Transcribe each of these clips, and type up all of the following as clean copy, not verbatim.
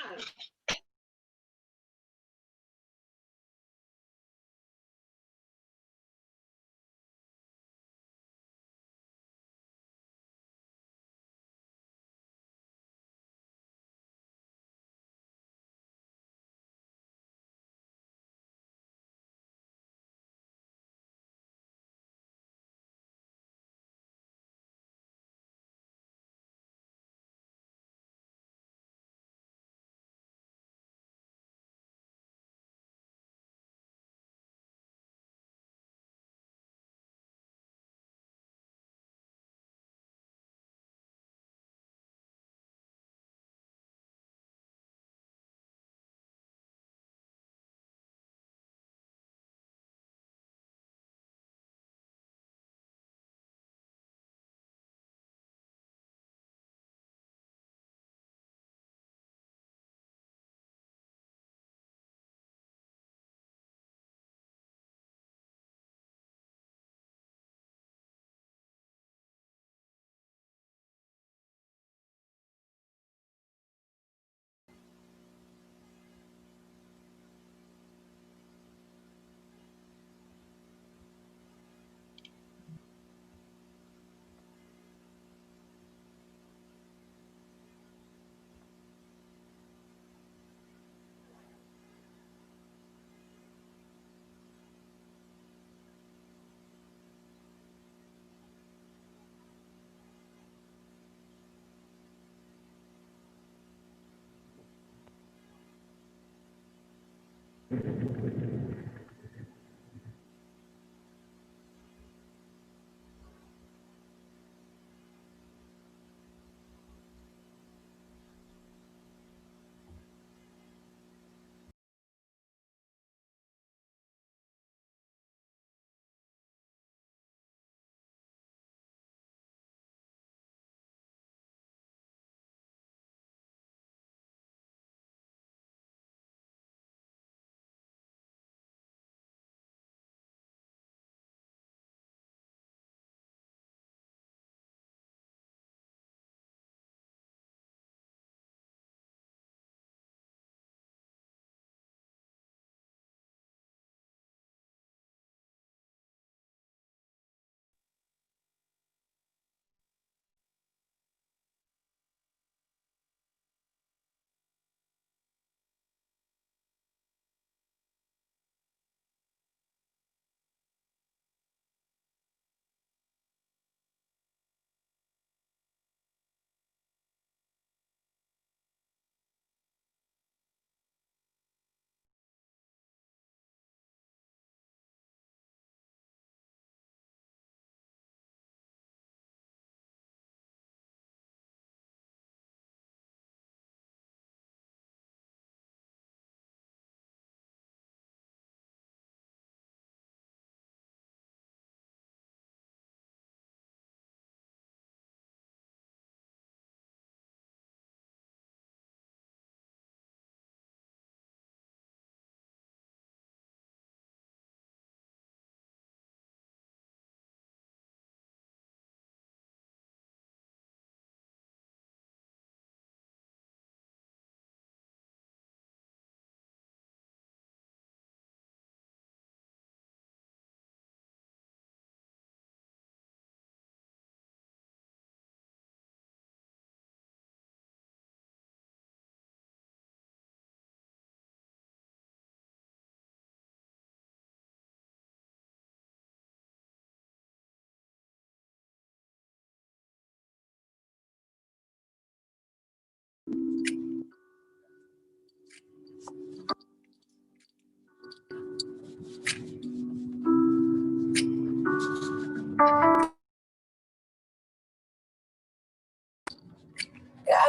Got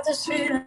this feeling.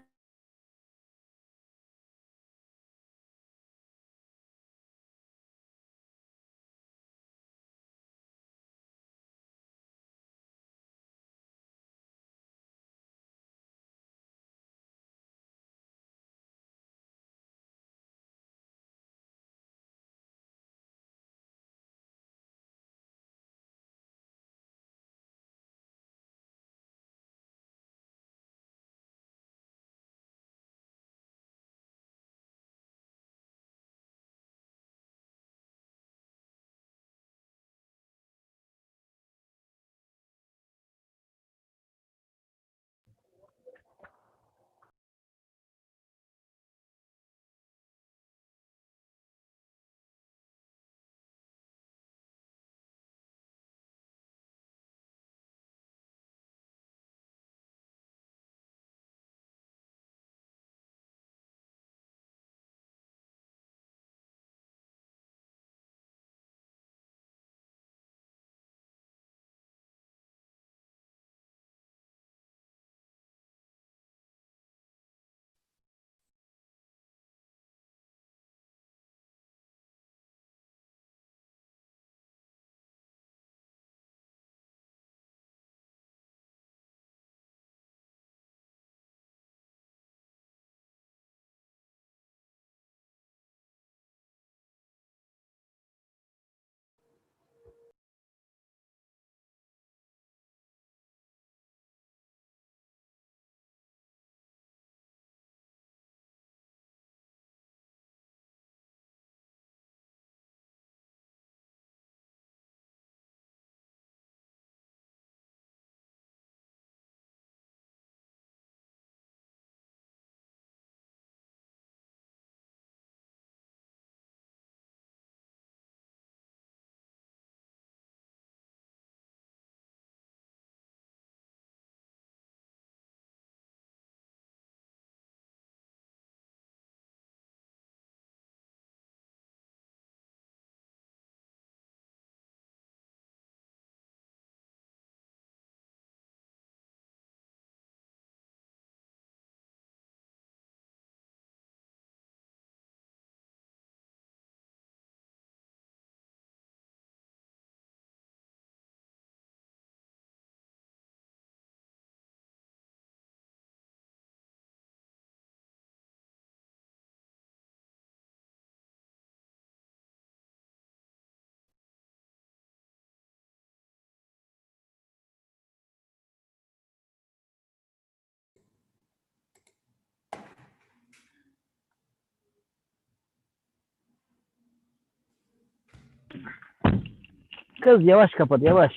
Kız yavaş kapat, yavaş.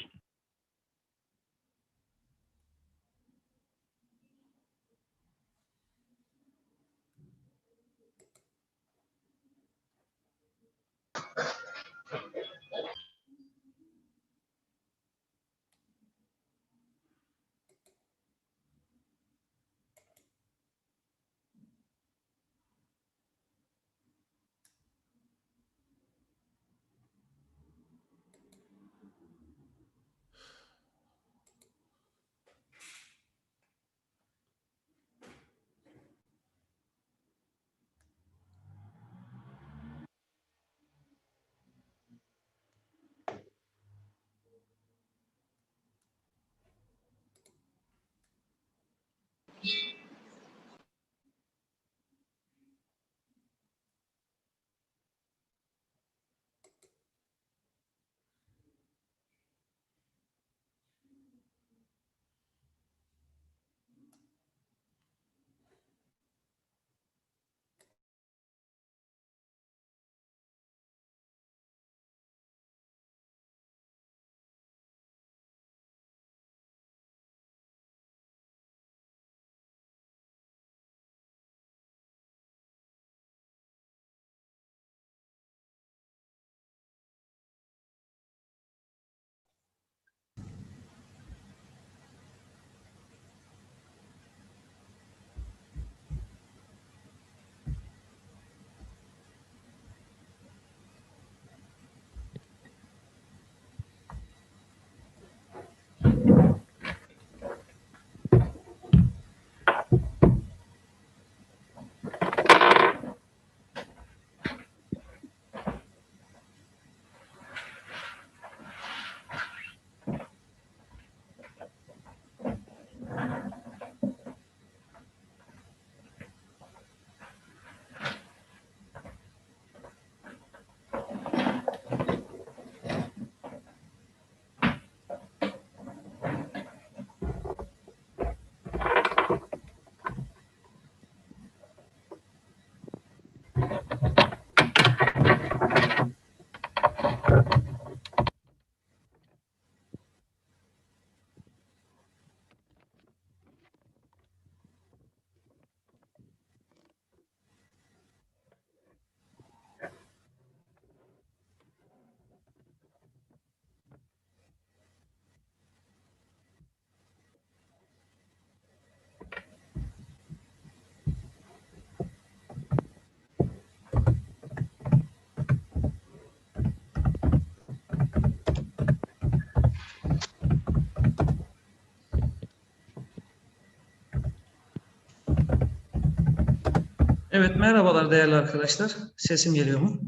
Evet, merhabalar değerli arkadaşlar. Sesim geliyor mu?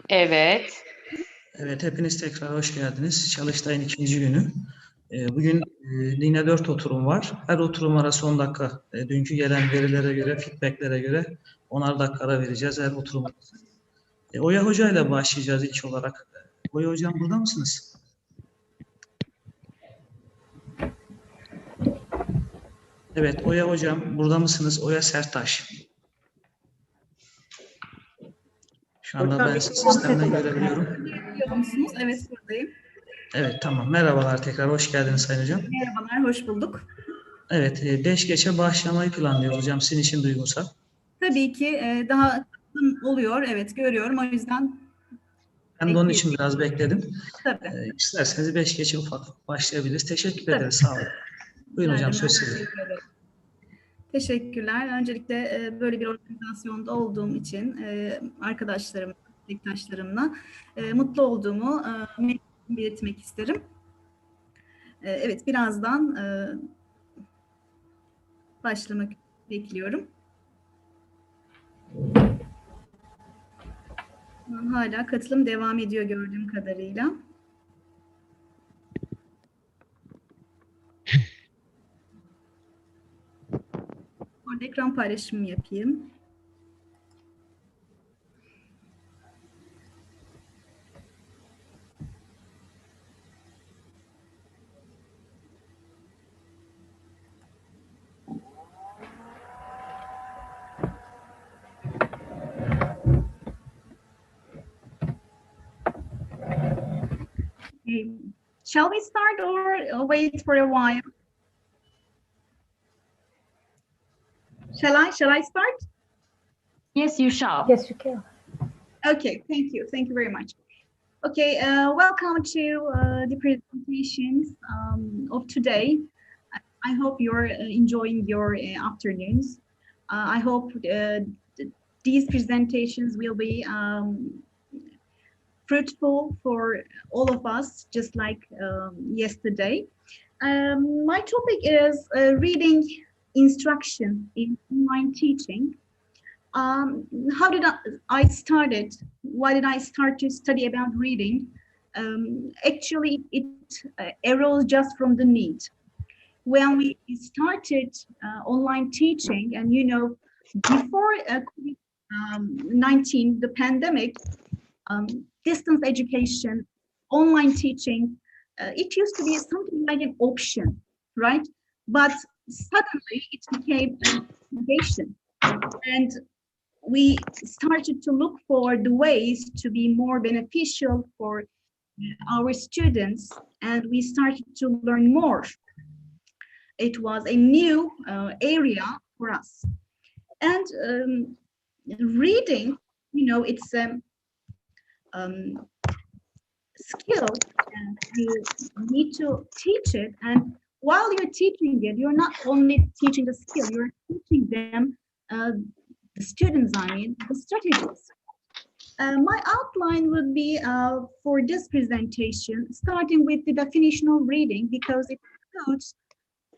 Evet. Evet, hepiniz tekrar hoş geldiniz. Çalıştay'ın ikinci günü. Bugün yine 4 oturum var. Her oturum arası 10 dakika. Dünkü gelen verilere göre, feedbacklere göre 10'ar dakika ara vereceğiz her oturum arası. Oya Hoca ile başlayacağız ilk olarak. Oya Hocam burada mısınız? Evet, Oya Hocam burada mısınız? Oya Sertaş. Şu anda ben sizi sistemden görebiliyorum. Duyuyor musunuz? Evet, buradayım. Evet, tamam. Merhabalar tekrar. Hoş geldiniz Sayın Hocam. Merhabalar, hoş bulduk. Evet, 5 geçe başlamayı planlıyoruz hocam. Sizin için de uygunsa. Tabii ki daha katılım oluyor. Evet, görüyorum. O yüzden Ben de onun için biraz bekledim. tabii. İsterseniz 5 geçe ufak başlayabiliriz. Teşekkür Tabii. ederiz. Sağ olun. Buyurun hocam, Ben söz sizin. teşekkür ederim. Teşekkürler. Öncelikle böyle bir organizasyonda olduğum için arkadaşlarım, meslektaşlarımla mutlu olduğumu belirtmek isterim. Evet, birazdan başlamak bekliyorum. Hala katılım devam ediyor gördüğüm kadarıyla. Orada ekran paylaşımı yapayım. Okay. Shall we start or wait for a while? Shall I start? Yes, you shall. Yes, you can. Okay, thank you. Thank you very much. Okay, welcome to the presentations of today. I hope you're enjoying your afternoons. I hope these presentations will be fruitful for all of us, just like yesterday. My topic is reading instruction in online teaching. How did I started? Why did I start to study about reading? Actually, it arose just from the need. When we started online teaching, and before COVID-19, the pandemic, distance education, online teaching, it used to be something like an option, right? But suddenly it became an obligation. And we started to look for the ways to be more beneficial for our students, and we started to learn more. It was a new area for us. And reading, it's a skill, and you need to teach it. And while you're teaching it, you're not only teaching the skill, you're teaching them, the students, the strategies. My outline would be for this presentation, starting with the definitional reading, because it includes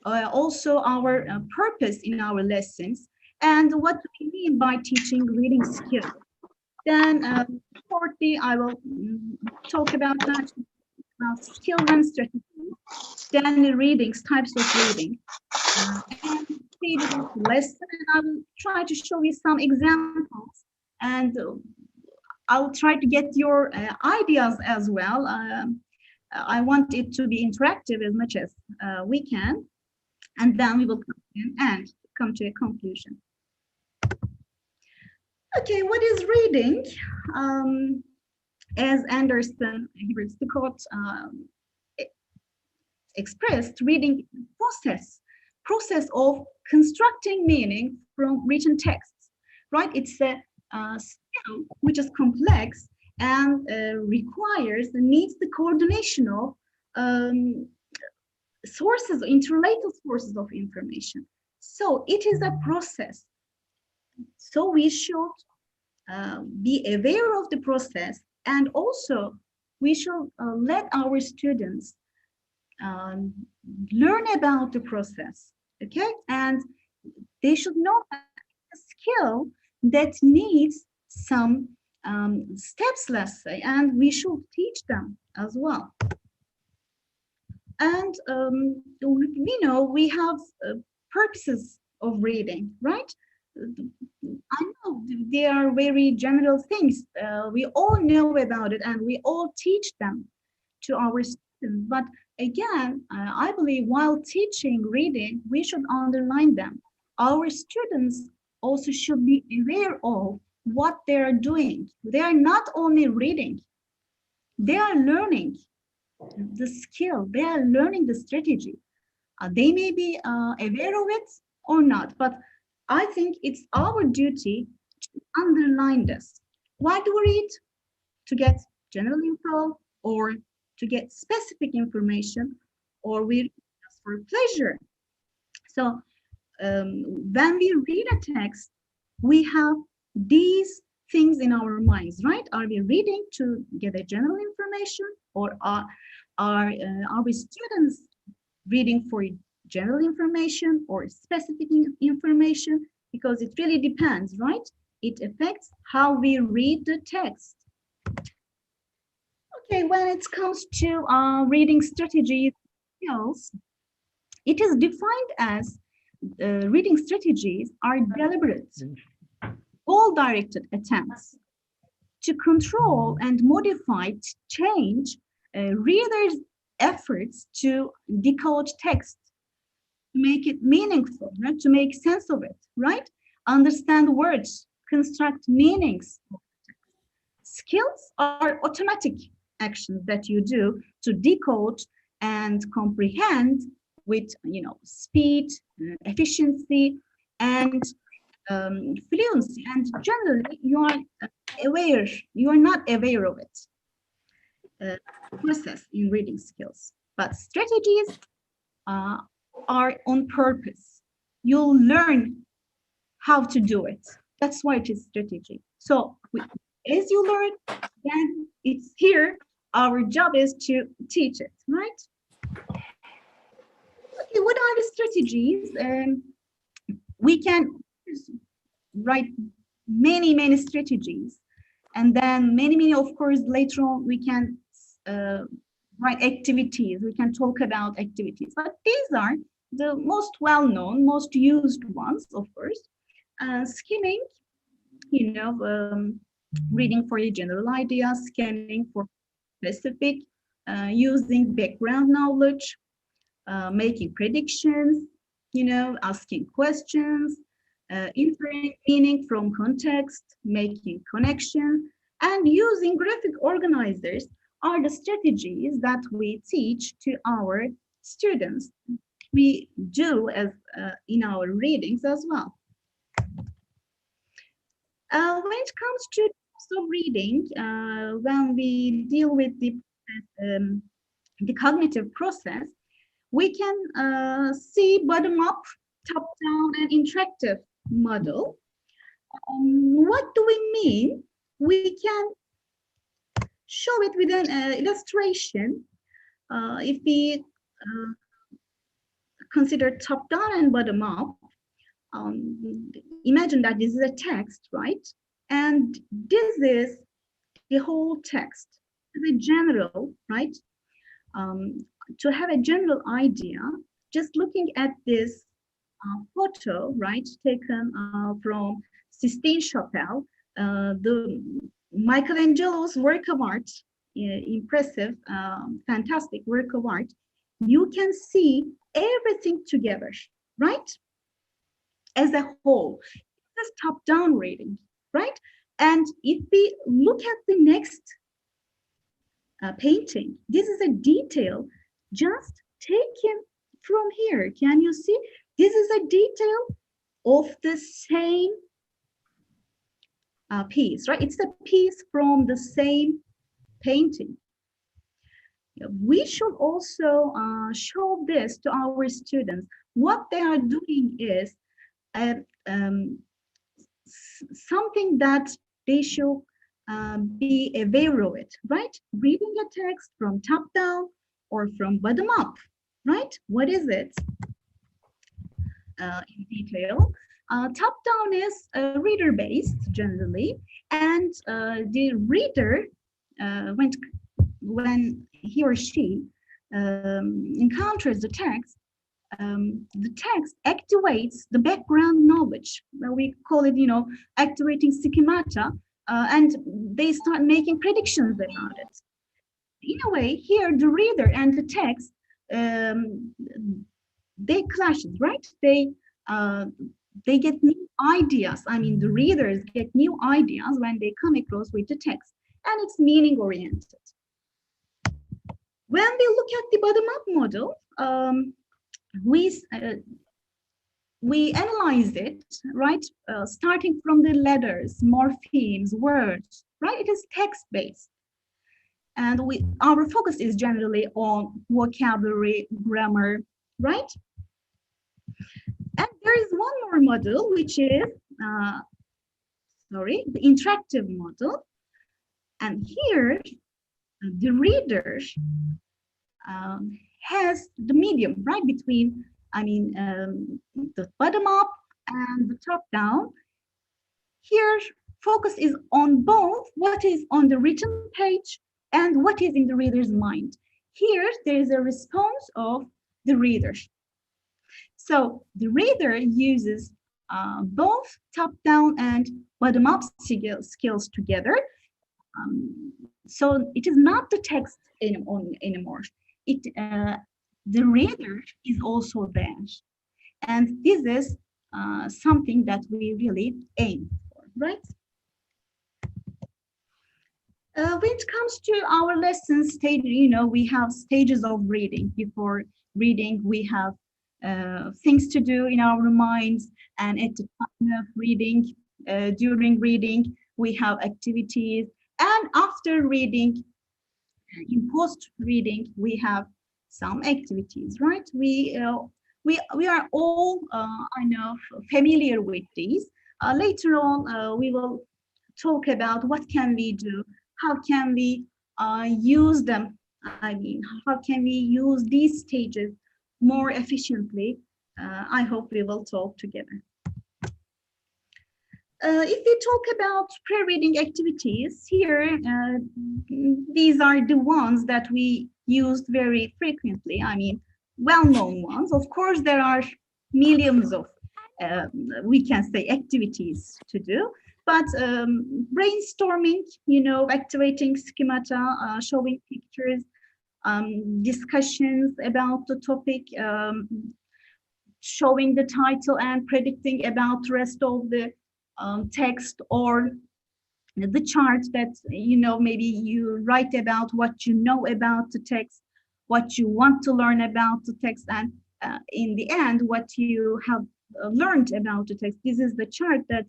also our purpose in our lessons and what we mean by teaching reading skills. Then shortly, I will talk about skills and strategies, then the readings, types of reading, and pages of lesson, and I will try to show you some examples, and I'll try to get your ideas as well. I want it to be interactive as much as we can, and then we will come to a conclusion. Okay, what is reading? As Anderson quote expressed, reading process of constructing meaning from written texts, right? It's a skill which is complex and needs the coordination of interrelated sources of information. So it is a process. So we should be aware of the process, and also we should let our students learn about the process, okay? And they should know a skill that needs some steps, let's say, and we should teach them as well. And we have purposes of reading, right? I know they are very general things. We all know about it, and we all teach them to our students. But again, I believe while teaching reading, we should underline them. Our students also should be aware of what they are doing. They are not only reading, they are learning the skill, they are learning the strategy. They may be aware of it or not, but I think it's our duty to underline this. Why do we read? To get general info, or to get specific information, or we read just for pleasure. So when we read a text, we have these things in our minds, right? Are we reading to get a general information, or are we students reading for general information or specific information? Because it really depends, right? It affects how we read the text. Okay, when it comes to reading strategy skills, it is defined as reading strategies are deliberate, goal-directed attempts to control and modify, change readers' efforts to decode text, to make it meaningful, right? To make sense of it, right? Understand words, construct meanings. Skills are automatic actions that you do to decode and comprehend with, speed, efficiency, and fluency. And generally, you are aware, you are not aware of it. Process in reading skills, but strategies are on purpose. You'll learn how to do it. That's why it is strategy. So as you learn, then it's here. Our job is to teach it, right? Okay, what are the strategies? We can write many strategies, and then many, of course, later on we can write activities. We can talk about activities, but these are the most well-known, most used ones, of course. Skimming, reading for a general idea, scanning for specific, using background knowledge, making predictions, asking questions, inferring meaning from context, making connections, and using graphic organizers are the strategies that we teach to our students. We do as in our readings as well. When it comes to reading, when we deal with the cognitive process, we can see bottom-up, top-down, and interactive model. What do we mean? We can show it with an illustration. If we consider top-down and bottom-up, imagine that this is a text, right? And this is the whole text, the general, right? To have a general idea, just looking at this photo, right, taken from Sistine Chapel, the Michelangelo's work of art, impressive, fantastic work of art, you can see everything together, right? As a whole, this top-down reading, right? And if we look at the next painting, this is a detail just taken from here. Can you see? This is a detail of the same piece, right? It's a piece from the same painting. We should also show this to our students. What they are doing is something that they should be aware of it, right? Reading a text from top down or from bottom up, right? What is it? In detail. Top down is reader based generally, and the reader, when he or she encounters the text activates the background knowledge. We call it, activating schemata, and they start making predictions about it. In a way, here the reader and the text, they clash, right? They get new ideas. I mean, the readers get new ideas when they come across with the text, and it's meaning oriented. When we look at the bottom-up model, we analyze it, right? Starting from the letters, morphemes, words, right? It is text-based. And our focus is generally on vocabulary, grammar, right? And there is one more model, which is, the interactive model. And here, the reader has the medium, right, between, the bottom up and the top down. Here, focus is on both what is on the written page and what is in the reader's mind. Here, there is a response of the reader. So the reader uses both top-down and bottom-up skills together. So it is not the text anymore. The reader is also there. And this is something that we really aim for, right? When it comes to our lesson stage, you know, we have stages of reading. Before reading, we have things to do in our minds, and at the time of reading, during reading, we have activities, and after reading, in post-reading, we have some activities, right? We are all, I know, familiar with these. Later on, we will talk about what can we do, how can we use them. I mean, how can we use these stages more efficiently? I hope we will talk together. If we talk about pre-reading activities, here, these are the ones that we used very frequently. I mean, well-known ones. Of course, there are millions of, we can say, activities to do. But brainstorming, you know, activating schemata, showing pictures, discussions about the topic, showing the title and predicting about the rest of the text, or the chart that, you know, maybe you write about what you know about the text, what you want to learn about the text, and in the end, what you have learned about the text. This is the chart that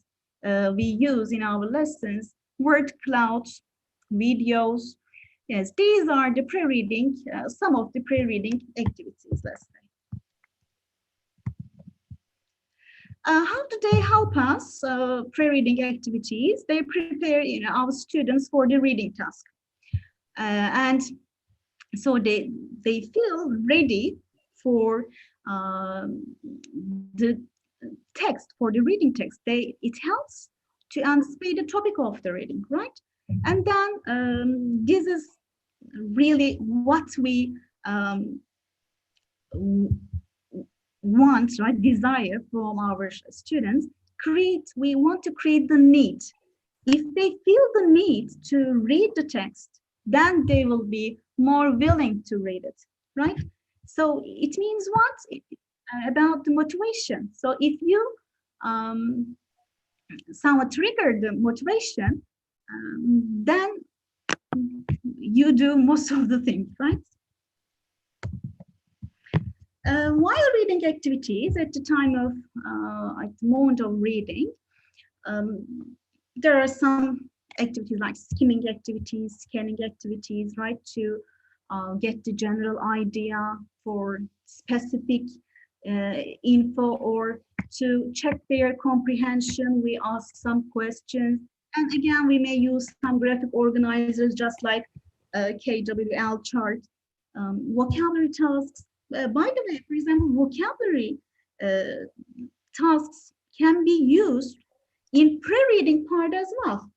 we use in our lessons. Word clouds, videos. Yes, these are the pre-reading, some of the pre-reading activities, let's say. How do they help us, pre-reading activities? They prepare, you know, our students for the reading task. And so they feel ready for the text, for the reading text. It helps to anticipate the topic of the reading, right? And then this is really what we want, right? Desire from our students. We want to create the need. If they feel the need to read the text, then they will be more willing to read it, right? So it means what? About the motivation. So if you somewhat trigger the motivation, then you do most of the things, right? While reading activities, at the time of, at the moment of reading, there are some activities like skimming activities, scanning activities, right? To get the general idea for specific info, or to check their comprehension. We ask some questions, and again, we may use some graphic organizers, just like KWL chart. Vocabulary tasks. By the way, for example, vocabulary tasks can be used in pre-reading part as well.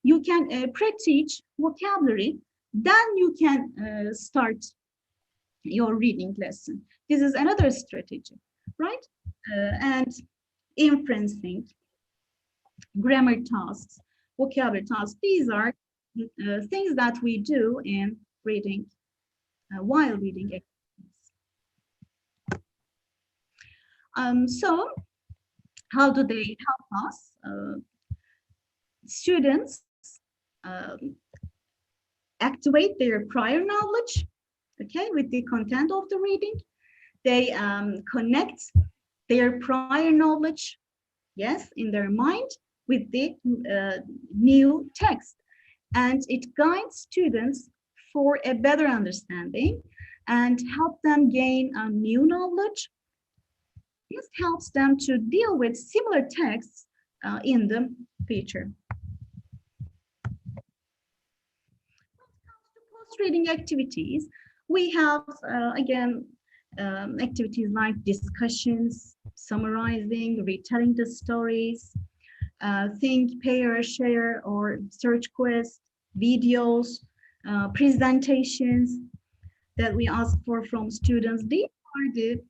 You can pre-teach vocabulary, then you can start your reading lesson. This is another strategy, right? And inferencing, grammar tasks, vocabulary tasks, these are things that we do in reading, while reading activities. So how do they help us? Students activate their prior knowledge, okay, with the content of the reading. They connect their prior knowledge, yes, in their mind with the new text. And it guides students for a better understanding and help them gain a new knowledge. This helps them to deal with similar texts in the future. Post-reading activities, we have, again, activities like discussions, summarizing, retelling the stories, think, pair, share, or search quest, videos, presentations that we ask for from students. These are the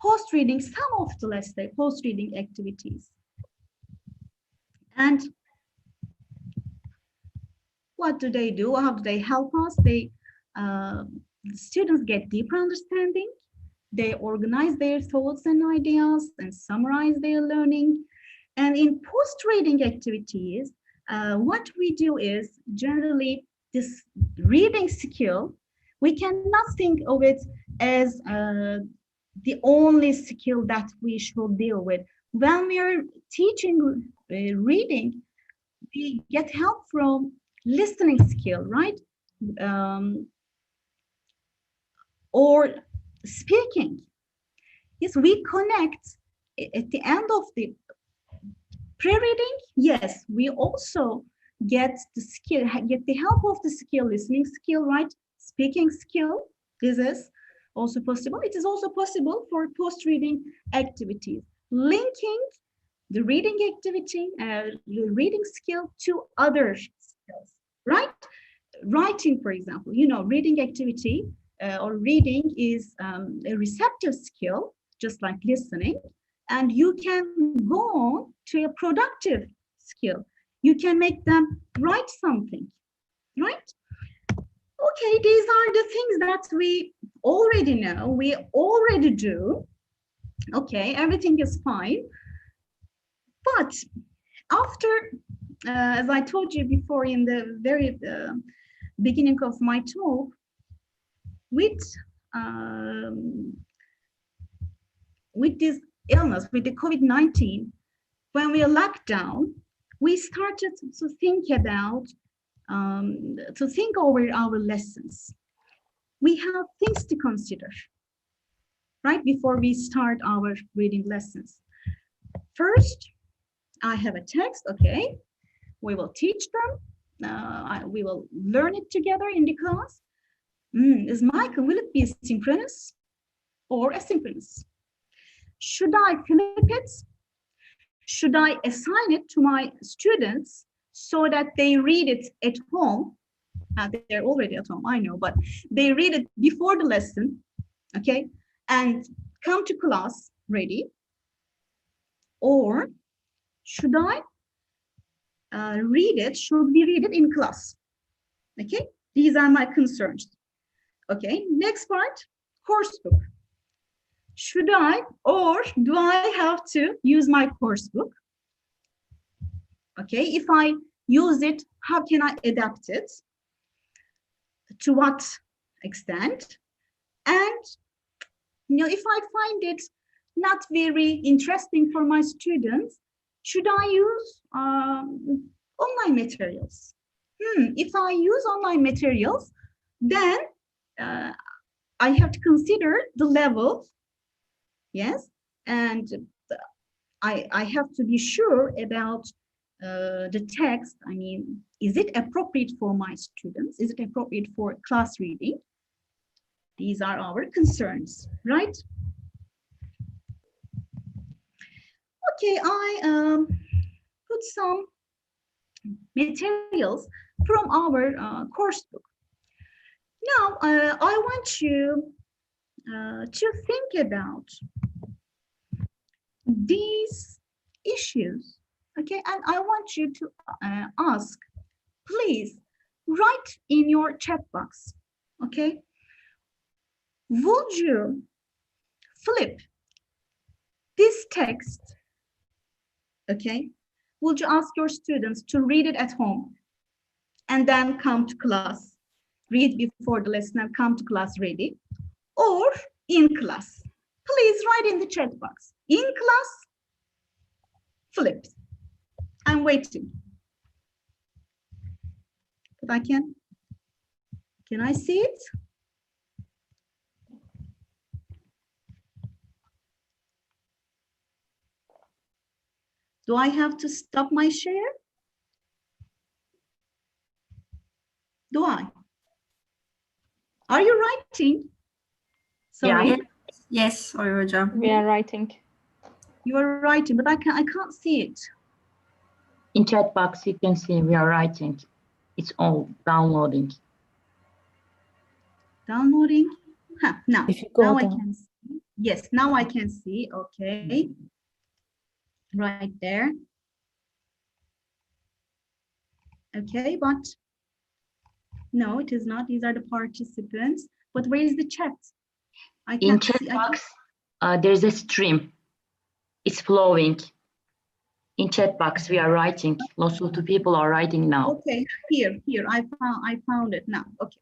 post-reading, some of the, let's say, post-reading activities. And what do they do? How do they help us? Students get deeper understanding. They organize their thoughts and ideas and summarize their learning. And in post-reading activities, what we do is generally this reading skill, we cannot think of it as the only skill that we should deal with. When we are teaching reading, we get help from listening skill, right? Or speaking. Yes, we connect at the end of the pre-reading. Yes, we also get the skill, get the help of the skill, listening skill, right? Speaking skill. This is also possible. It is also possible for post-reading activities, linking the reading activity, the reading skill to other skills, right? Writing, for example, you know, reading activity or reading is a receptive skill, just like listening, and you can go on to a productive skill. You can make them write something, right? Okay, these are the things that we already know, we already do. Okay, everything is fine. But after, as I told you before in the very beginning of my talk, with this illness, with the COVID-19, when we are locked down, we started to think about, to think over our lessons. We have things to consider, right, before we start our reading lessons. First, I have a text, okay, we will teach them, we will learn it together in the class. Is Michael, will it be synchronous or asynchronous? Should I flip it? Should I assign it to my students so that they read it at home? They're already at home, I know, but they read it before the lesson, okay, and come to class ready? Or should I read it, should we read it in class? Okay, these are my concerns. Okay, next part, course book. Should I or do I have to use my course book? Okay, if I use it, how can I adapt it? To what extent? And you know, if I find it not very interesting for my students, should I use online materials? If I use online materials, then I have to consider the level, yes, and I have to be sure about the text. I mean, is it appropriate for my students? Is it appropriate for class reading? These are our concerns, right? Okay, I put some materials from our course book. Now, I want you to think about these issues, okay? And I want you to ask, please write in your chat box, okay? Would you flip this text, okay? Would you ask your students to read it at home and then come to class? Read before the lesson and come to class ready, or in class? Please write in the chat box. In class, flip. I'm waiting. But I can I see it? Do I have to stop my share? Do I? Are you writing? Sorry. Yeah. Yes, hocam. We are writing. You are writing, but I can't see it. In chat box, you can see we are writing. It's all downloading. Downloading. Now, If you go now I down. can see. Yes, now I can see. Okay. Right there. Okay, but no, it is not. These are the participants. But where is the chat? I In can't chat see. box, there's a stream. It's flowing. In chat box, we are writing. Lots of the people are writing now. Okay, here, I found it now. Okay.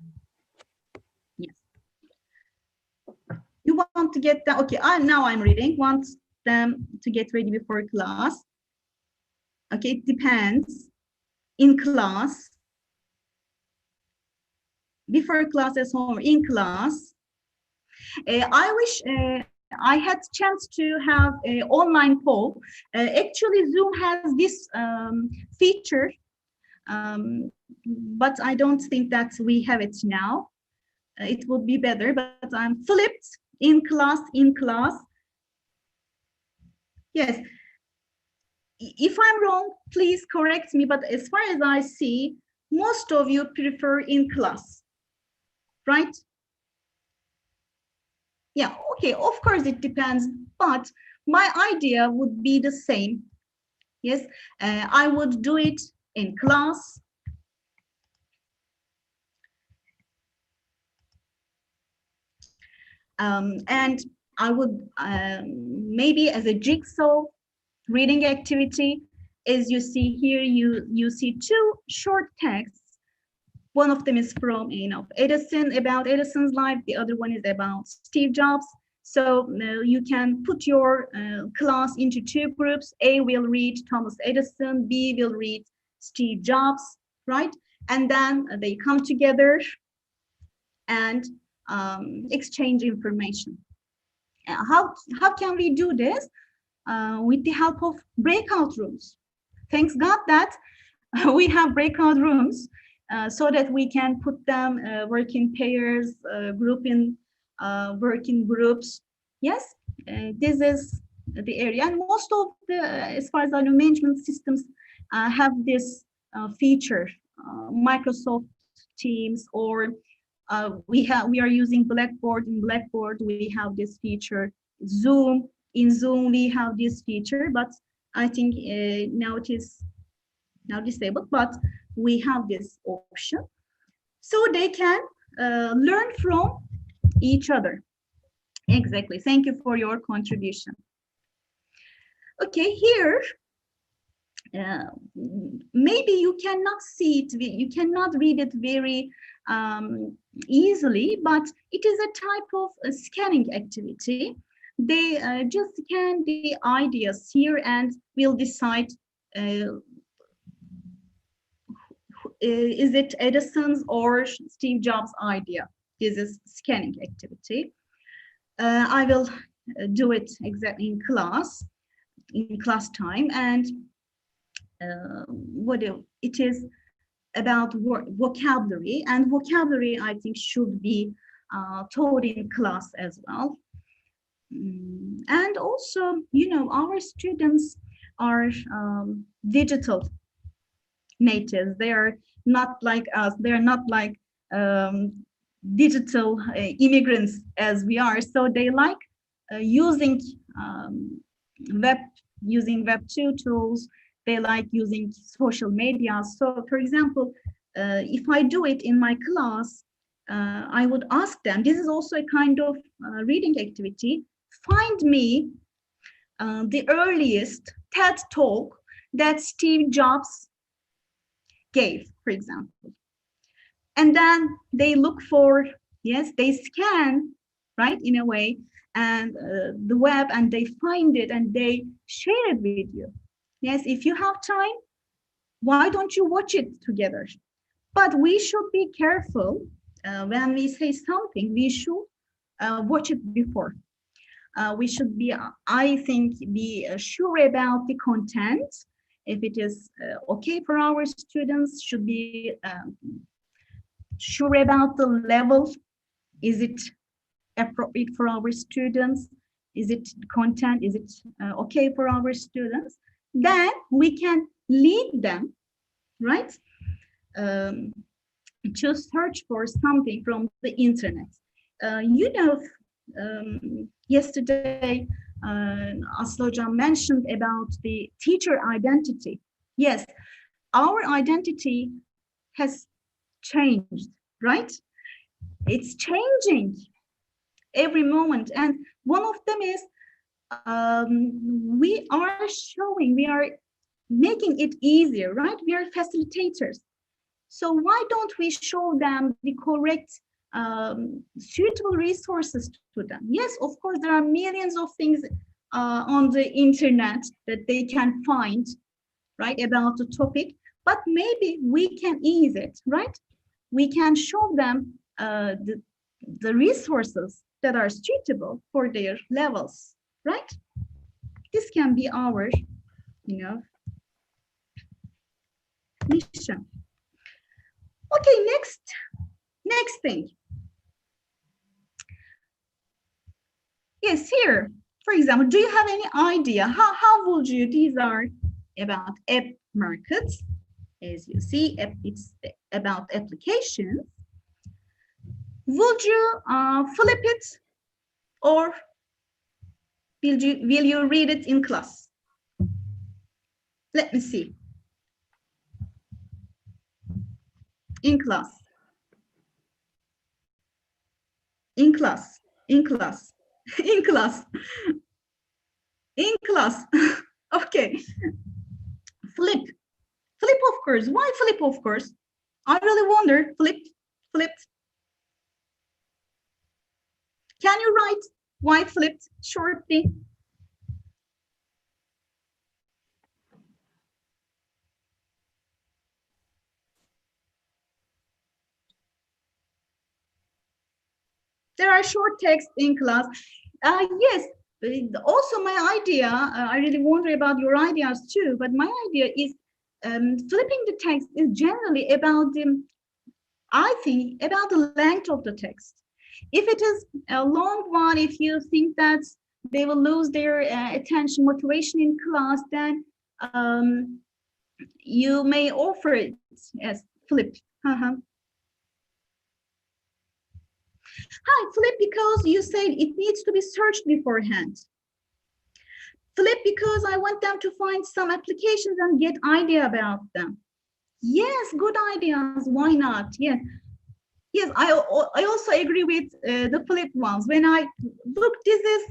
Yes. You want to get that? Okay, now I'm reading. Want them to get ready before class. Okay, it depends. In class. Before class as homework. In class. I wish I had chance to have an online poll. Actually, Zoom has this feature, but I don't think that we have it now. It would be better, but I'm flipped in class, Yes. If I'm wrong, please correct me, but as far as I see, most of you prefer in class, right? Yeah, okay, of course it depends, but my idea would be the same. Yes, I would do it in class. And I would maybe as a jigsaw reading activity. As you see here, you see two short texts. One of them is from Edison, about Edison's life. The other one is about Steve Jobs. So you can put your class into two groups. A will read Thomas Edison, B will read Steve Jobs, right? And then they come together and exchange information. How can we do this? With the help of breakout rooms. Thanks God that we have breakout rooms so that we can put them work in pairs, group in working groups. Yes, this is the area, and most of the, as far as I know, management systems have this feature. Microsoft Teams, or we are using Blackboard. In Blackboard, we have this feature. Zoom. In Zoom, we have this feature, but I think now it is now disabled, but we have this option. So they can learn from each other. Exactly. Thank you for your contribution. Okay, here, maybe you cannot see it, you cannot read it very easily, but it is a type of a scanning activity. They just scan the ideas here and will decide is it Edison's or Steve Jobs' idea. This is scanning activity. I will do it exactly in class time, and what it is about vocabulary, and vocabulary I think should be taught in class as well. And also, our students are digital natives. They are not like us. They are not like digital immigrants as we are. So they like using web 2 tools. They like using social media. So, for example, if I do it in my class, I would ask them, this is also a kind of reading activity, find me the earliest TED talk that Steve Jobs gave, for example. And then they look for, yes, they scan, right, in a way, and the web, and they find it and they share it with you. Yes, if you have time, why don't you watch it together? But we should be careful when we say something, we should watch it before. We should be, I think, be sure about the content. If it is okay for our students, should be sure about the level. Is it appropriate for our students? Is it content? Is it okay for our students? Then we can lead them, right, to search for something from the internet. Yesterday, Aslı Hocam mentioned about the teacher identity. Yes, our identity has changed, right? It's changing every moment. And one of them is we are making it easier, right? We are facilitators. So why don't we show them the correct suitable resources to them? Yes, of course, there are millions of things on the internet that they can find, right, about the topic, but maybe we can ease it, right? We can show them the resources that are suitable for their levels, right? This can be our, mission. Okay, next thing. Yes, here, for example, do you have any idea how would you, these are about app markets, as you see, it's about applications. Would you flip it, or will you read it in class? Let me see. In class. In class. In class. In class. In class. Okay. Flip. Flip, of course. Why flip, of course? I really wonder. Flipped. Can you write why flipped shortly? There are short texts in class. Yes, also my idea, I really wonder about your ideas too, but my idea is flipping the text is generally about I think, about the length of the text. If it is a long one, if you think that they will lose their attention, motivation in class, then you may offer it as flip. Hi, flip because you said it needs to be searched beforehand. Flip because I want them to find some applications and get idea about them. Yes, good ideas. Why not? Yes. Yes, I also agree with the flip ones. When I look, this is,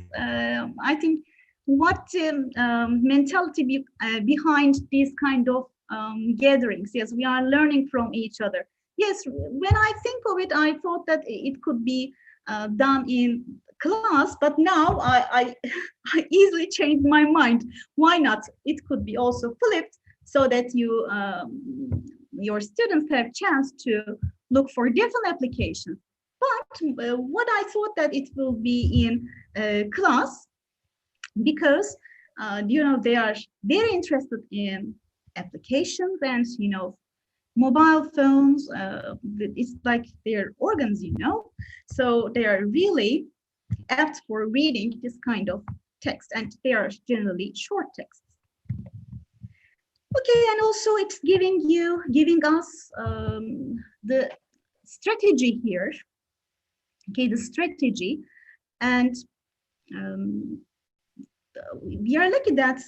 I think, what mentality behind these kind of gatherings. Yes, we are learning from each other. Yes, when I think of it, I thought that it could be done in class, but now I easily changed my mind. Why not? It could be also flipped so that your students have chance to look for different applications. But what I thought that it will be in class, because they are very interested in applications and mobile phones. It's like their organs, so they are really apt for reading this kind of text, and they are generally short texts. Okay, and also it's giving us the strategy here. Okay, the strategy, and we are lucky that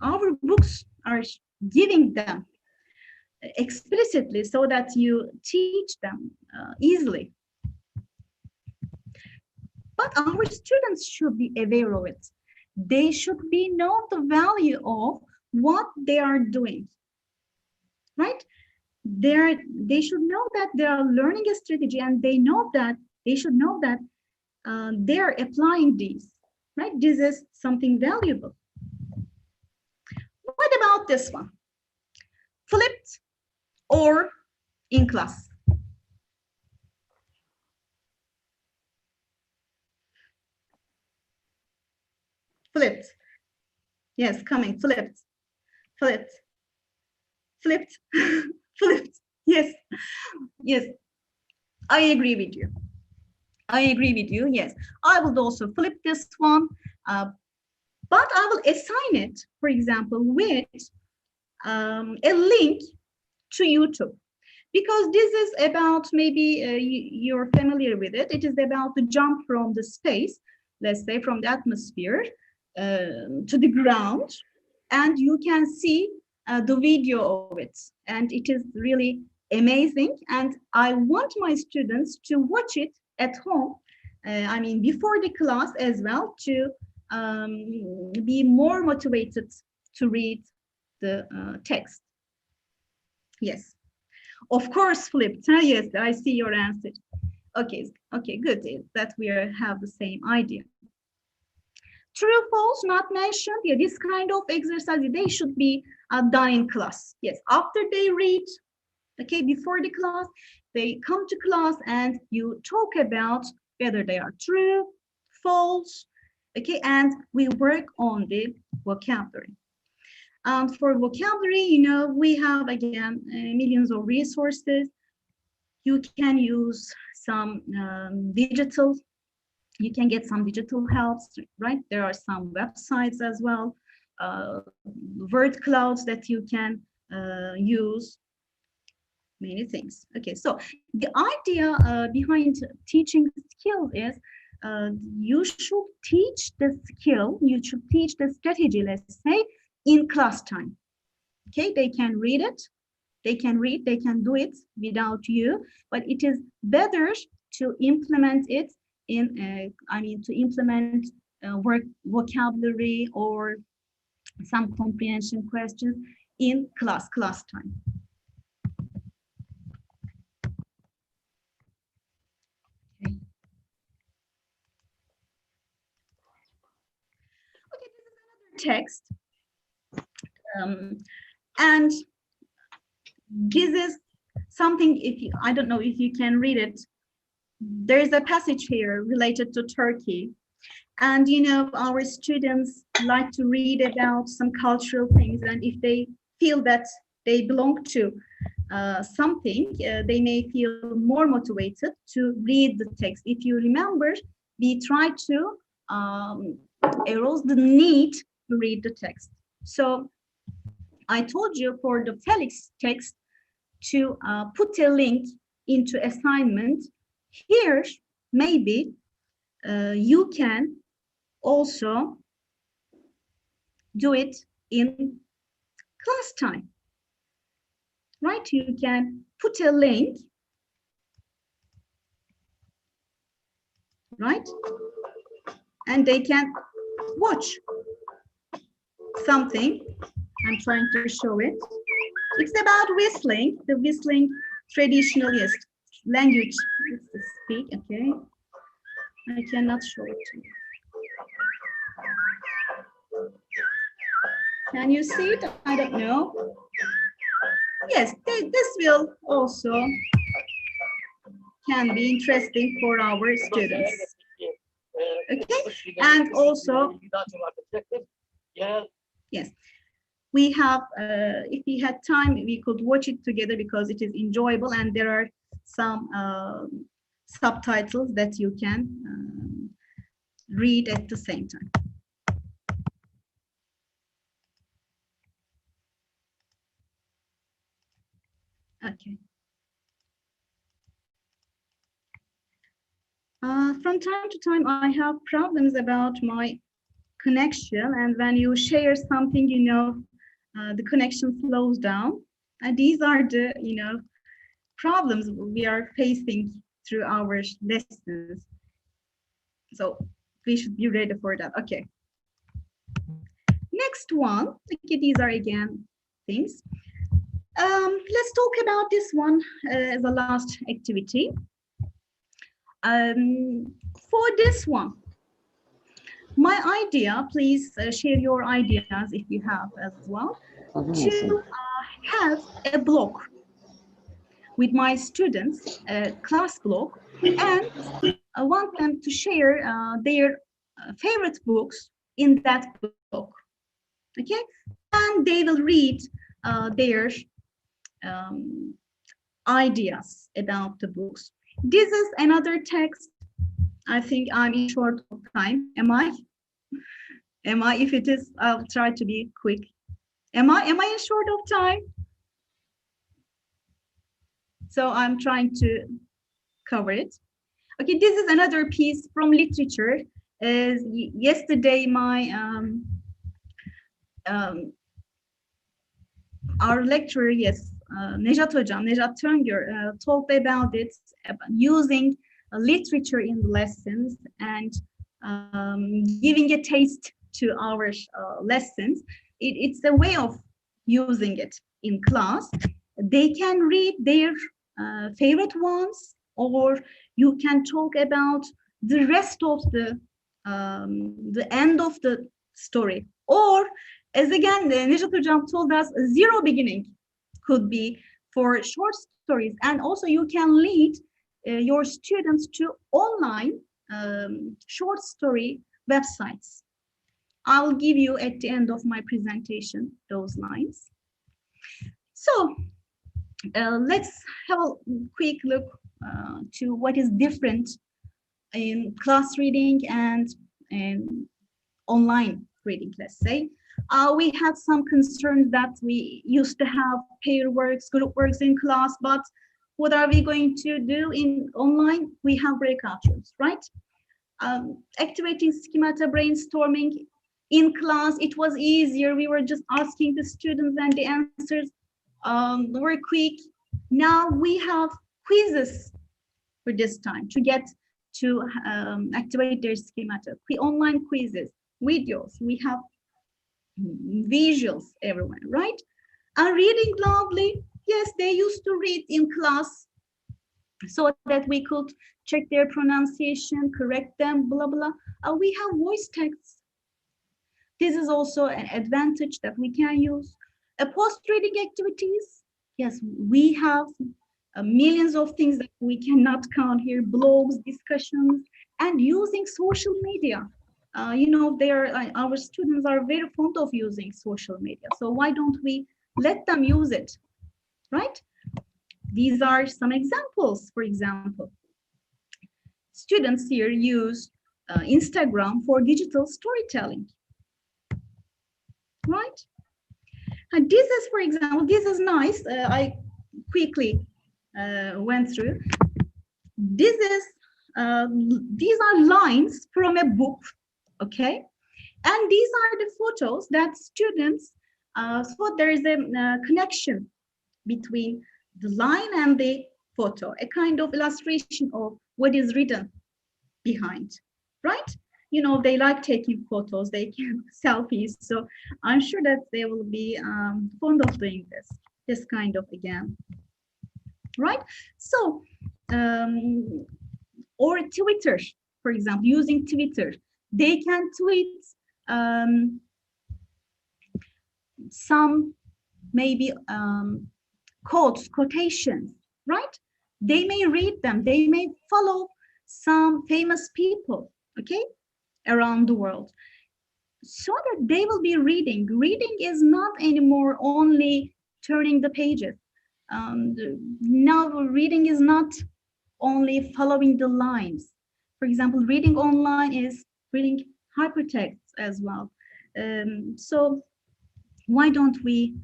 our books are giving them explicitly so that you teach them easily. But our students should be aware of it. They should be know the value of what they are doing, right? They should know that they are learning a strategy, and they should know that they are applying these, right? This is something valuable. What about this one? Flipped or in class? Flipped. Yes, coming. Flipped. Flipped. Flipped. Flipped. Yes. Yes. I agree with you. Yes. I would also flip this one, but I will assign it, for example, with a link to YouTube, because this is about, maybe you're familiar with it. It is about the jump from the space, let's say from the atmosphere to the ground, and you can see the video of it, and it is really amazing. And I want my students to watch it at home, I mean before the class as well, to be more motivated to read the text. Yes, of course, flipped. Huh? Yes, I see your answer. Okay, okay, good. That we have the same idea. True, false, not mentioned. Yeah, this kind of exercise, they should be done in class. Yes, after they read, okay, before the class, they come to class and you talk about whether they are true, false, okay, and we work on the vocabulary. And for vocabulary, you know, we have, again, millions of resources. You can use some digital, you can get some digital helps, right? There are some websites as well, word clouds that you can use, many things. Okay, so the idea behind teaching skills is you should teach the skill, you should teach the strategy, let's say, in class time. Okay, they can read it, they can read, they can do it without you, but it is better to implement it in, to implement work vocabulary or some comprehension questions in class time. Okay. Okay, this is another text. And this is something, if you, I don't know if you can read it. There's a passage here related to Turkey. And, you know, our students like to read about some cultural things. And if they feel that they belong to something, they may feel more motivated to read the text. If you remember, we try to arouse the need to read the text. So I told you for the Felix text to put a link into assignment. Here, maybe you can also do it in class time, right? You can put a link, right? And they can watch something. I'm trying to show it. It's about whistling, the whistling traditional, yes, language. Let's speak, okay. I cannot show it to you. Can you see it? I don't know. Yes, this will also can be interesting for our students. Okay, and also, yes, we have, if we had time, we could watch it together because it is enjoyable and there are some subtitles that you can read at the same time. Okay. From time to time, I have problems about my connection, and when you share something, you know, the connection slows down. And these are the, you know, problems we are facing through our lessons. So we should be ready for that. Okay. Next one. Okay, these are again things. Let's talk about this one as a last activity. For this one, my idea, please share your ideas if you have as well, to have a blog with my students, a class blog, and I want them to share their favorite books in that blog, okay? And they will read their ideas about the books. This is another text. I think I'm in short of time. Am I? Am I? If it is, I'll try to be quick. Am I in short of time? So I'm trying to cover it. Okay, this is another piece from literature. Yesterday, my our lecturer, yes, Nejat Hocam, Nejat Töngör, talked about it, about using literature in the lessons and giving a taste to our lessons. It's a way of using it in class, they can read their favorite ones, or you can talk about the rest of the end of the story. Or, as again, Nejat Hocam told us, zero beginning could be for short stories. And also you can lead your students to online short story websites. I'll give you at the end of my presentation those lines. So let's have a quick look to what is different in class reading and online reading, let's say. We had some concerns that we used to have pair works, group works in class, but what are we going to do in online? We have breakout rooms, right? Activating schemata brainstorming in class, it was easier. We were just asking the students and the answers were quick. Now we have quizzes for this time to get to activate their schemata. Online quizzes, videos, we have visuals everywhere, right? And reading loudly, yes, they used to read in class so that we could check their pronunciation, correct them, blah, blah. We have voice texts. This is also an advantage that we can use. Post-reading activities, yes, we have millions of things that we cannot count here, blogs, discussions, and using social media. You know, our students are very fond of using social media. So why don't we let them use it, right? These are some examples. For example, students here use Instagram for digital storytelling, right? And this is, for example, this is nice. I quickly went through. This is, these are lines from a book, okay? And these are the photos that students thought there is a connection between the line and the photo, a kind of illustration of what is written behind, right? You know, they like taking photos, they can selfies. So I'm sure that they will be fond of doing this kind of, again, right? So, or Twitter, for example, using Twitter, they can tweet some maybe quotes, quotations, right? They may read them, they may follow some famous people, okay, around the world, so that they will be reading. Reading is not anymore only turning the pages. Now reading is not only following the lines. For example, reading online is reading hypertext as well. So why don't we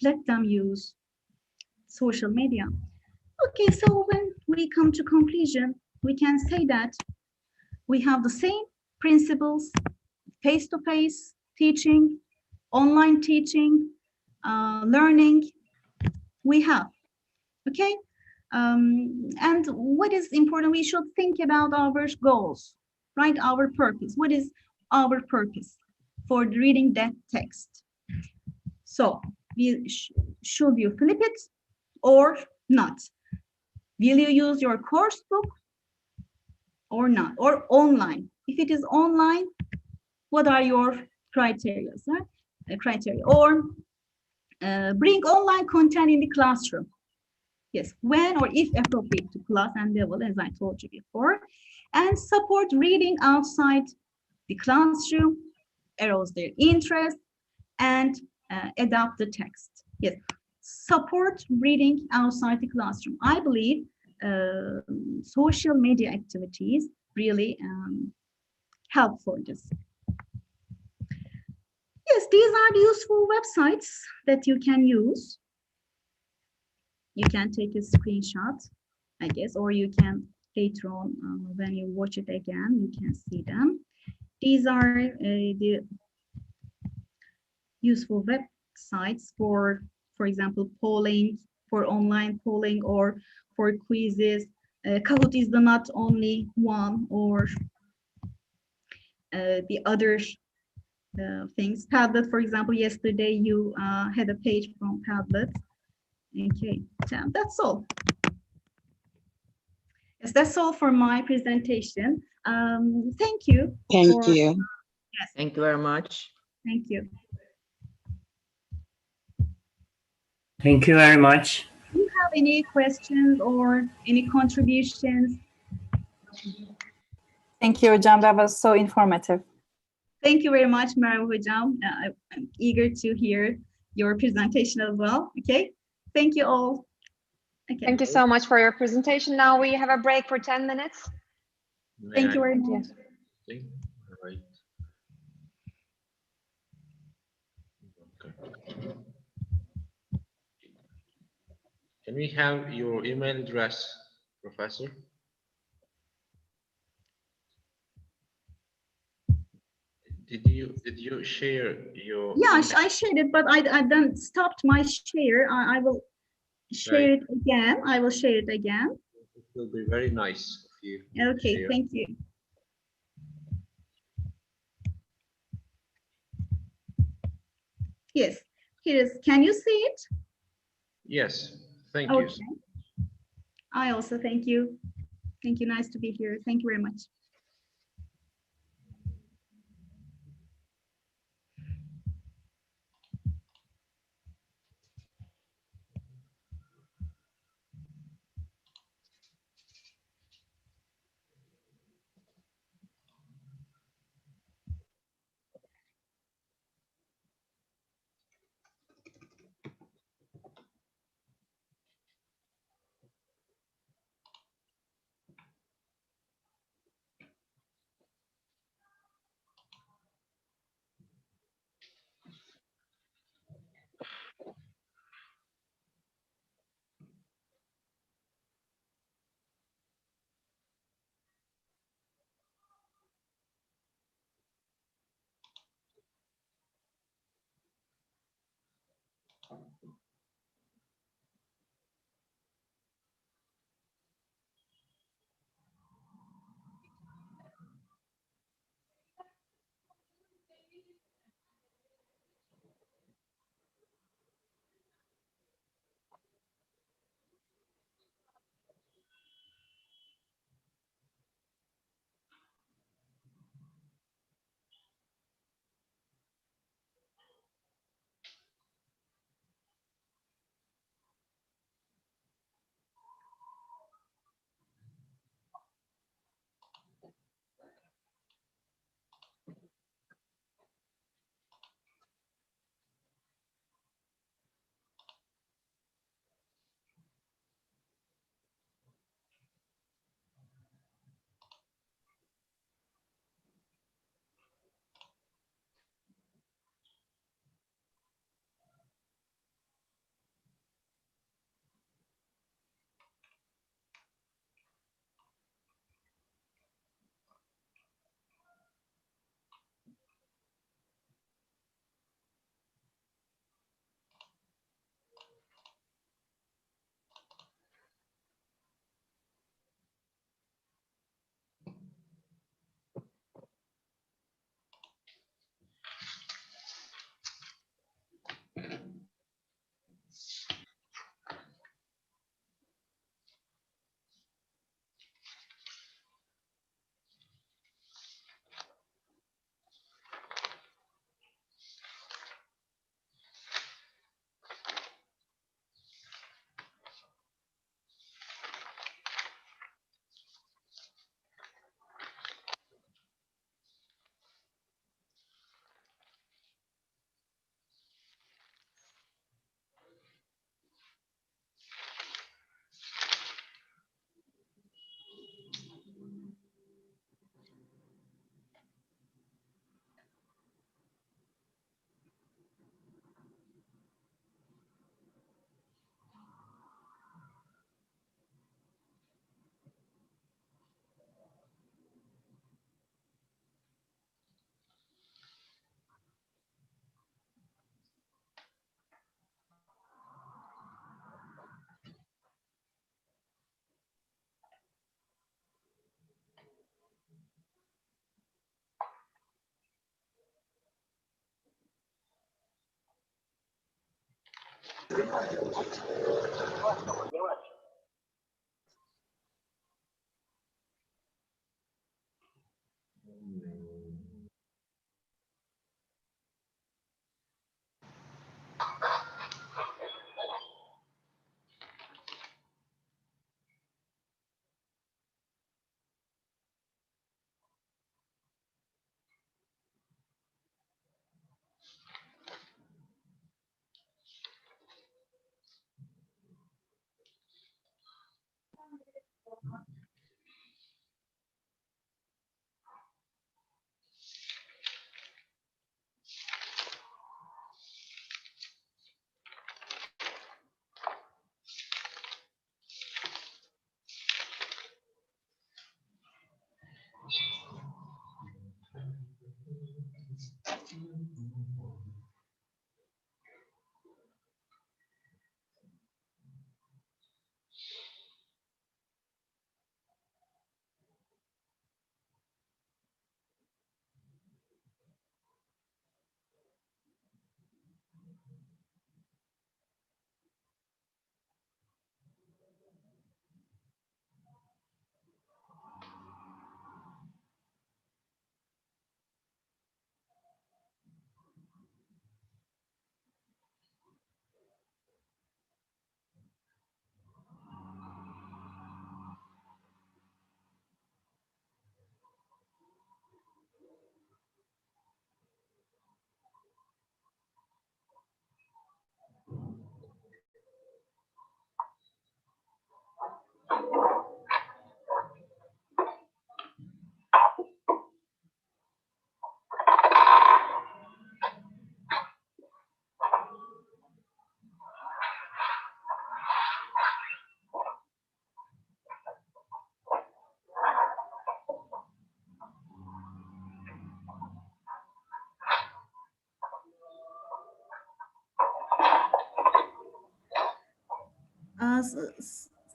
let them use social media? Okay, so when we come to conclusion, we can say that we have the same principles: face-to-face teaching, online teaching, learning. We have, okay? And what is important, we should think about our goals, right? Our purpose. What is our purpose for reading that text? So, should you flip it or not? Will you use your course book or not? Or online? If it is online, what are your criteria, right? Criteria. Or bring online content in the classroom. Yes, when or if appropriate to class and level, as I told you before. And support reading outside the classroom, arouse their interest, and adapt the text. Yes, support reading outside the classroom. I believe social media activities really help for this. Yes, these are the useful websites that you can use. You can take a screenshot, I guess, or you can later on, when you watch it again, you can see them. These are the useful websites for example, polling, for online polling, or for quizzes. Kahoot is the not only one, or the other things. Padlet, for example, yesterday you had a page from Padlet. Okay, that's all. Yes, that's all for my presentation. Thank you. Thank you. Yes. Thank you very much. Thank you. Thank you very much. Do you have any questions or any contributions? Thank you, Hocam. That was so informative. Thank you very much, Merhaba Hocam. I'm eager to hear your presentation as well. Okay, thank you all. Okay. Thank you so much for your presentation. Now we have a break for 10 minutes. Thank you very much. All right. Okay. Can we have your email address, Professor? Did you share your? Yeah, I shared it, but I then stopped my share. I will share it again. I will share it again. It will be very nice if you. Okay, share. thank you. Yes, here is. Can you see it? Yes, thank Okay. you. I also thank you. Thank you. Nice to be here. Thank you very much.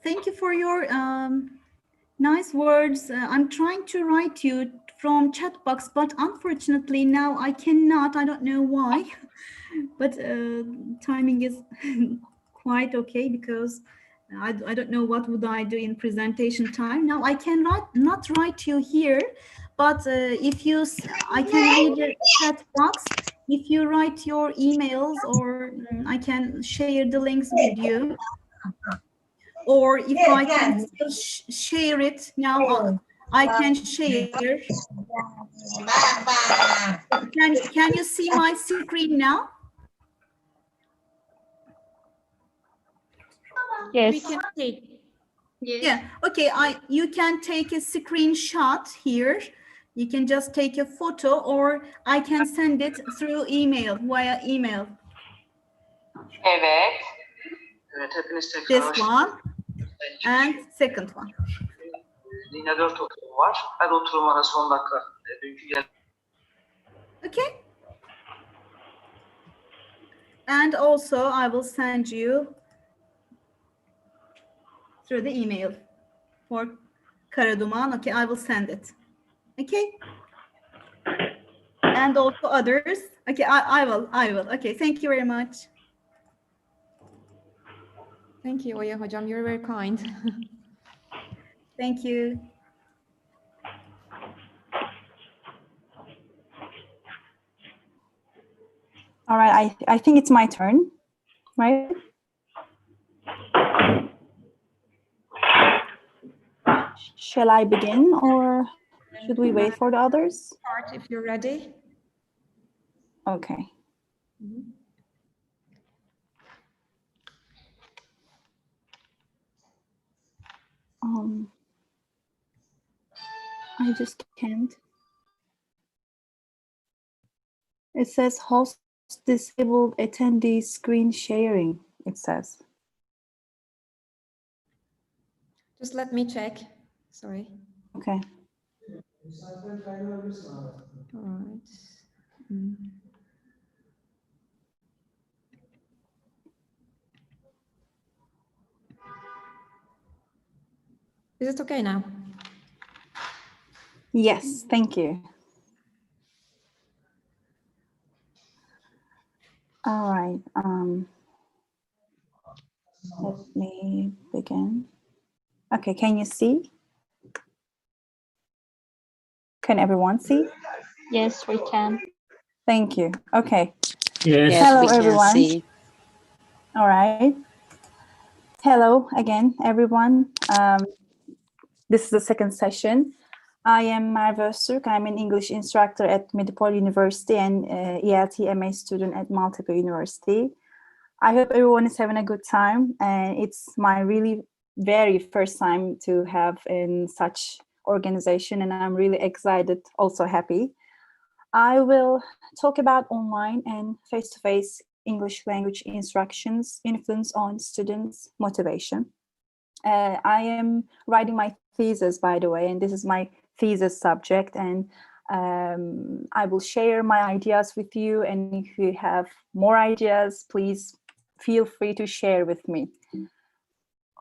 Thank you for your nice words. I'm trying to write you from chat box, but unfortunately now I cannot. I don't know why, but timing is quite okay because I don't know what would I do in presentation time. Now I can not write you here, but if you, I can read the chat box. If you write your emails, or I can share the links with you. Or if I can still share it now, I can share. Can you see my screen now? Yes. We can take. Yeah. Okay. You can take a screenshot here. You can just take a photo, or I can send it through email, via email. Evet. Evet, hepiniz tekrar This hoş one and second one. Yine 4 oturum var. Her oturum arası 10 dakika. Dünkü gelen. Okay. And also I will send you through the email for Karaduman. Okay, I will send it. Okay. And also others. Okay, I will. Okay, thank you very much. Thank you, Oya Hocam. You're very kind. Thank you. All right, I think it's my turn, right? Shall I begin, or should we wait for the others? Start if you're ready. Okay. I just can't. It says host disabled attendee screen sharing, it says. Just let me check. Sorry. Okay. All right. Is it okay now? Yes, thank you. All right. Let me begin. Okay, can you see? Can everyone see? Yes, we can. Thank you. Okay. Yes. Hello, we can everyone. see. All right. Hello again, everyone. This is the second session. I am Merve Öztürk. I'm an English instructor at Medipol University and ELT MA student at Maltepe University. I hope everyone is having a good time. And it's my really very first time to have in such organization, and I'm really excited, also happy. I will talk about online and face-to-face English language instructions influence on students' motivation. I am writing my thesis, by the way, and this is my thesis subject, and I will share my ideas with you, and if you have more ideas, please feel free to share with me.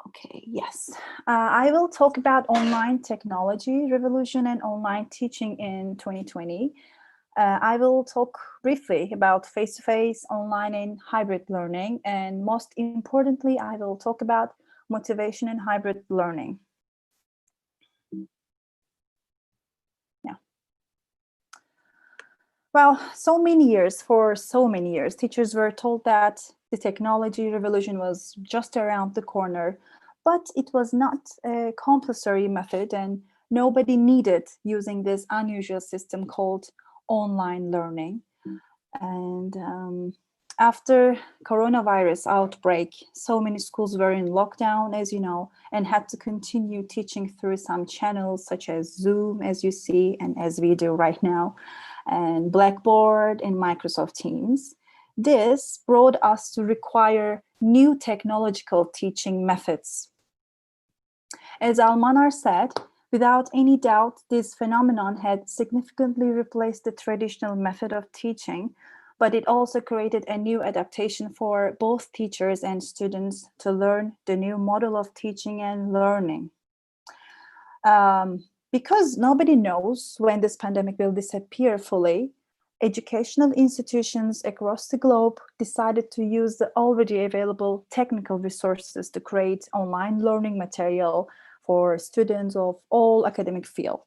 Okay, yes. I will talk about online technology revolution and online teaching in 2020. I will talk briefly about face-to-face, online, and hybrid learning. And most importantly, I will talk about motivation and hybrid learning. Yeah. Well, for so many years, teachers were told that the technology revolution was just around the corner, but it was not a compulsory method, and nobody needed using this unusual system called online learning. And after coronavirus outbreak, so many schools were in lockdown, as you know, and had to continue teaching through some channels such as Zoom, as you see, and as we do right now, and Blackboard and Microsoft Teams. This brought us to require new technological teaching methods. As Almanar said, without any doubt, this phenomenon had significantly replaced the traditional method of teaching, but it also created a new adaptation for both teachers and students to learn the new model of teaching and learning. Because nobody knows when this pandemic will disappear fully, educational institutions across the globe decided to use the already available technical resources to create online learning material for students of all academic fields.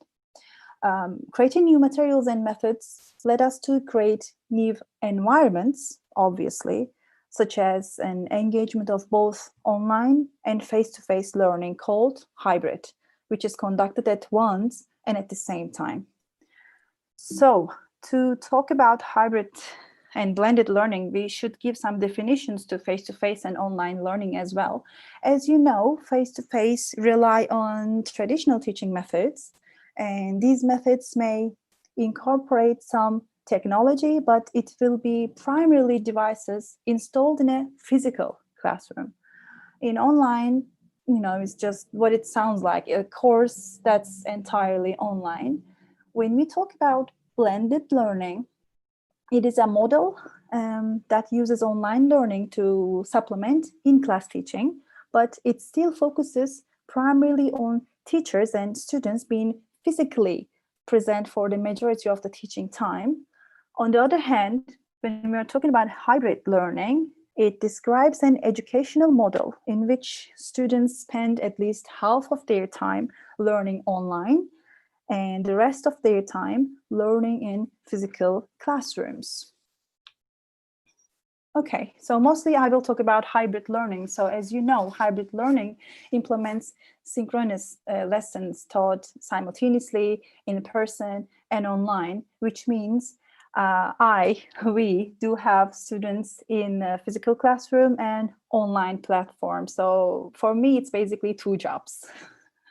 Creating new materials and methods led us to create new environments, obviously, such as an engagement of both online and face-to-face learning called hybrid, which is conducted at once and at the same time. So, to talk about hybrid and blended learning, we should give some definitions to face-to-face and online learning as well. As you know, face-to-face rely on traditional teaching methods, and these methods may incorporate some technology, but it will be primarily devices installed in a physical classroom. In online, it's just what it sounds like, a course that's entirely online. When we talk about blended learning, it is a model that uses online learning to supplement in-class teaching, but it still focuses primarily on teachers and students being physically present for the majority of the teaching time. On the other hand, when we are talking about hybrid learning, it describes an educational model in which students spend at least half of their time learning online and the rest of their time learning in physical classrooms. Okay, so mostly I will talk about hybrid learning. So as you know, hybrid learning implements synchronous lessons taught simultaneously in person and online, which means we do have students in a physical classroom and online platform. So for me, it's basically two jobs,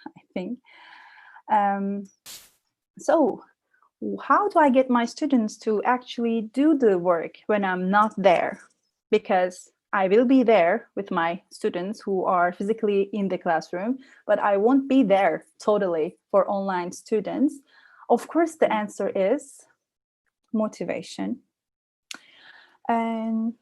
I think. So how do I get my students to actually do the work when I'm not there? Because I will be there with my students who are physically in the classroom, but I won't be there totally for online students. Of course, the answer is motivation. And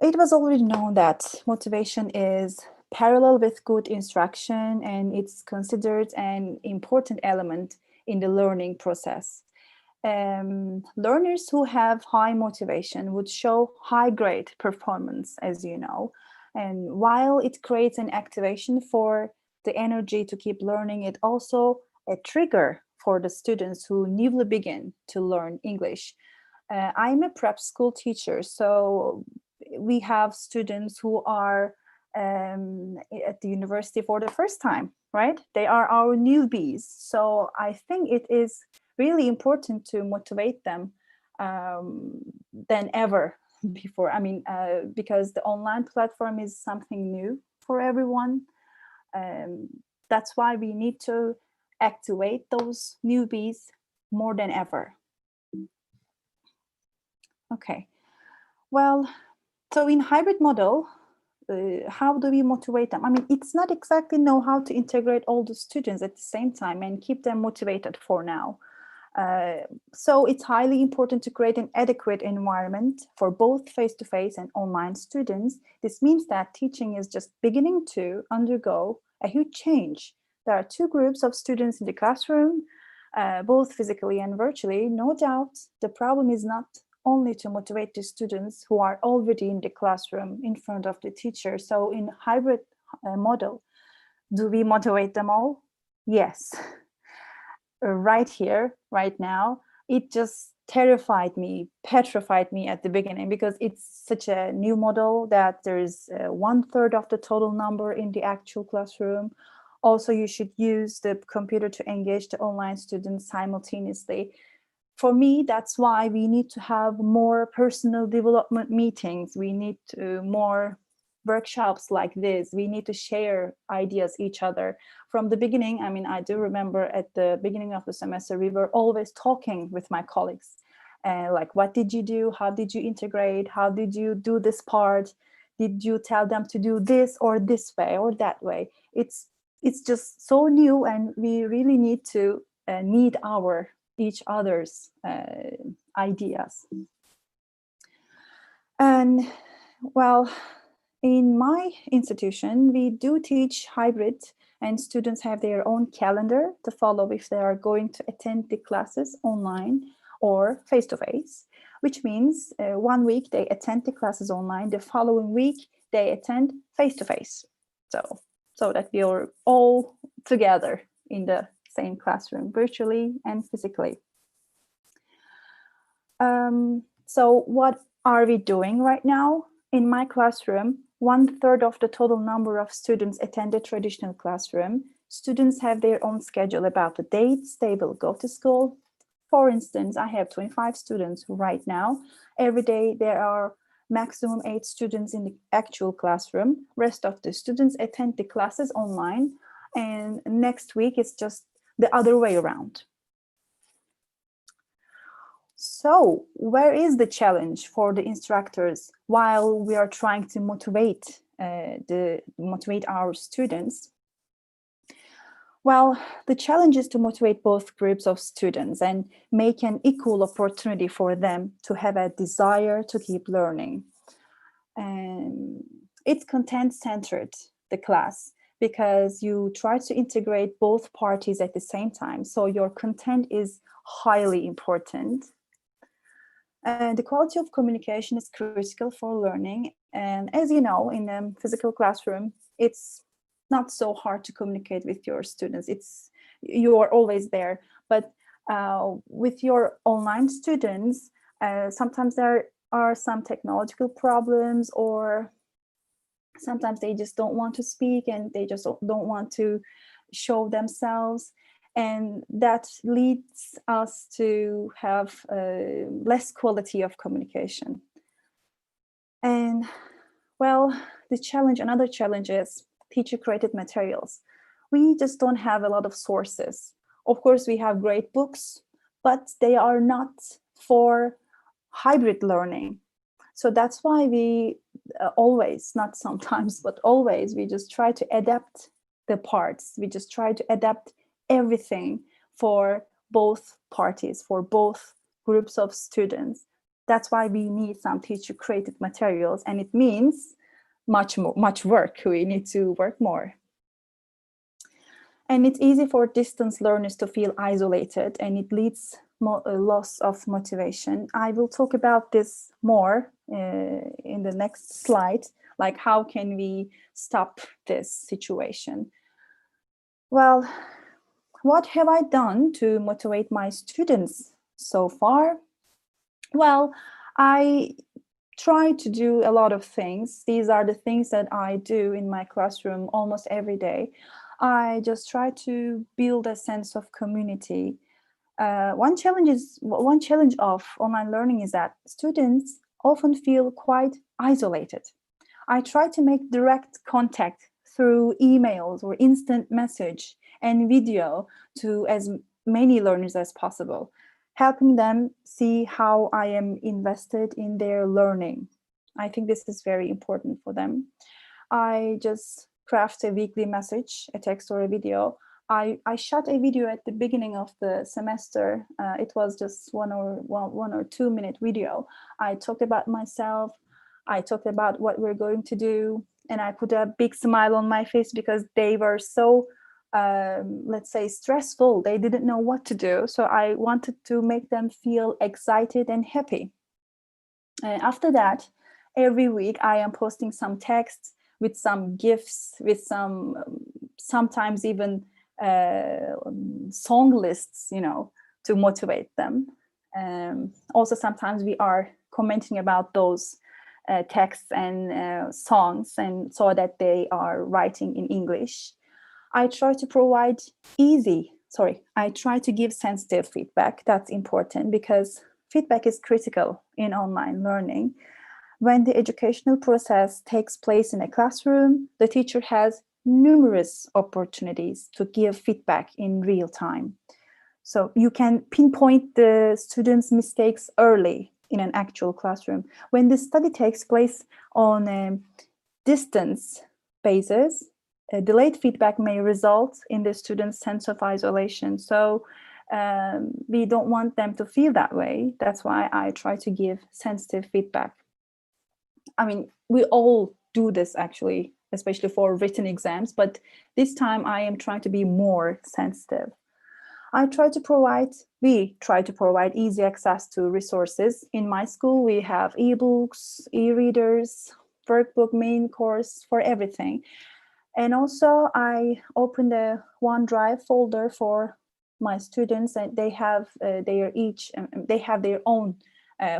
it was already known that motivation is parallel with good instruction, and it's considered an important element in the learning process. Learners who have high motivation would show high grade performance, as you know. And while it creates an activation for the energy to keep learning, it also a trigger for the students who newly begin to learn English. I'm a prep school teacher, so we have students who are at the university for the first time, right? They are our newbies. So I think it is really important to motivate them than ever before. I mean, because the online platform is something new for everyone. That's why we need to activate those newbies more than ever. Okay, well, so in hybrid model, how do we motivate them? I mean, it's not exactly know how to integrate all the students at the same time and keep them motivated for now. So it's highly important to create an adequate environment for both face-to-face and online students. This means that teaching is just beginning to undergo a huge change. There are two groups of students in the classroom, both physically and virtually. No doubt, the problem is not only to motivate the students who are already in the classroom in front of the teacher. So in hybrid model, do we motivate them all? Yes. Right here, right now, it just terrified me, petrified me at the beginning, because it's such a new model that there's 1/3 of the total number in the actual classroom. Also, you should use the computer to engage the online students simultaneously. For me, that's why we need to have more personal development meetings. We need more workshops like this. We need to share ideas each other. From the beginning, I mean, I do remember at the beginning of the semester, we were always talking with my colleagues. Like, what did you do? How did you integrate? How did you do this part? Did you tell them to do this or this way or that way? It's just so new, and we really need to need each other's ideas. And well, in my institution, we do teach hybrid, and students have their own calendar to follow if they are going to attend the classes online or face-to-face, which means 1 week they attend the classes online, the following week they attend face-to-face. So that we are all together in the same classroom, virtually and physically. So what are we doing right now? In my classroom, 1/3 of the total number of students attend a traditional classroom. Students have their own schedule about the dates they will go to school. For instance, I have 25 students right now. Every day there are maximum 8 students in the actual classroom. Rest of the students attend the classes online, and next week it's just the other way around. So where is the challenge for the instructors while we are trying to motivate our students? Well, the challenge is to motivate both groups of students and make an equal opportunity for them to have a desire to keep learning. And it's content-centered, the class, because you try to integrate both parties at the same time. So your content is highly important. And the quality of communication is critical for learning. And as you know, in a physical classroom, it's not so hard to communicate with your students. You are always there. But with your online students, sometimes there are some technological problems, or sometimes they just don't want to speak and they just don't want to show themselves. And that leads us to have less quality of communication. And well, another challenge is teacher-created materials. We just don't have a lot of sources. Of course, we have great books, but they are not for hybrid learning. So that's why we always, not sometimes, but always, we just try to adapt the parts. We just try to adapt everything for both parties, for both groups of students. That's why we need some teacher-created materials, and it means much work. We need to work more. And it's easy for distance learners to feel isolated, and it leads a loss of motivation. I will talk about this more in the next slide, Like, how can we stop this situation? Well, what have I done to motivate my students so far? Well, I try to do a lot of things. These are the things that I do in my classroom almost every day. I just try to build a sense of community. One challenge of online learning is that students often feel quite isolated. I try to make direct contact through emails or instant message and video to as many learners as possible, helping them see how I am invested in their learning. I think this is very important for them. I just craft a weekly message, a text or a video. I shot a video at the beginning of the semester. It was just one or 2 minute video. I talked about myself. I talked about what we're going to do, and I put a big smile on my face because they were so, let's say, stressful. They didn't know what to do. So I wanted to make them feel excited and happy. After that, every week I am posting some texts with some gifts, with some, sometimes even song lists, to motivate them. Also, sometimes we are commenting about those texts and songs, and so that they are writing in English. I try to give sensitive feedback. That's important because feedback is critical in online learning. When the educational process takes place in a classroom, the teacher has numerous opportunities to give feedback in real time. So you can pinpoint the students' mistakes early in an actual classroom. When the study takes place on a distance basis, delayed feedback may result in the student's sense of isolation. So we don't want them to feel that way. That's why I try to give sensitive feedback. I mean, we all do this actually, especially for written exams, but this time I am trying to be more sensitive. We try to provide easy access to resources. In my school, we have ebooks, e-readers, workbook, main course, for everything. And also I opened a OneDrive folder for my students, and they have their own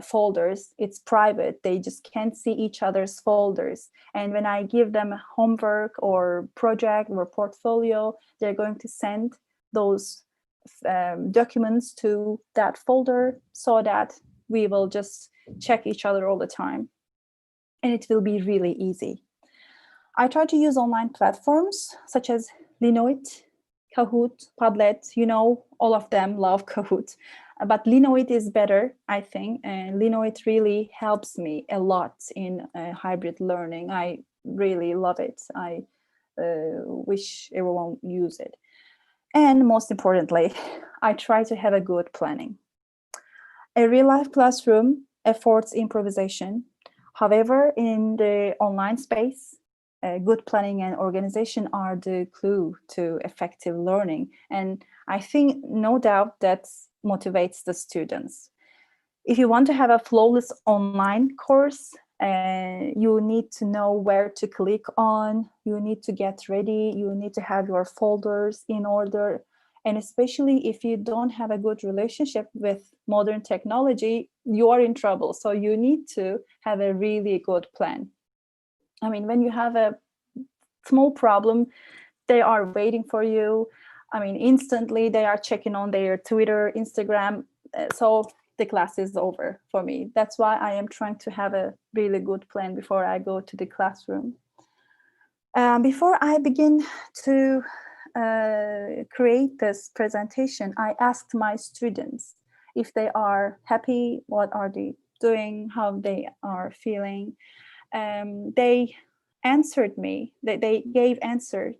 folders. It's private. They just can't see each other's folders. And when I give them a homework or project or portfolio, they're going to send those documents to that folder so that we will just check each other all the time. And it will be really easy. I try to use online platforms such as Linoit, Kahoot, Padlet. All of them love Kahoot. But Linoit is better, I think. And Linoit really helps me a lot in hybrid learning. I really love it. I wish everyone use it. And most importantly, I try to have a good planning. A real-life classroom affords improvisation. However, in the online space, good planning and organization are the clue to effective learning. And I think, no doubt, that motivates the students. If you want to have a flawless online course, you need to know where to click on, you need to get ready, you need to have your folders in order. And especially if you don't have a good relationship with modern technology, you are in trouble. So you need to have a really good plan. I mean, when you have a small problem, they are waiting for you. I mean, instantly they are checking on their Twitter, Instagram. So the class is over for me. That's why I am trying to have a really good plan before I go to the classroom. Before I begin to create this presentation, I asked my students if they are happy, what are they doing, how they are feeling. They answered me. They gave answers,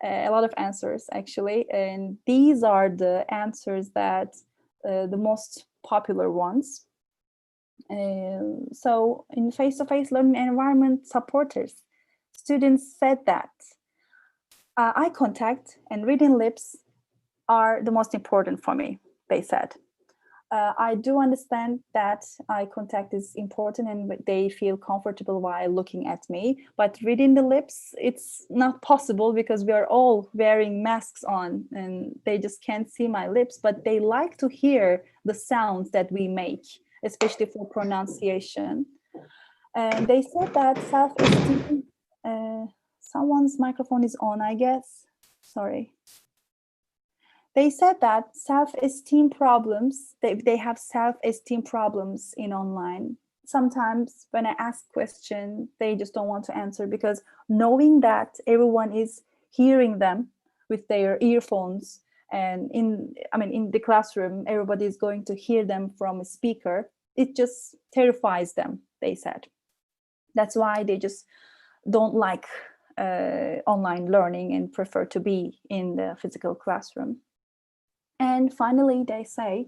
a lot of answers actually. And these are the answers that the most popular ones. So in face-to-face learning environment supporters, students said that eye contact and reading lips are the most important for me, they said. I do understand that eye contact is important and they feel comfortable while looking at me, but reading the lips, it's not possible because we are all wearing masks on and they just can't see my lips, but they like to hear the sounds that we make, especially for pronunciation. And they said that self-esteem, someone's microphone is on, I guess. Sorry. They said that self-esteem problems, they have self-esteem problems in online. Sometimes when I ask questions, they just don't want to answer because knowing that everyone is hearing them with their earphones and in the classroom, everybody is going to hear them from a speaker, it just terrifies them, they said. That's why they just don't like online learning and prefer to be in the physical classroom. And finally, they say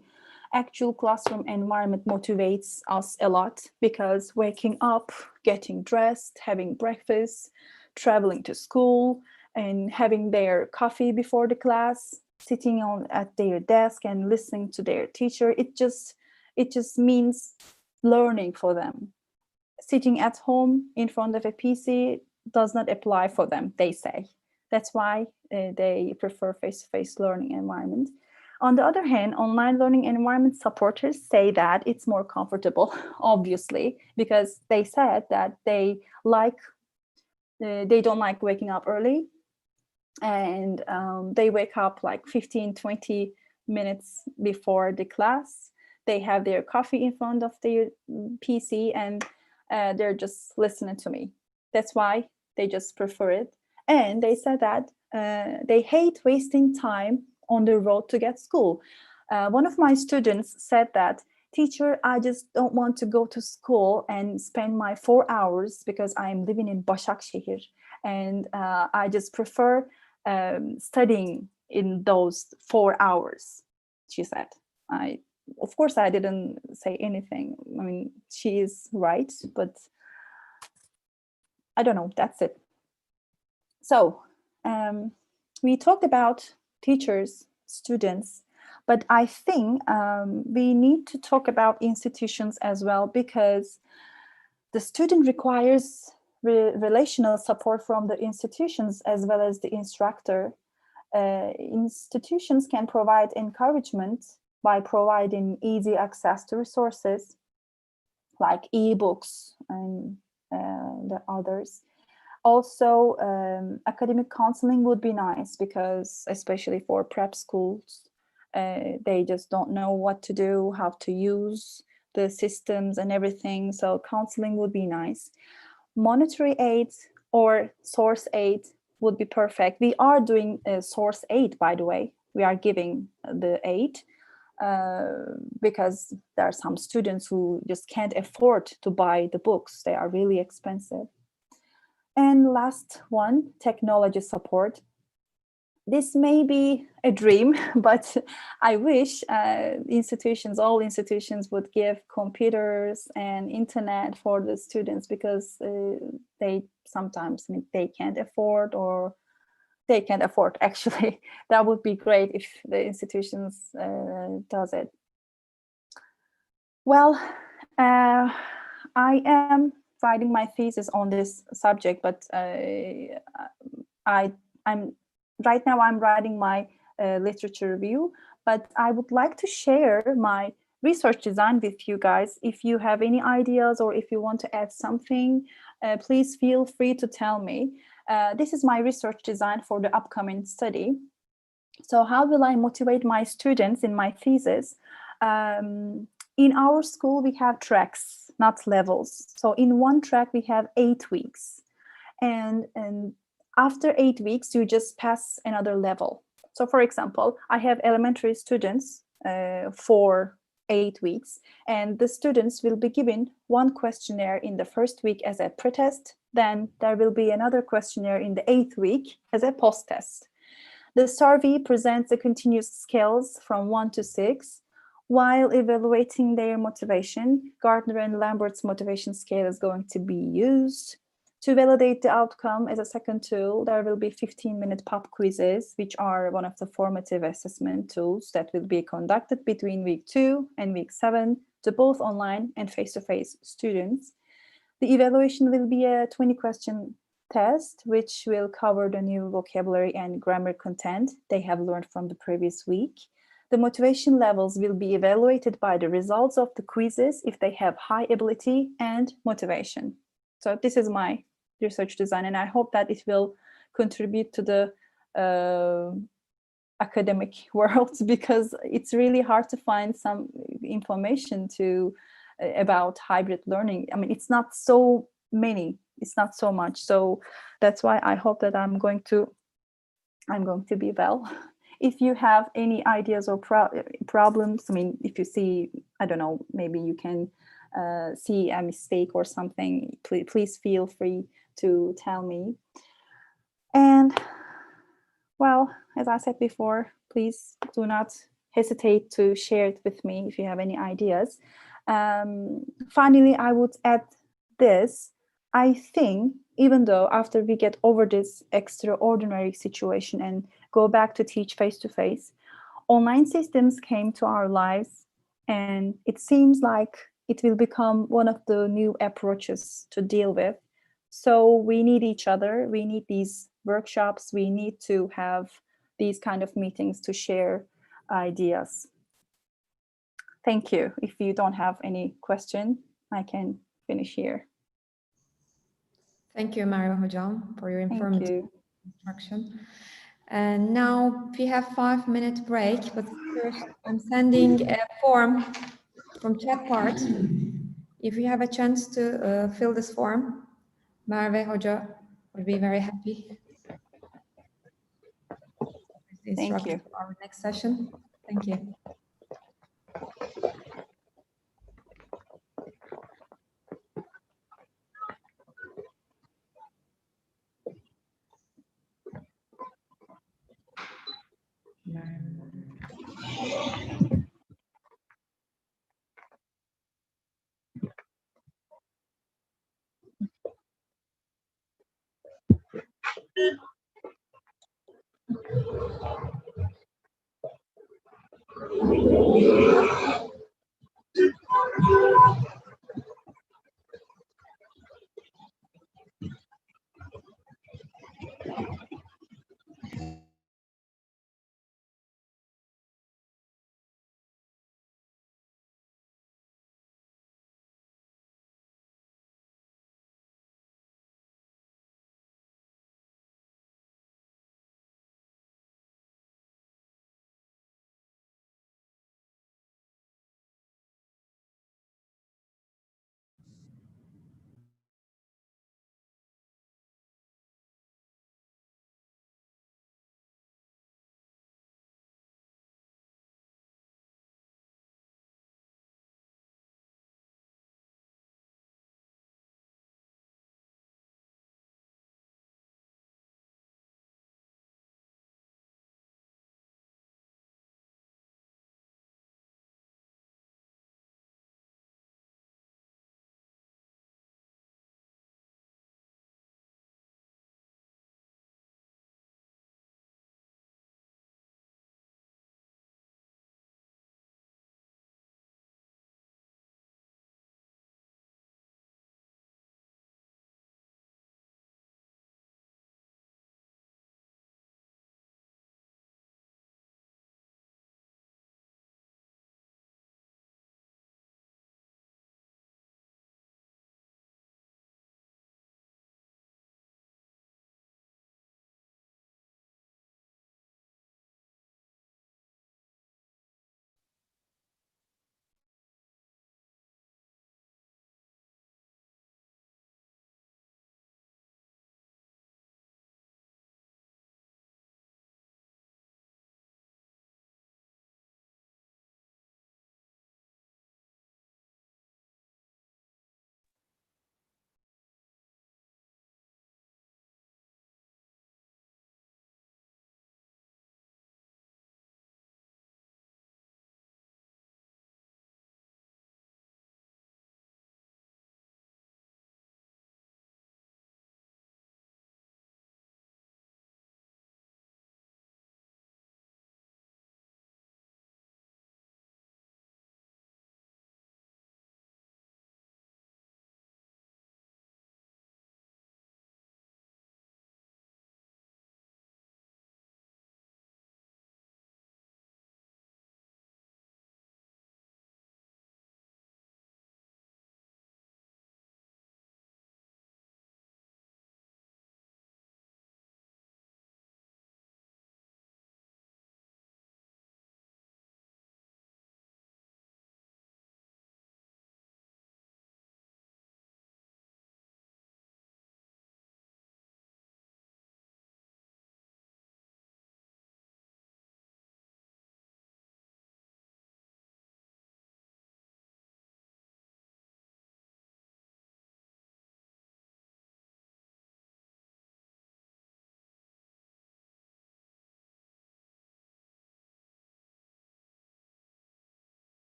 actual classroom environment motivates us a lot because waking up, getting dressed, having breakfast, traveling to school, and having their coffee before the class, sitting at their desk and listening to their teacher, it just means learning for them. Sitting at home in front of a PC does not apply for them, they say. That's why they prefer face-to-face learning environment. On the other hand, online learning environment supporters say that it's more comfortable, obviously, because they said that they don't like waking up early, and they wake up like 15-20 minutes before the class. They have their coffee in front of their PC and they're just listening to me. That's why they just prefer it. And they said that they hate wasting time on the road to get school. One of my students said that, teacher, I just don't want to go to school and spend my 4 hours because I'm living in Başakşehir. And I just prefer studying in those 4 hours, she said. Of course, I didn't say anything. I mean, she is right, but I don't know, that's it. So we talked about teachers, students, but I think we need to talk about institutions as well, because the student requires relational support from the institutions as well as the instructor. Institutions can provide encouragement by providing easy access to resources like ebooks and the others. Also, academic counseling would be nice because, especially for prep schools, they just don't know what to do, how to use the systems and everything. So counseling would be nice. Monetary aid or source aid would be perfect. We are doing source aid, by the way. We are giving the aid because there are some students who just can't afford to buy the books. They are really expensive. And last one, technology support. This may be a dream, but I wish all institutions would give computers and internet for the students, because they sometimes they can't afford, or they can't afford actually. That would be great if the institutions does it. Well, I am writing my thesis on this subject, but I'm right now I'm writing my literature review, but I would like to share my research design with you guys. If you have any ideas or if you want to add something, please feel free to tell me. This is my research design for the upcoming study. So how will I motivate my students in my thesis? In our school, we have tracks, not levels. So in one track, we have 8 weeks. And after 8 weeks, you just pass another level. So for example, I have elementary students for 8 weeks, and the students will be given one questionnaire in the first week as a pretest. Then there will be another questionnaire in the 8th week as a post-test. The survey presents the continuous scales from 1 to 6. While evaluating their motivation, Gardner and Lambert's motivation scale is going to be used. To validate the outcome as a second tool, there will be 15-minute pop quizzes, which are one of the formative assessment tools that will be conducted between week 2 and week 7 to both online and face-to-face students. The evaluation will be a 20-question test, which will cover the new vocabulary and grammar content they have learned from the previous week. The motivation levels will be evaluated by the results of the quizzes if they have high ability and motivation. So this is my research design, and I hope that it will contribute to the academic world, because it's really hard to find some information about hybrid learning. I mean, it's not so many, it's not so much. So that's why I hope that I'm going to be well. If you have any ideas or problems, I mean, if you see, I don't know, maybe you can see a mistake or something, please feel free to tell me. And well, as I said before, please do not hesitate to share it with me if you have any ideas. Finally, I would add this. I think even though after we get over this extraordinary situation and go back to teach face-to-face, online systems came to our lives, and it seems like it will become one of the new approaches to deal with. So we need each other, we need these workshops, we need to have these kind of meetings to share ideas. Thank you. If you don't have any question, I can finish here. Thank you, Merve Hocam, for your informative Thank you. instruction. And now we have 5-minute break, but first I'm sending a form from chat part. If you have a chance to fill this form, Merve Hoca would be very happy. Thank you. For our next session. Thank you.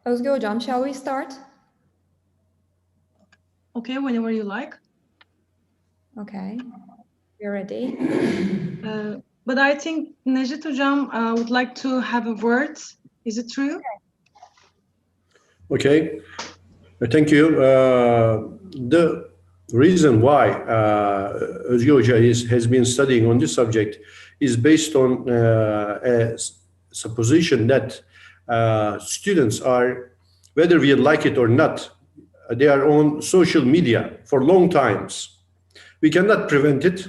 Özge Hocam, shall we start? Okay, whenever you like. Okay, we're ready. But I think Necdet Hocam would like to have a word. Is it true? Okay, thank you. The reason why Özge Hoca has been studying on this subject is based on a supposition that students are, whether we like it or not, they are on social media for long times. We cannot prevent it.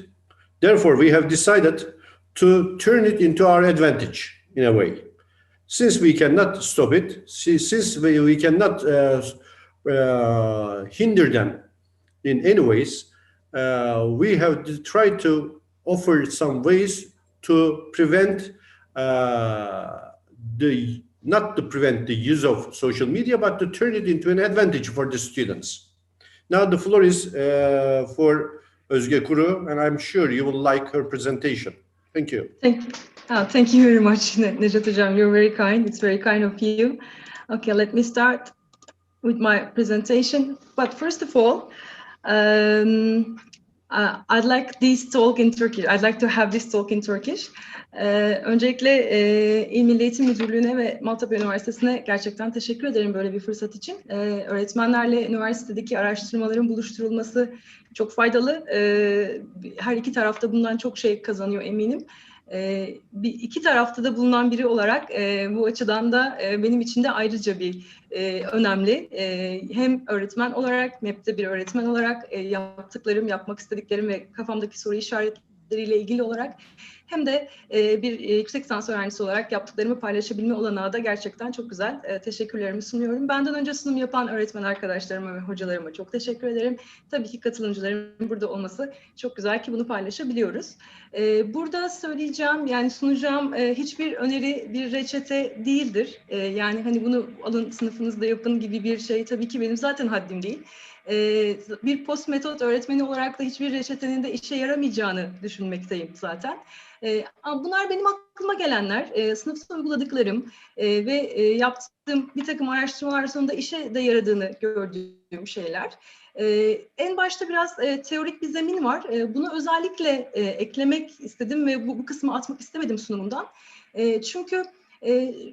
Therefore, we have decided to turn it into our advantage in a way. Since we cannot stop it, since we cannot hinder them in any ways, we have tried to offer some ways to prevent not to prevent the use of social media, but to turn it into an advantage for the students. Now the floor is for Özge Kuru, and I'm sure you will like her presentation. Thank you. Thank you very much, Necdet Hocam. You're very kind. It's very kind of you. Okay, let me start with my presentation. But first of all, I'd like this talk in Turkish. I'd like to have this talk in Turkish. Öncelikle İl Milli Eğitim Müdürlüğü'ne ve Maltepe Üniversitesi'ne gerçekten teşekkür ederim böyle bir fırsat için. Öğretmenlerle üniversitedeki araştırmaların buluşturulması çok faydalı. Her iki tarafta bundan çok şey kazanıyor eminim. İki tarafta da bulunan biri olarak bu açıdan da benim için de ayrıca bir önemli. Hem öğretmen olarak, MEP'te bir öğretmen olarak yaptıklarım, yapmak istediklerim ve kafamdaki soru işaretleriyle ilgili olarak hem de bir yüksek lisans öğrencisi olarak yaptıklarımı paylaşabilme olanağı da gerçekten çok güzel. Teşekkürlerimi sunuyorum. Benden önce sunum yapan öğretmen arkadaşlarıma ve hocalarıma çok teşekkür ederim. Tabii ki katılımcıların burada olması çok güzel ki bunu paylaşabiliyoruz. Burada söyleyeceğim, yani sunacağım hiçbir öneri bir reçete değildir. Yani hani bunu alın sınıfınızda yapın gibi bir şey tabii ki benim zaten haddim değil. Bir post metot öğretmeni olarak da hiçbir reçetenin de işe yaramayacağını düşünmekteyim zaten. Bunlar benim aklıma gelenler, sınıfta uyguladıklarım ve yaptığım bir takım araştırmalar sonunda işe de yaradığını gördüğüm şeyler. En başta biraz teorik bir zemin var. Bunu özellikle eklemek istedim ve bu kısmı atmak istemedim sunumumdan. Çünkü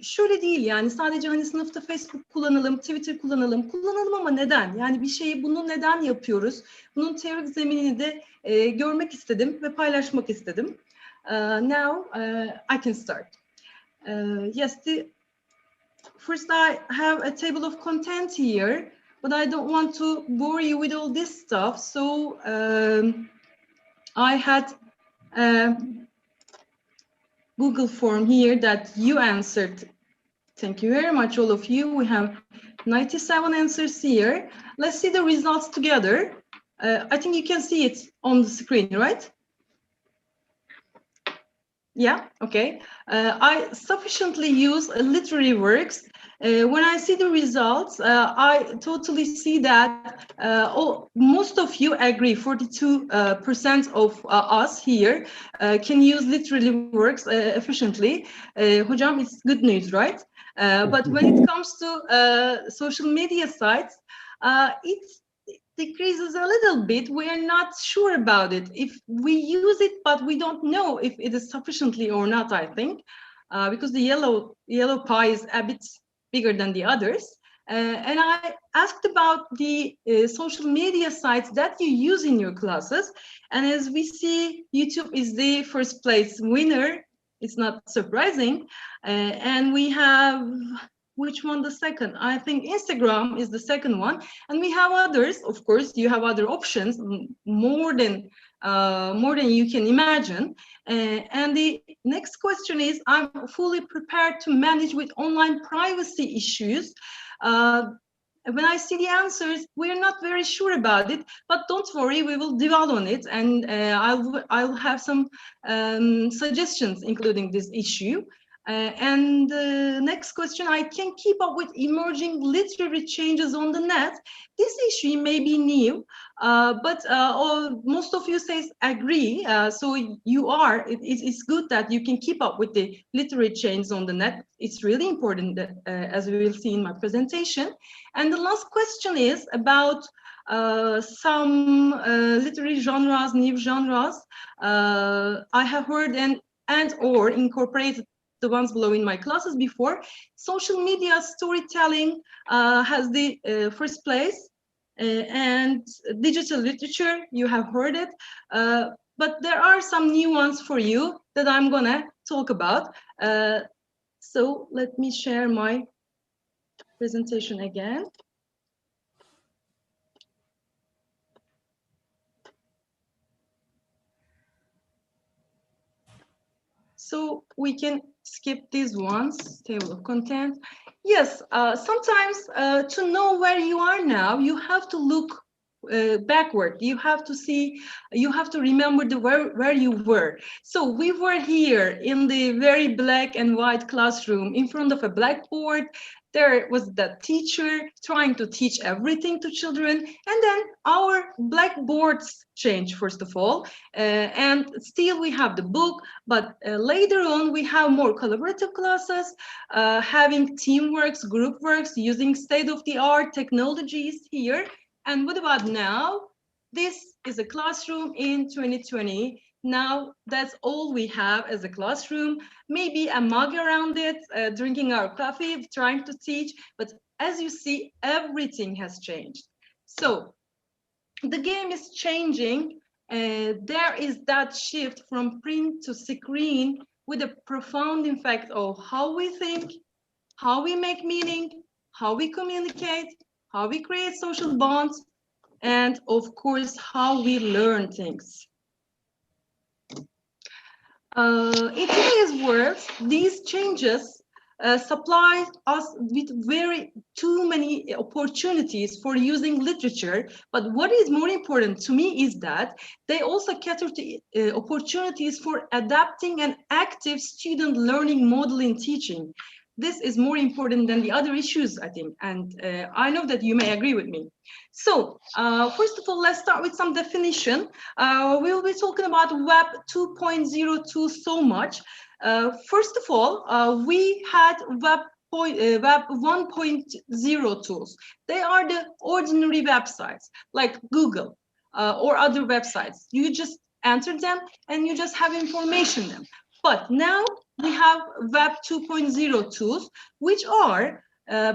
şöyle değil, yani sadece hani sınıfta Facebook kullanalım, Twitter kullanalım ama neden? Yani bir şeyi bunu neden yapıyoruz? Bunun teorik zeminini de görmek istedim ve paylaşmak istedim. Now I can start. Yes, first I have a table of content here, but I don't want to bore you with all this stuff. So I had Google form here that you answered. Thank you very much, all of you. We have 97 answers here. Let's see the results together. I think you can see it on the screen, right? Yeah, okay. I sufficiently use literary works. When I see the results, I totally see that most of you agree, 42% of us here can use literary works efficiently. Hocam, it's good news, right? But when it comes to social media sites, it decreases a little bit. We are not sure about it. If we use it, but we don't know if it is sufficiently or not, I think, because the yellow pie is a bit bigger than the others. And I asked about the social media sites that you use in your classes. And as we see, YouTube is the first place winner. It's not surprising. And we have, which one the second? I think Instagram is the second one. And we have others, of course, you have other options, more than you can imagine. And the next question is, I'm fully prepared to manage with online privacy issues. When I see the answers, we're not very sure about it, but don't worry, we will dwell on it, and I'll have some suggestions including this issue. And the next question, I can keep up with emerging literary changes on the net. This issue may be new, but most of you say agree. So you are, it's good that you can keep up with the literary changes on the net. It's really important, that, as we will see in my presentation. And the last question is about some literary genres, new genres. I have heard and or incorporated the ones below in my classes before. Social media storytelling has the first place, and digital literature, you have heard it, but there are some new ones for you that I'm gonna talk about. So let me share my presentation again. So we can skip these ones, table of content. Yes, sometimes to know where you are now, you have to look backward. You have to see, you have to remember where you were. So we were here in the very black and white classroom in front of a blackboard. There was the teacher trying to teach everything to children, and then our blackboards changed, first of all, and still we have the book, but later on we have more collaborative classes, having teamworks, group works, using state-of-the-art technologies here. And what about now? This is a classroom in 2020. Now that's all we have as a classroom, maybe a mug around it, drinking our coffee, trying to teach, but as you see, everything has changed. So the game is changing. There is that shift from print to screen with a profound impact of how we think, how we make meaning, how we communicate, how we create social bonds, and of course, how we learn things. In today's world, these changes supply us with too many opportunities for using literature. But what is more important to me is that they also cater to opportunities for adapting an active student learning model in teaching. This is more important than the other issues, I think, and I know that you may agree with me. So, first of all, let's start with some definition. We'll be talking about Web 2.0 so much. First of all, we had Web 1.0 tools. They are the ordinary websites, like Google or other websites. You just enter them and you just have information in them. But now we have Web 2.0 tools, which are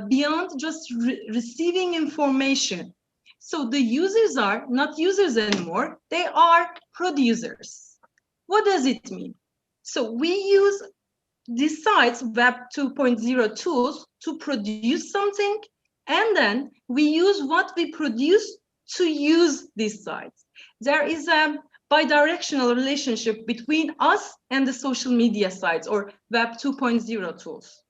beyond just receiving information. So the users are not users anymore, they are producers. What does it mean? So we use these sites, Web 2.0 tools, to produce something, and then we use what we produce to use these sites. There is a bidirectional relationship between us and the social media sites or Web 2.0 tools.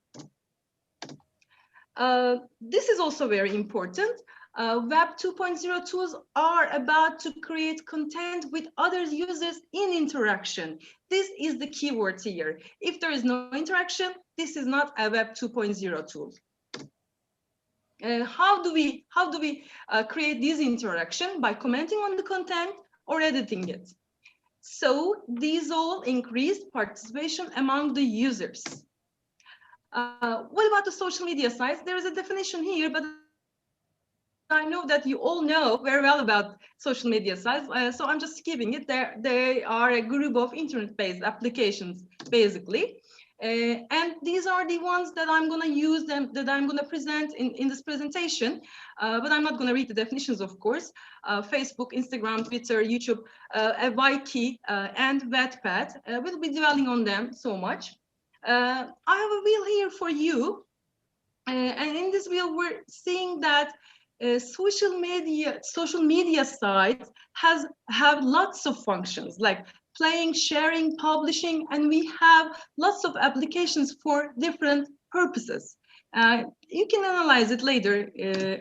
This is also very important. Web 2.0 tools are about to create content with other users in interaction. This is the keyword here. If there is no interaction, this is not a Web 2.0 tool. How do we create this interaction? By commenting on the content or editing it. So these all increase participation among the users. What about the social media sites? There is a definition here, but I know that you all know very well about social media sites, so I'm just skipping it. They are a group of internet-based applications, basically. And these are the ones that I'm going to use, that I'm going to present in this presentation, but I'm not going to read the definitions, of course. Facebook, Instagram, Twitter, YouTube, Wiki, and Wattpad. We'll be dwelling on them so much. I have a wheel here for you, and in this wheel, we're seeing that social media sites have lots of functions, like playing, sharing, publishing, and we have lots of applications for different purposes. You can analyze it later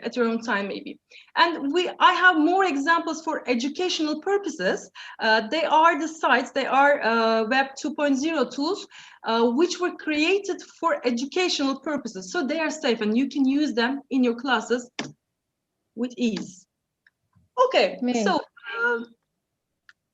at your own time, maybe. And I have more examples for educational purposes. They are the sites, they are Web 2.0 tools, which were created for educational purposes. So they are safe and you can use them in your classes with ease. Okay, so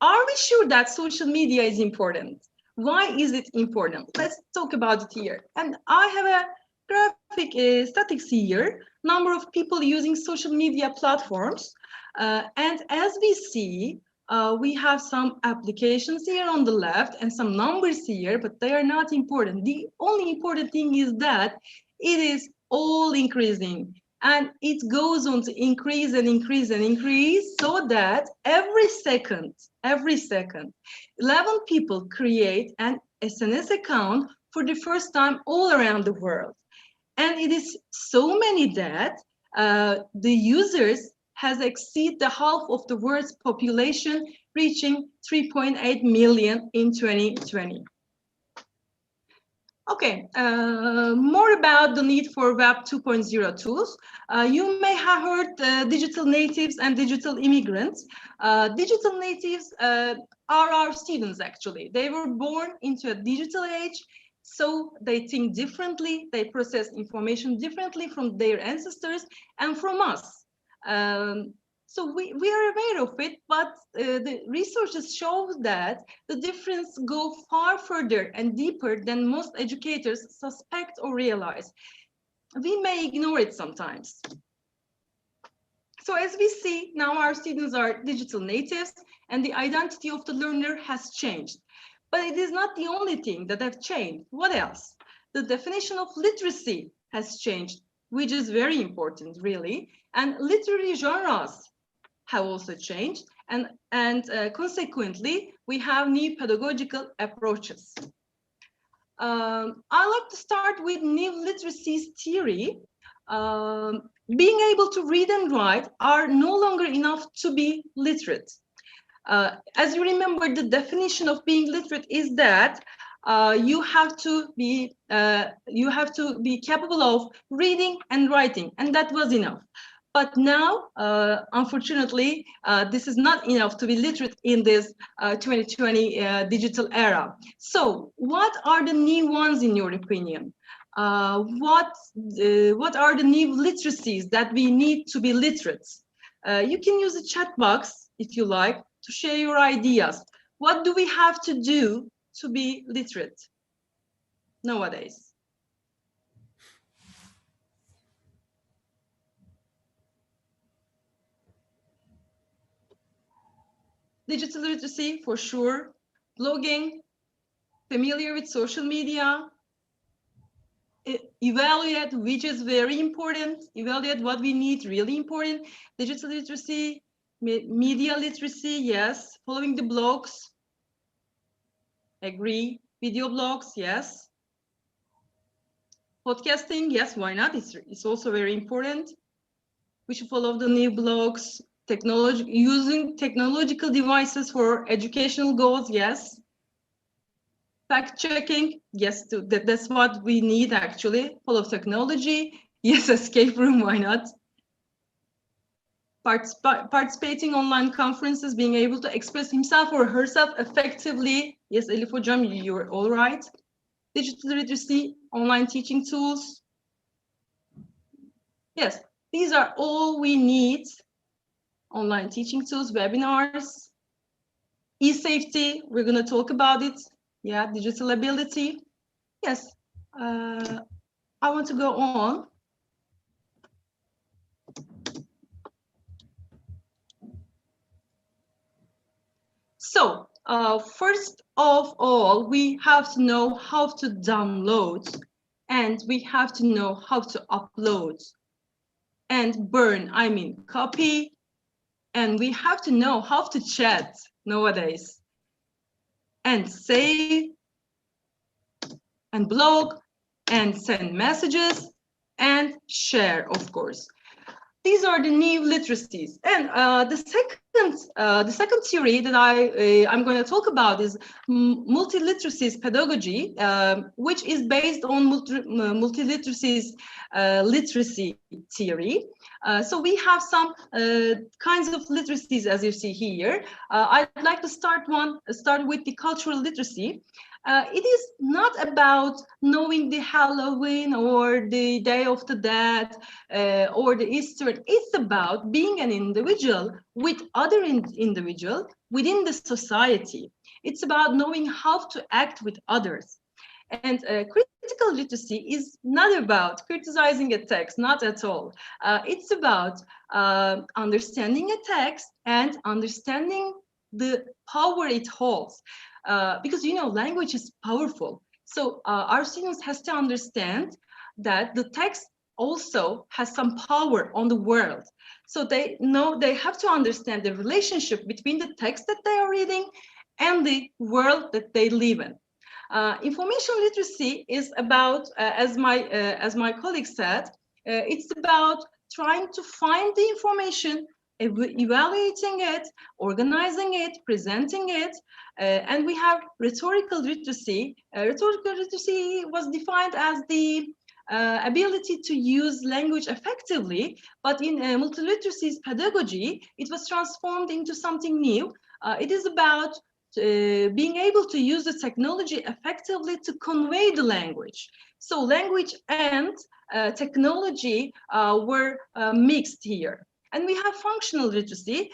are we sure that social media is important? Why is it important? Let's talk about it here. And I have a graphic statistics here, number of people using social media platforms. And as we see, we have some applications here on the left and some numbers here, but they are not important. The only important thing is that it is all increasing. And it goes on to increase and increase and increase, so that every second, 11 people create an SNS account for the first time all around the world. And it is so many that the users has exceeded the half of the world's population, reaching 3.8 million in 2020. Okay, more about the need for Web 2.0 tools. You may have heard digital natives and digital immigrants. Digital natives are our students, actually. They were born into a digital age, so they think differently, they process information differently from their ancestors and from us. So we are aware of it, but the researchers show that the difference go far further and deeper than most educators suspect or realize. We may ignore it sometimes. So as we see, now our students are digital natives and the identity of the learner has changed. But it is not the only thing that have changed. What else? The definition of literacy has changed, which is very important, really. And literary genres have also changed, and consequently, we have new pedagogical approaches. I like to start with new literacies theory. Being able to read and write are no longer enough to be literate. As you remember, the definition of being literate is that you have to be capable of reading and writing, and that was enough. But now, unfortunately, this is not enough to be literate in this 2020 digital era. So, what are the new ones in your opinion? What are the new literacies that we need to be literate? You can use the chat box if you like to share your ideas. What do we have to do to be literate nowadays? Digital literacy, for sure. Blogging, familiar with social media. Evaluate, which is very important. Evaluate what we need, really important. Digital literacy, media literacy, yes. Following the blogs, agree. Video blogs, yes. Podcasting, yes, why not? It's also very important. We should follow the new blogs. Using technological devices for educational goals, yes. Fact checking, yes, that's what we need actually. Follow technology, yes. Escape room, why not? Participating online conferences, being able to express himself or herself effectively, yes. Elif Hocam, you're all right. Digital literacy, online teaching tools, yes. These are all we need. Online teaching tools, webinars, e-safety, we're going to talk about it. Yeah, digital ability. Yes, I want to go on. So, first of all, we have to know how to download, and we have to know how to upload and burn, I mean copy, and we have to know how to chat nowadays, and save, and blog, and send messages, and share, of course. These are the new literacies. And the second second theory that I'm going to talk about is Multiliteracies Pedagogy, which is based on Multiliteracies Literacy Theory. So we have some kinds of literacies, as you see here. I'd like to start with the cultural literacy. It is not about knowing the Halloween or the Day of the Dead or the Easter. It's about being an individual with other individuals within the society. It's about knowing how to act with others. And critical literacy is not about criticizing a text, not at all. It's about understanding a text and understanding the power it holds. Because, you know, language is powerful. So our students has to understand that the text also has some power on the world. So they have to understand the relationship between the text that they are reading and the world that they live in. Information literacy is about, as my colleague said, it's about trying to find the information, evaluating it, organizing it, presenting it, and we have rhetorical literacy. Rhetorical literacy was defined as the ability to use language effectively, but in multiliteracies pedagogy, it was transformed into something new. It is about being able to use the technology effectively to convey the language. So language and technology were mixed here. And we have functional literacy,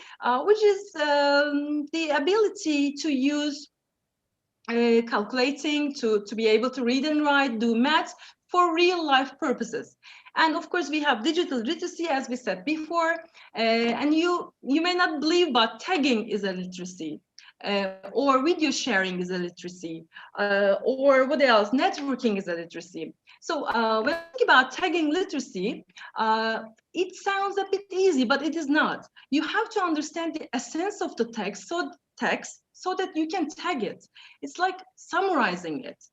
which is the ability to use calculating, to be able to read and write, do math for real life purposes. And of course, we have digital literacy, as we said before. And you may not believe, but tagging is a literacy. Or video sharing is a literacy, or what else? Networking is a literacy. So when I think about tagging literacy, it sounds a bit easy, but it is not. You have to understand the essence of the text so that you can tag it. It's like summarizing it.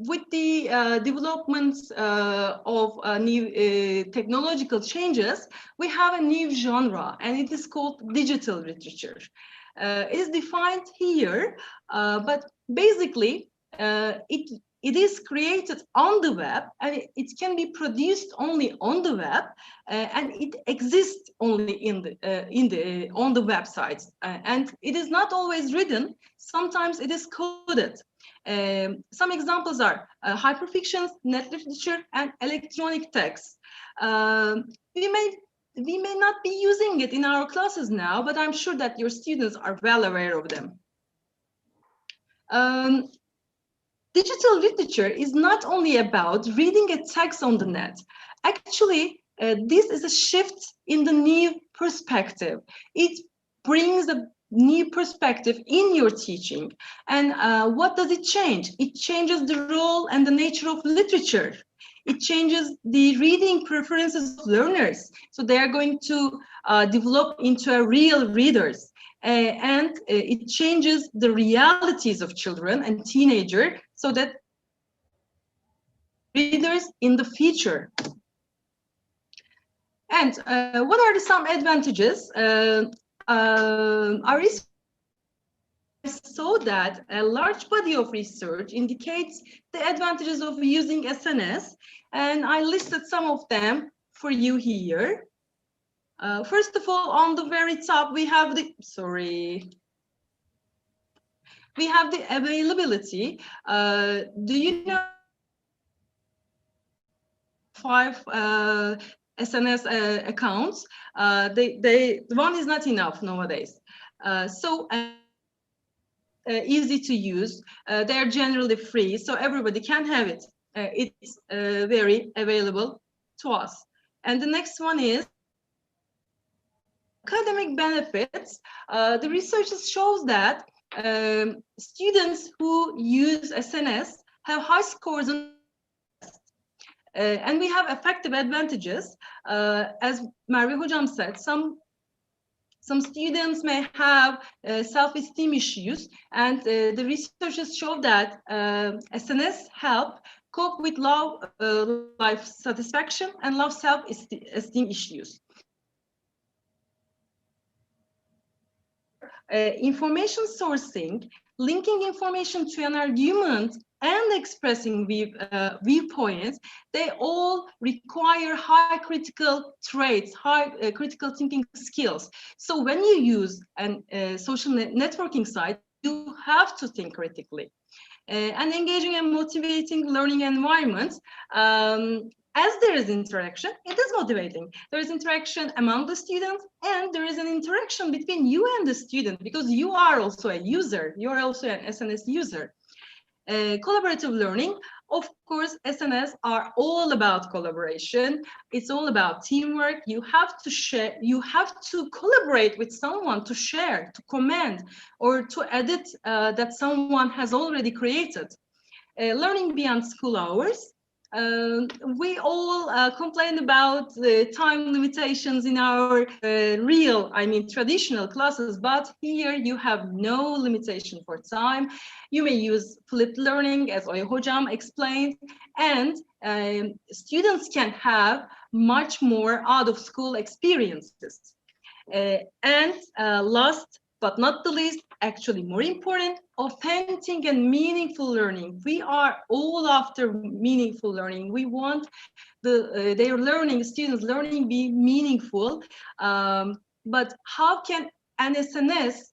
With the developments of new technological changes, we have a new genre, and it is called digital literature. It is defined here, but basically it is created on the web, and it can be produced only on the web, and it exists only on the websites, and it is not always written. Sometimes it is coded. Some examples are hyperfictions, net literature, and electronic text. We may not be using it in our classes now, but I'm sure that your students are well aware of them. Digital literature is not only about reading a text on the net. Actually, this is a shift in the new perspective. It brings a new perspective in your teaching. And what does it change? It changes the role and the nature of literature. It changes the reading preferences of learners. So they are going to develop into a real readers. And it changes the realities of children and teenagers so that readers in the future. And what are some advantages? Our research saw that a large body of research indicates the advantages of using SNS, and I listed some of them for you here. First of all, on the very top, we have the, availability. Do you know 5 SNS accounts? One is not enough nowadays. Easy to use. They're generally free, so everybody can have it. It's very available to us. And the next one is academic benefits. The research shows that students who use SNS have high scores on and we have effective advantages. As Merve Hocam said, some Some students may have self-esteem issues, and the researchers show that SNS help cope with low life satisfaction and low self-esteem issues. Information sourcing, linking information to an argument, and expressing viewpoints, they all require high critical traits, high critical thinking skills. So when you use a social networking site, you have to think critically. And engaging and motivating learning environments, as there is interaction, it is motivating. There is interaction among the students, and there is an interaction between you and the student, because you are also a user. You are also an SNS user. Collaborative learning, of course, SNS are all about collaboration. It's all about teamwork. You have to share, you have to collaborate with someone to share, to comment, or to edit that someone has already created. Learning beyond school hours. We all complain about the time limitations in our traditional classes, but here you have no limitation for time. You may use flipped learning, as Oya Hocam explained, and students can have much more out-of-school experiences. And last but not the least, actually more important, authentic and meaningful learning. We are all after meaningful learning. We want their learning, students' learning be meaningful. But how can an SNS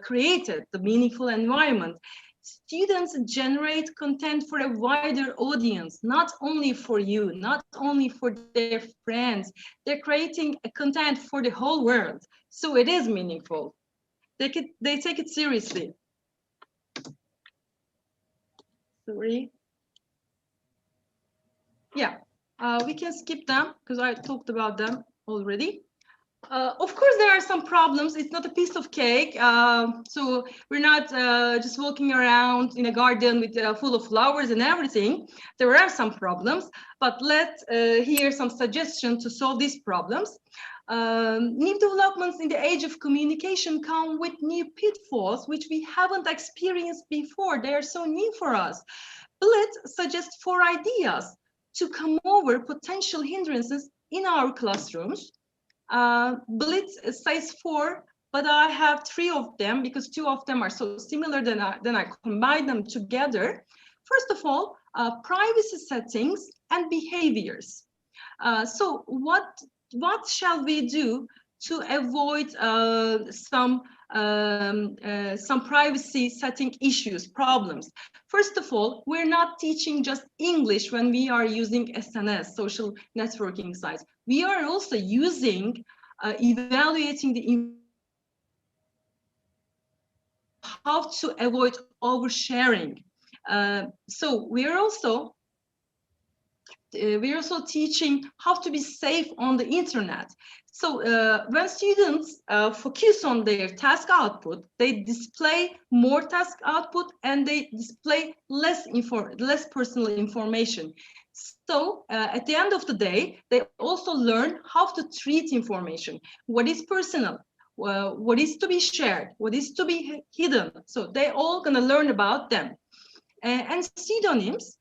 create the meaningful environment? Students generate content for a wider audience, not only for you, not only for their friends. They're creating a content for the whole world. So it is meaningful. They take it seriously. Sorry. Yeah, we can skip them because I talked about them already. Of course, there are some problems. It's not a piece of cake. So we're not just walking around in a garden with full of flowers and everything. There are some problems, but let's hear some suggestions to solve these problems. New developments in the age of communication come with new pitfalls, which we haven't experienced before. They are so new for us. Blitz suggests 4 ideas to come over potential hindrances in our classrooms. Blitz says 4, but I have 3 of them because 2 of them are so similar then I combine them together. First of all, privacy settings and behaviors. So what shall we do to avoid some privacy setting issues, problems? First of all, we're not teaching just English when we are using SNS, social networking sites. We are also using, evaluating the how to avoid oversharing. So we're also teaching how to be safe on the internet. So when students focus on their task output, they display more task output and they display less personal information. So at the end of the day, they also learn how to treat information. What is personal? What is to be shared? What is to be hidden? So they're all gonna learn about them. And pseudonyms,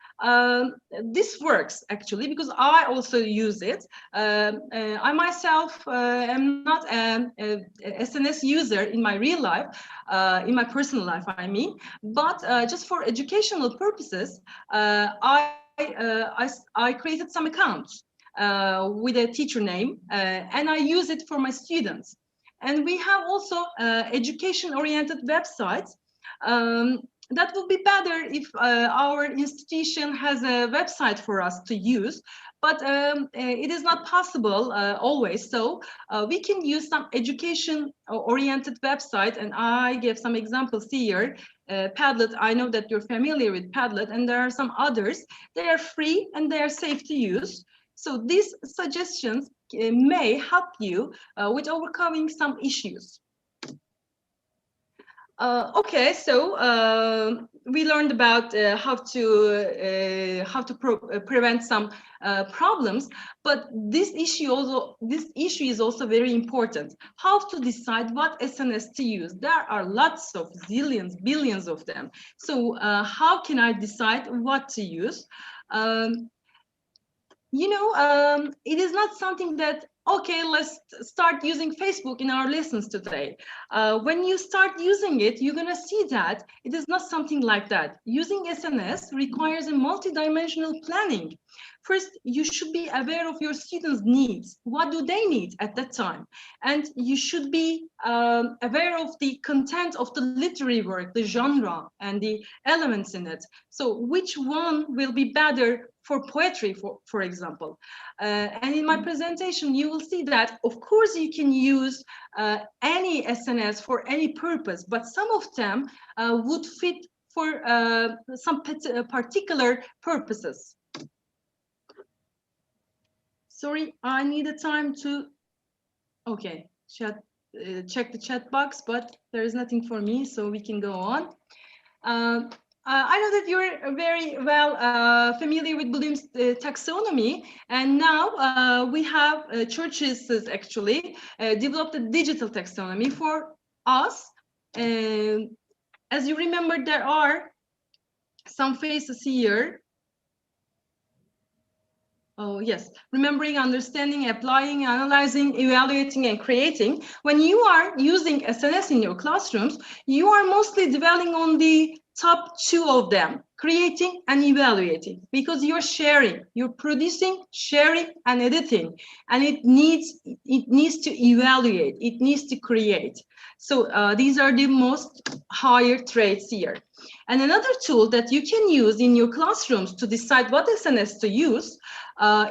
this works actually because I also use it. I myself am not an SNS user in my real life, in my personal life, I mean, but just for educational purposes, I created some accounts with a teacher name, and I use it for my students. And we have also education-oriented websites. That would be better if our institution has a website for us to use, but it is not possible always. So we can use some education-oriented website, and I gave some examples here. Padlet, I know that you're familiar with Padlet, and there are some others. They are free and they are safe to use. So these suggestions may help you with overcoming some issues. Okay, so we learned about how to prevent some problems, but this issue is also very important. How to decide what SNS to use? There are lots of zillions, billions of them. So how can I decide what to use? It is not something that, okay, let's start using Facebook in our lessons today. When you start using it, you're gonna see that it is not something like that. Using SNS requires a multidimensional planning. First, you should be aware of your students' needs. What do they need at that time? And you should be aware of the content of the literary work, the genre, and the elements in it. So which one will be better for poetry, for example? And in my presentation, you will see that, of course, you can use any SNS for any purpose, but some of them would fit for some particular purposes. Sorry, I needed time to, okay, check the chat box, but there is nothing for me, so we can go on. I know that you're very well familiar with Bloom's taxonomy, and now we have churches actually developed a digital taxonomy for us. As you remember, there are some phases here. Oh, yes. Remembering, understanding, applying, analyzing, evaluating, and creating. When you are using SNS in your classrooms, you are mostly dwelling on the top two of them, creating and evaluating, because you're sharing, you're producing, sharing, and editing, and it needs to evaluate, it needs to create. So these are the most higher traits here. And another tool that you can use in your classrooms to decide what SNS to use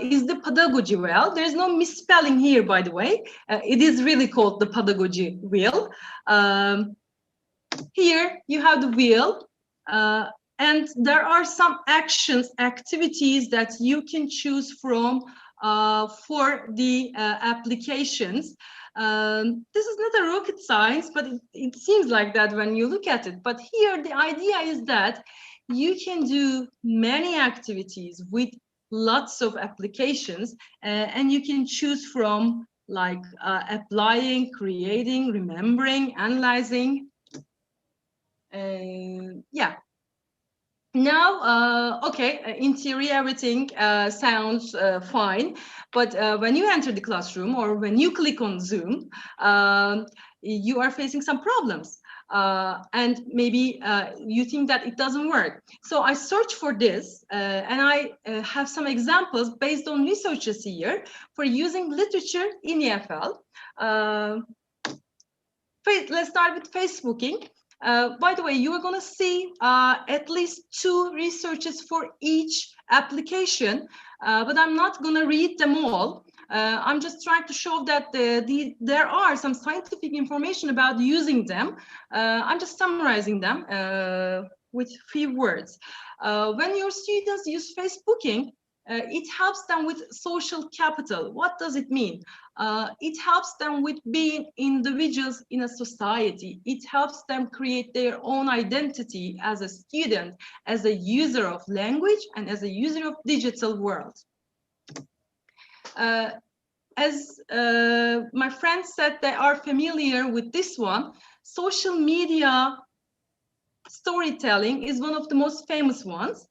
is the Pedagogy Wheel. There's no misspelling here, by the way. It is really called the Pedagogy Wheel. Here you have the wheel, and there are some activities that you can choose from for the applications. This is not a rocket science, but it seems like that when you look at it. But here the idea is that you can do many activities with lots of applications, and you can choose from like applying, creating, remembering, analyzing. Yeah. Now, okay, in theory, everything sounds fine, but when you enter the classroom or when you click on Zoom, you are facing some problems. And maybe you think that it doesn't work. So I searched for this, and I have some examples based on researches here for using literature in EFL. Let's start with Facebooking. By the way, you are going to see at least 2 researches for each application, but I'm not going to read them all. I'm just trying to show that there are some scientific information about using them. I'm just summarizing them with few words. When your students use Facebooking, it helps them with social capital. What does it mean? It helps them with being individuals in a society. It helps them create their own identity as a student, as a user of language, and as a user of digital world. As my friends said, they are familiar with this one. Social media storytelling is one of the most famous ones.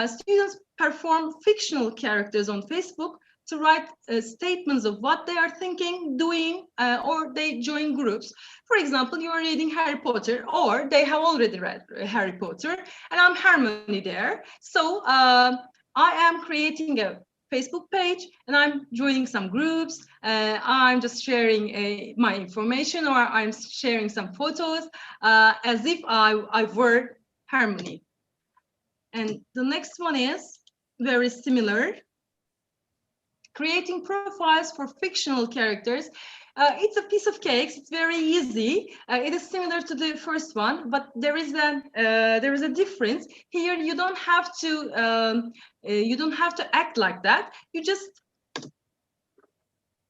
Students perform fictional characters on Facebook to write statements of what they are thinking, doing, or they join groups. For example, you are reading Harry Potter, or they have already read Harry Potter, and I'm Hermione there. So I am creating a Facebook page, and I'm joining some groups. I'm just sharing my information, or I'm sharing some photos as if I were Hermione. And the next one is very similar. Creating profiles for fictional characters. It's a piece of cake. It's very easy. It is similar to the first one, but there is a difference. Here, you don't have to act like that. You just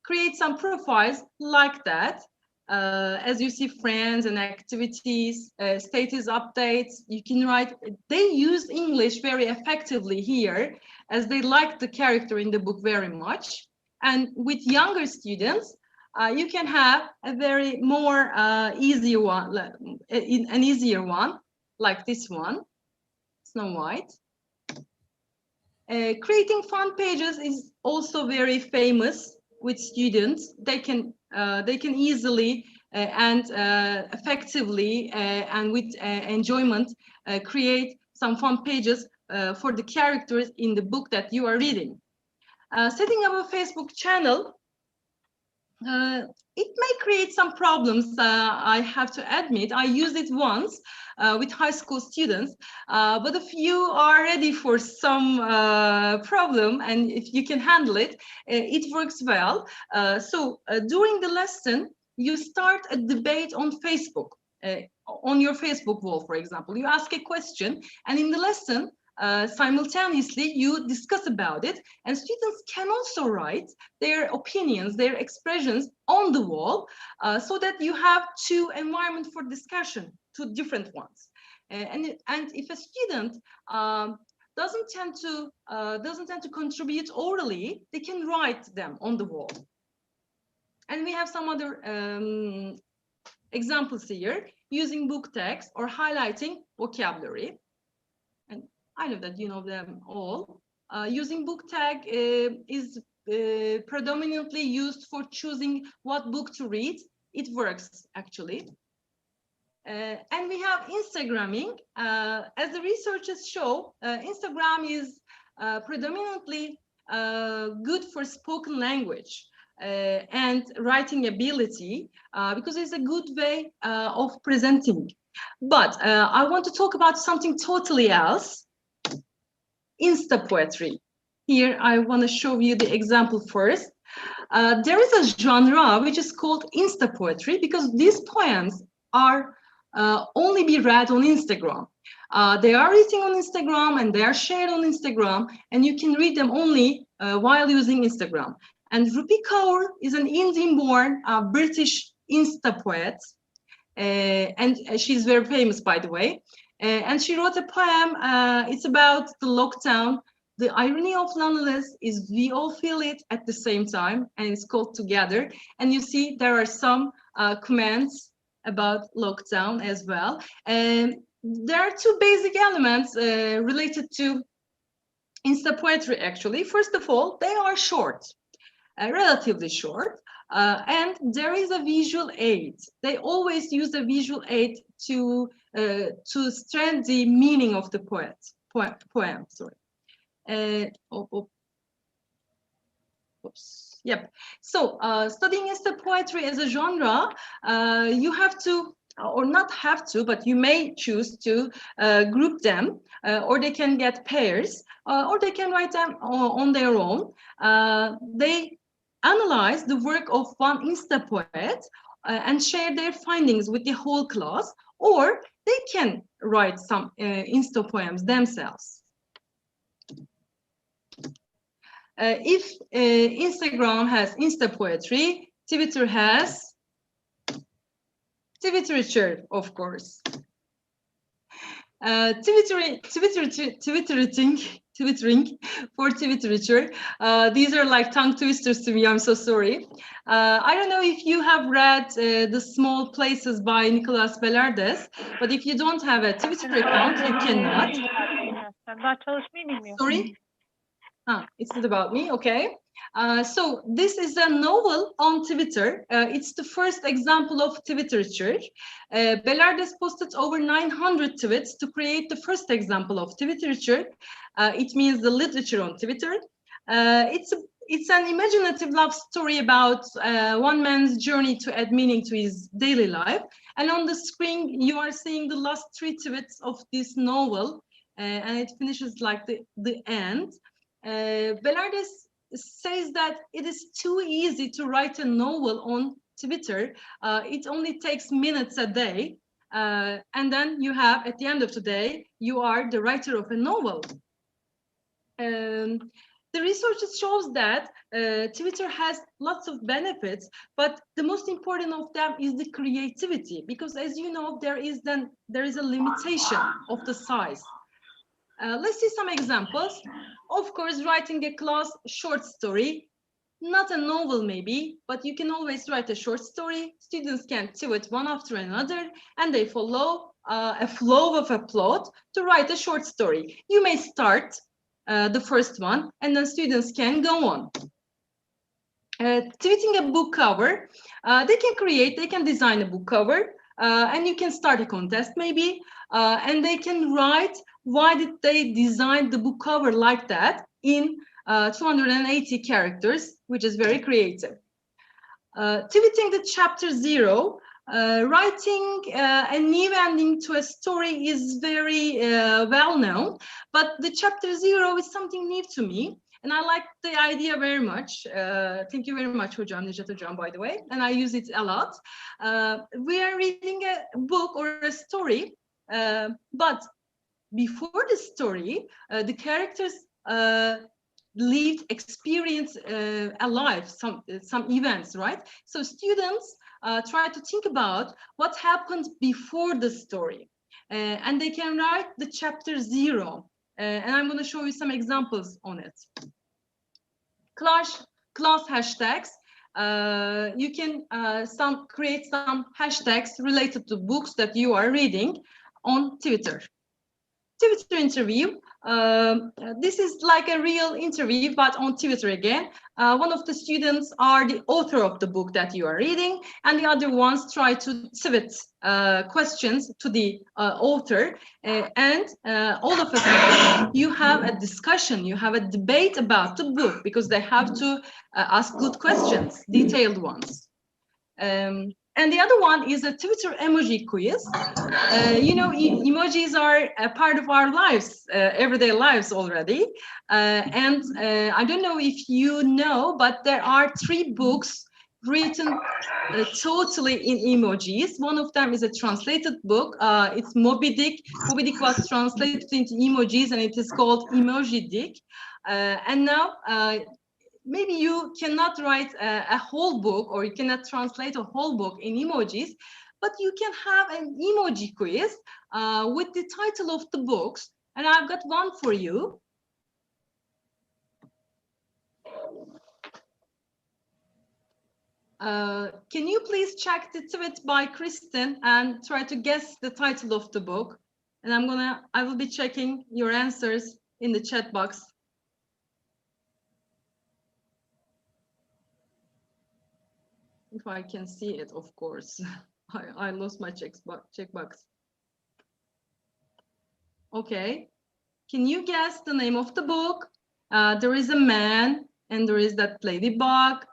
create some profiles like that. as you see, friends and activities, status updates, you can write. They use English very effectively here, as they like the character in the book very much. And with younger students, you can have a very more easier one, an easier one, like this one, Snow White. Creating fun pages is also very famous with students. They can easily and effectively and with enjoyment create some fun pages for the characters in the book that you are reading. Setting up a Facebook channel, it may create some problems, I have to admit. I used it once with high school students, but if you are ready for some problem and if you can handle it, it works well. So during the lesson, you start a debate on Facebook, on your Facebook wall, for example. You ask a question, and in the lesson, simultaneously you discuss about it, and students can also write their opinions, their expressions on the wall, so that you have two environments for discussion, two different ones. And if a student doesn't tend to contribute orally, they can write them on the wall. And we have some other examples here, using book text or highlighting vocabulary. And I know that you know them all. Using book tag is predominantly used for choosing what book to read. It works, actually. And we have Instagramming. As the researchers show, Instagram is predominantly good for spoken language and writing ability, because it's a good way of presenting. But I want to talk about something totally else. Insta Poetry. Here I want to show you the example first. There is a genre which is called Insta Poetry, because these poems are only be read on Instagram. They are written on Instagram and they are shared on Instagram, and you can read them only while using Instagram. And Rupi Kaur is an Indian-born British Insta poet, and she's very famous, by the way. And she wrote a poem. It's about the lockdown. The irony of loneliness is we all feel it at the same time, and it's called Together. And you see there are some comments about lockdown as well. And there are two basic elements related to Insta Poetry, actually. First of all, they are short, relatively short. And there is a visual aid. They always use a visual aid to strengthen the meaning of the poem. Sorry. Oops. Yep. So studying Insta Poetry as a genre, you have to, or not have to, but you may choose to group them, or they can get pairs, or they can write them on their own. They analyze the work of one Insta poet and share their findings with the whole class, or they can write some Insta poems themselves. If Instagram has Insta Poetry, Twitter has Twitterature, of course. Twittering for Twitterature. These are like tongue twisters to me, I'm so sorry. I don't know if you have read The Small Places by Nicholas Velardes, but if you don't have a Twitter account, you cannot. Sorry? It's not about me, okay. So this is a novel on Twitter. It's the first example of Twitterature. Velardes posted over 900 tweets to create the first example of Twitterature. It means the literature on Twitter. It's an imaginative love story about one man's journey to add meaning to his daily life. And on the screen, you are seeing the last 3 tweets of this novel, and it finishes like the end. Velardes says that it is too easy to write a novel on Twitter. It only takes minutes a day. And then you have, at the end of the day, you are the writer of a novel. the research shows that Twitter has lots of benefits, but the most important of them is the creativity, because as you know, there is a limitation of the size. Let's see some examples. Of course, writing a class short story, not a novel maybe, but you can always write a short story. Students can tweet one after another, and they follow a flow of a plot to write a short story. You may start the first one, and then students can go on. Tweeting a book cover, they can design a book cover, and you can start a contest maybe, and they can write why did they design the book cover like that in 280 characters, which is very creative. Tweeting the chapter 0, writing a new ending to a story is very well known, but the chapter 0 is something new to me, and I like the idea very much. Thank you very much, Hocam, Nejat Hocam, by the way, and I use it a lot. We are reading a book or a story, but before the story, the characters lived, experience alive, some events, right? So students try to think about what happened before the story, and they can write the chapter 0, and I'm going to show you some examples on it. Class hashtags. You can create some hashtags related to books that you are reading on Twitter. Twitter interview. This is like a real interview, but on Twitter again. One of the students are the author of the book that you are reading, and the other ones try to tweet questions to the author, and all of a sudden you have a discussion, you have a debate about the book, because they have to ask good questions, detailed ones. And the other one is a Twitter emoji quiz. You know, emojis are a part of our lives, everyday lives already. And I don't know if you know, but there are 3 books written totally in emojis. One of them is a translated book. It's Moby Dick. Moby Dick was translated into emojis, and it is called Emoji Dick. And now, maybe you cannot write a whole book, or you cannot translate a whole book in emojis, but you can have an emoji quiz with the title of the books. And I've got one for you. Can you please check the tweet by Kristen and try to guess the title of the book? And I will be checking your answers in the chat box. If I can see it, of course. I lost my checkbox. Okay. Can you guess the name of the book? There is a man, and there is that ladybug,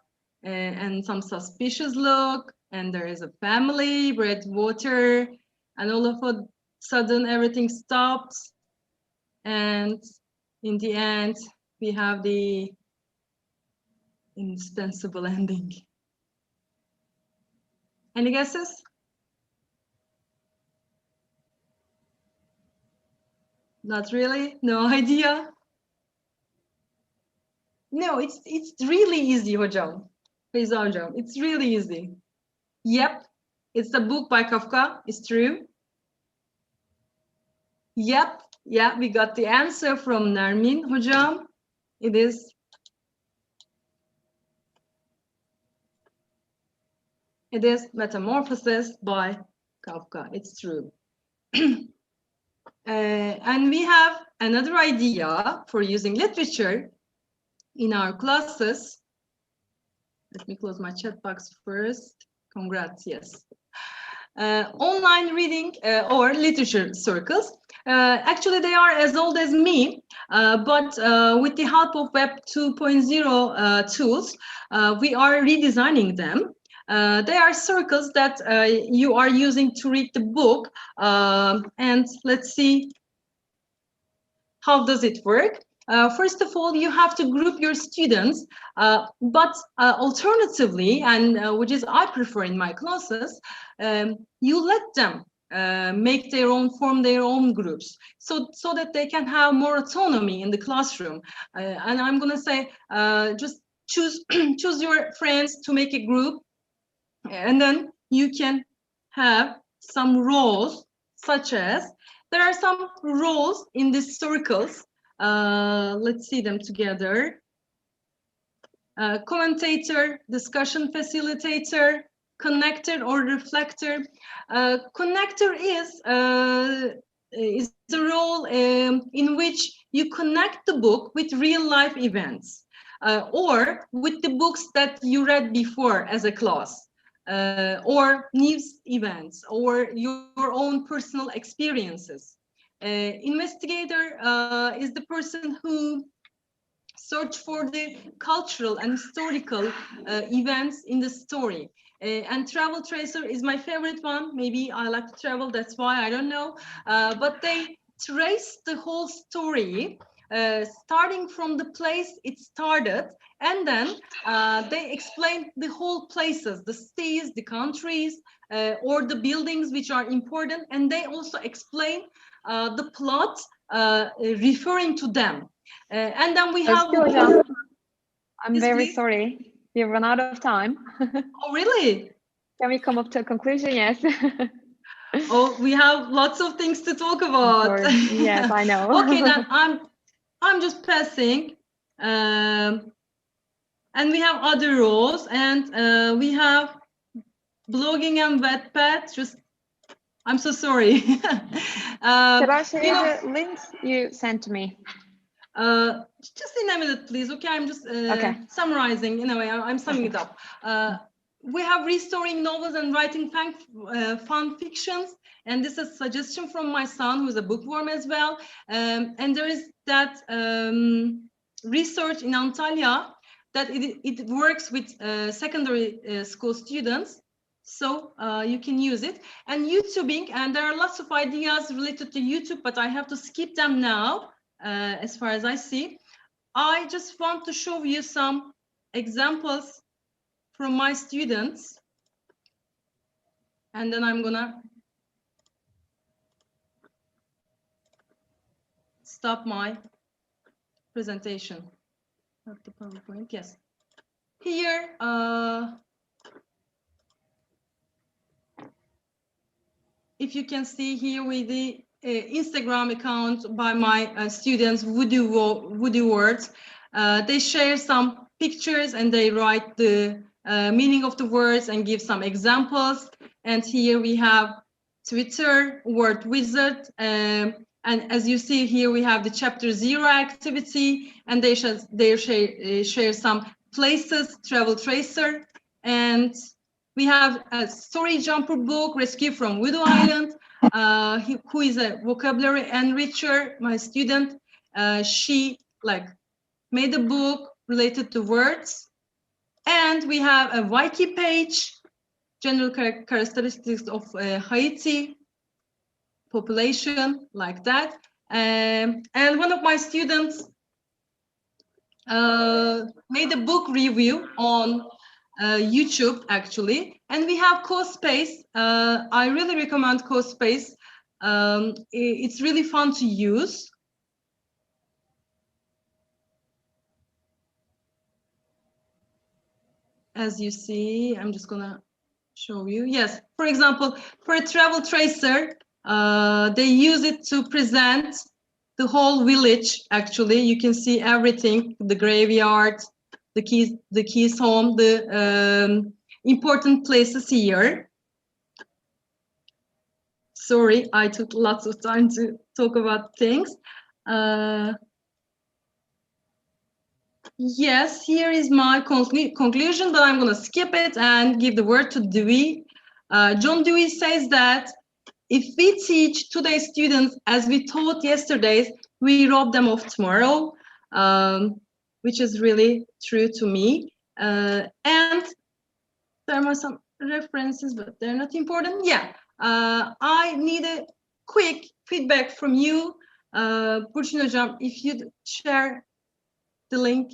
and some suspicious look, and there is a family, red water, and all of a sudden everything stops. And in the end, we have the indispensable ending. Any guesses? Not really? No idea? No, it's really easy, Hocam. Feyza Hocam, it's really easy. Yep, it's a book by Kafka, it's true. Yep, yeah, we got the answer from Nermin Hocam. It is. It is Metamorphosis by Kafka. It's true. And we have another idea for using literature in our classes. Let me close my chat box first. Congrats, yes. Online reading or literature circles. Actually, they are as old as me, but with the help of Web 2.0 tools, we are redesigning them. They are circles that you are using to read the book. And let's see, how does it work? First of all, you have to group your students, but alternatively, and which is I prefer in my classes, you let them make their own, form their own groups, so that they can have more autonomy in the classroom. And I'm gonna say, just choose your friends to make a group, and then you can have some roles, such as there are some roles in these circles. Let's see them together. Commentator, discussion facilitator, connector or reflector. Connector is the role in which you connect the book with real life events, or with the books that you read before as a class, or news events, or your own personal experiences. Investigator is the person who search for the cultural and historical events in the story. And travel tracer is my favorite one. Maybe I like to travel, that's why, I don't know. But they trace the whole story, starting from the place it started, and then they explain the whole places, the cities, the countries, or the buildings which are important, and they also explain the plot referring to them. And then we have... I'm Yes, very please. sorry. We've run out of time. Oh, really? Can we come up to a conclusion? Yes. Oh, we have lots of things to talk about. Yes, I know. Okay, then I'm just passing. And we have other roles, and we have blogging and Wattpad. Just, I'm so sorry. Should I share the links you sent to me? Just in a minute, please. Okay, I'm just Okay. summarizing. In a way, I'm summing it up. We have restoring novels and writing fun fictions, and this is a suggestion from my son, who's a bookworm as well. And there is that research in Antalya that it works with secondary school students. So you can use it. And YouTubing, and there are lots of ideas related to YouTube, but I have to skip them now. As far as I see, I just want to show you some examples from my students, and then I'm gonna stop my presentation. Not the PowerPoint, yes. Here, if you can see here with the Instagram account by my students, Woody Words. They share some pictures and they write the meaning of the words and give some examples. And here we have Twitter, Word Wizard. And as you see here, we have the Chapter 0 activity, and they share some places, Travel Tracer. And we have a Story Jumper book, Rescue from Voodoo Island. Who is a vocabulary enricher, my student. She made a book related to words. And we have a wiki page, general characteristics of Haiti population, like that. And one of my students made a book review on YouTube, actually. And we have CoSpace. I really recommend CoSpace. It's really fun to use. As you see, I'm just gonna show you. Yes, for example, for a travel tracer, they use it to present the whole village. Actually, you can see everything, the graveyard, the keys home, the important places here. Sorry, I took lots of time to talk about things. Yes, here is my conclusion, but I'm going to skip it and give the word to Dewey. John Dewey says that if we teach today's students as we taught yesterday's, we rob them of tomorrow, which is really true to me. And there are some references, but they're not important. Yeah, I need a quick feedback from you. Burçin Hocam, if you'd share the link.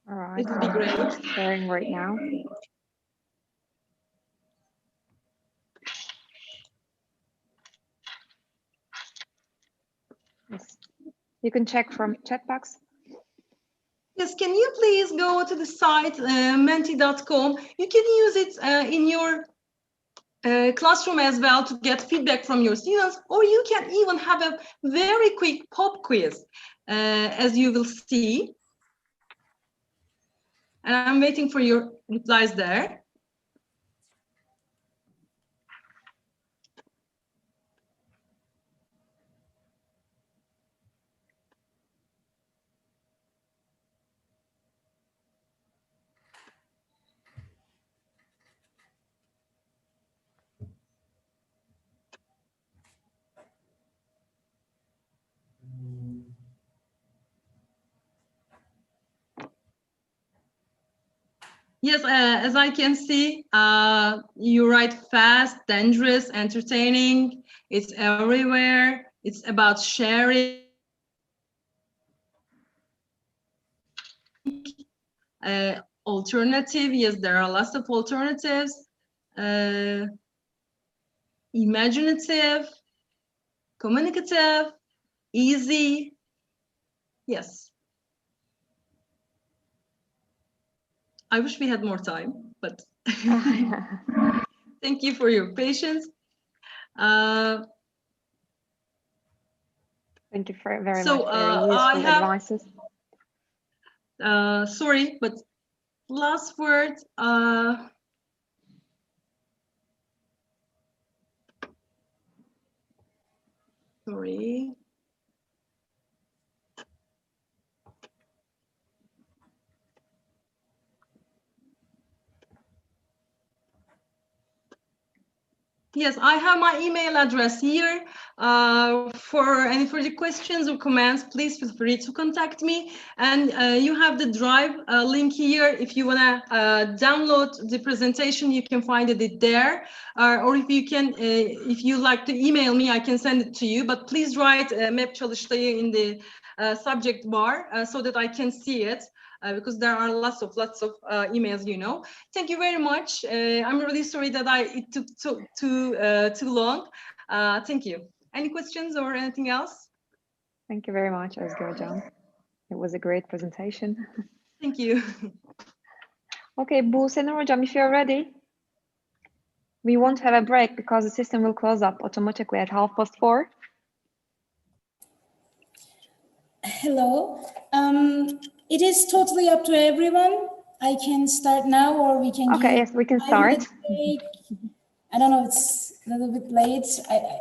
All right. It would be great. Sharing right now. You can check from chat box. Yes, can you please go to the site menti.com? You can use it in your classroom as well to get feedback from your students, or you can even have a very quick pop quiz, as you will see. And I'm waiting for your replies there. Yes, as I can see, you write fast, dangerous, entertaining. It's everywhere. It's about sharing. Alternative, yes, there are lots of alternatives. Imaginative, communicative, easy. Yes. I wish we had more time, but thank you for your patience. Thank you very much for your useful advices. Sorry, but last word. Sorry. Yes, I have my email address here. For any further questions or comments, please feel free to contact me. And you have the Drive link here. If you want to download the presentation, you can find it there. Or if you can, if you like to email me, I can send it to you. But please write MEP Çalıştay'ı in the subject bar so that I can see it. Because there are lots of emails, you know. Thank you very much. I'm really sorry that it took too long. Thank you. Any questions or anything else? Thank you very much, Özge Hocam. It was a great presentation. Thank you. Okay, Buse Nur Hocam, if you're ready, we won't have a break because the system will close up automatically at 4:30. Hello. It is totally up to everyone. I can start now, or we can. Okay, yes, we can start. I don't know, it's a little bit late.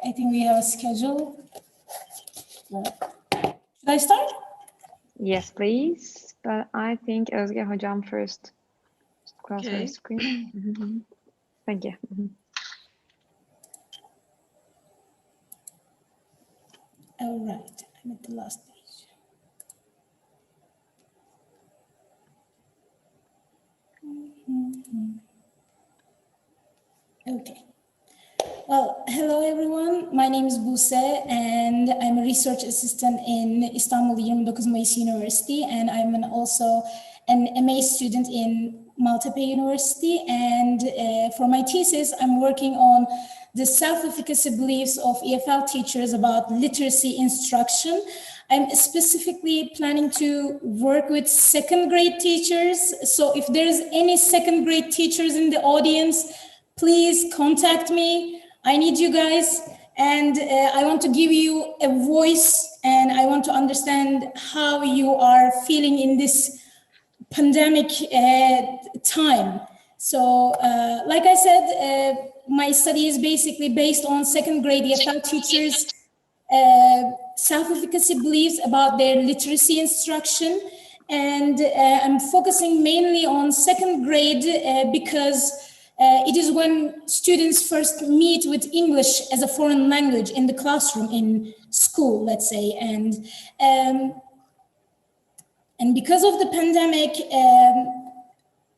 I think we have a schedule. Should I start? Yes, please. But I think Özge Hocam first. Just close her screen. Thank you. All right, I'm at the last page. Okay. Well, hello everyone. My name is Buse and I'm a research assistant in İstanbul 29 Mayıs University, and I'm also an MA student in Maltepe University. And for my thesis, I'm working on the self-efficacy beliefs of EFL teachers about literacy instruction. I'm specifically planning to work with second grade teachers. So if there's any second grade teachers in the audience, please contact me. I need you guys. And I want to give you a voice, and I want to understand how you are feeling in this pandemic time. So like I said, my study is basically based on second grade EFL teachers' self-efficacy beliefs about their literacy instruction. And I'm focusing mainly on second grade because it is when students first meet with English as a foreign language in the classroom, in school, let's say. And because of the pandemic,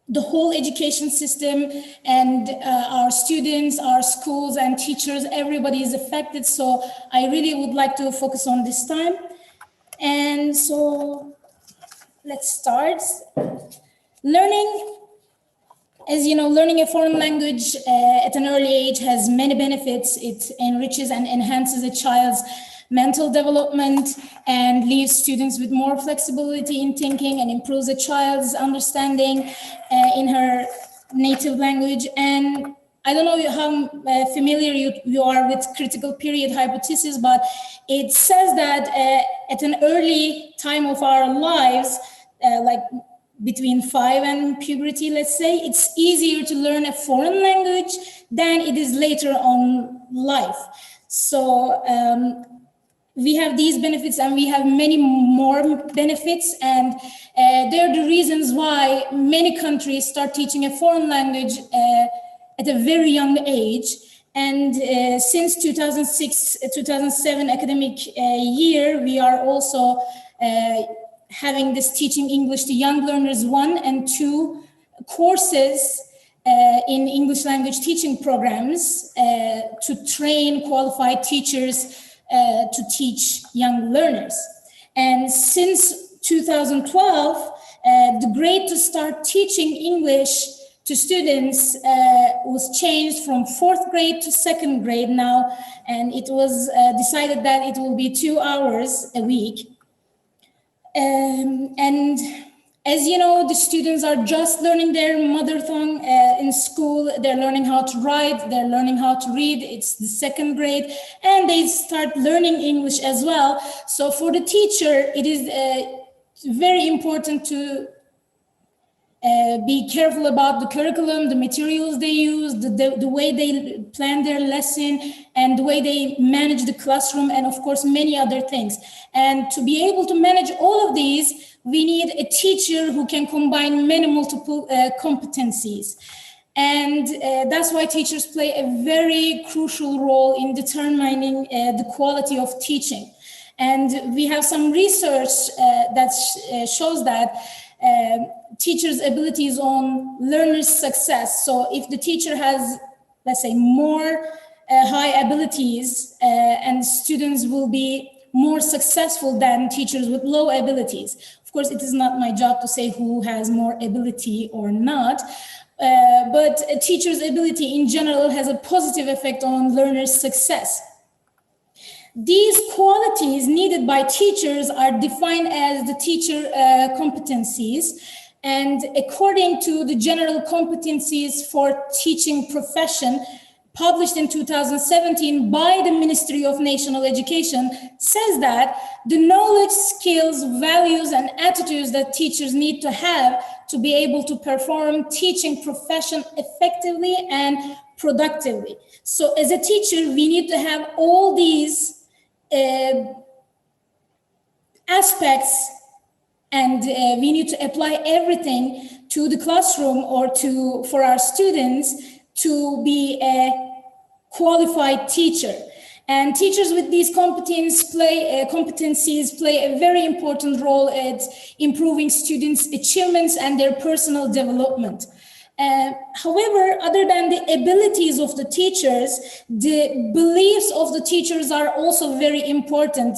the whole education system and our students, our schools and teachers, everybody is affected. So I really would like to focus on this time. And so let's start. Learning, as you know, learning a foreign language at an early age has many benefits. It enriches and enhances a child's mental development and leaves students with more flexibility in thinking and improves a child's understanding in her native language. And I don't know how familiar you are with critical period hypothesis, but it says that at an early time of our lives, like between 5 and puberty, let's say, it's easier to learn a foreign language than it is later on life. So we have these benefits and we have many more benefits, and they're the reasons why many countries start teaching a foreign language at a very young age. And since 2006-2007 academic year, we are also having this Teaching English to Young Learners 1 and 2 courses in English language teaching programs to train qualified teachers to teach young learners. And since 2012, the grade to start teaching English to students was changed from 4th grade to 2nd grade now, and it was decided that it will be 2 hours a week. And as you know, the students are just learning their mother tongue in school. They're learning how to write, they're learning how to read. It's the 2nd grade, and they start learning English as well. So for the teacher, it is very important to be careful about the curriculum, the materials they use, the way they plan their lesson, and the way they manage the classroom, and of course, many other things. And to be able to manage all of these, we need a teacher who can combine many multiple competencies. And that's why teachers play a very crucial role in determining the quality of teaching. And we have some research that shows that teachers' abilities on learners' success. So if the teacher has, let's say, more high abilities, and students will be more successful than teachers with low abilities. Of course, it is not my job to say who has more ability or not, but a teacher's ability in general has a positive effect on learners' success. These qualities needed by teachers are defined as the teacher competencies. And according to the general competencies for teaching profession, published in 2017 by the Ministry of National Education, says that the knowledge, skills, values, and attitudes that teachers need to have to be able to perform teaching profession effectively and productively. So as a teacher, we need to have all these aspects, and we need to apply everything to the classroom or for our students to be a qualified teacher. And teachers with these competencies play a very important role at improving students' achievements and their personal development. However, other than the abilities of the teachers, the beliefs of the teachers are also very important.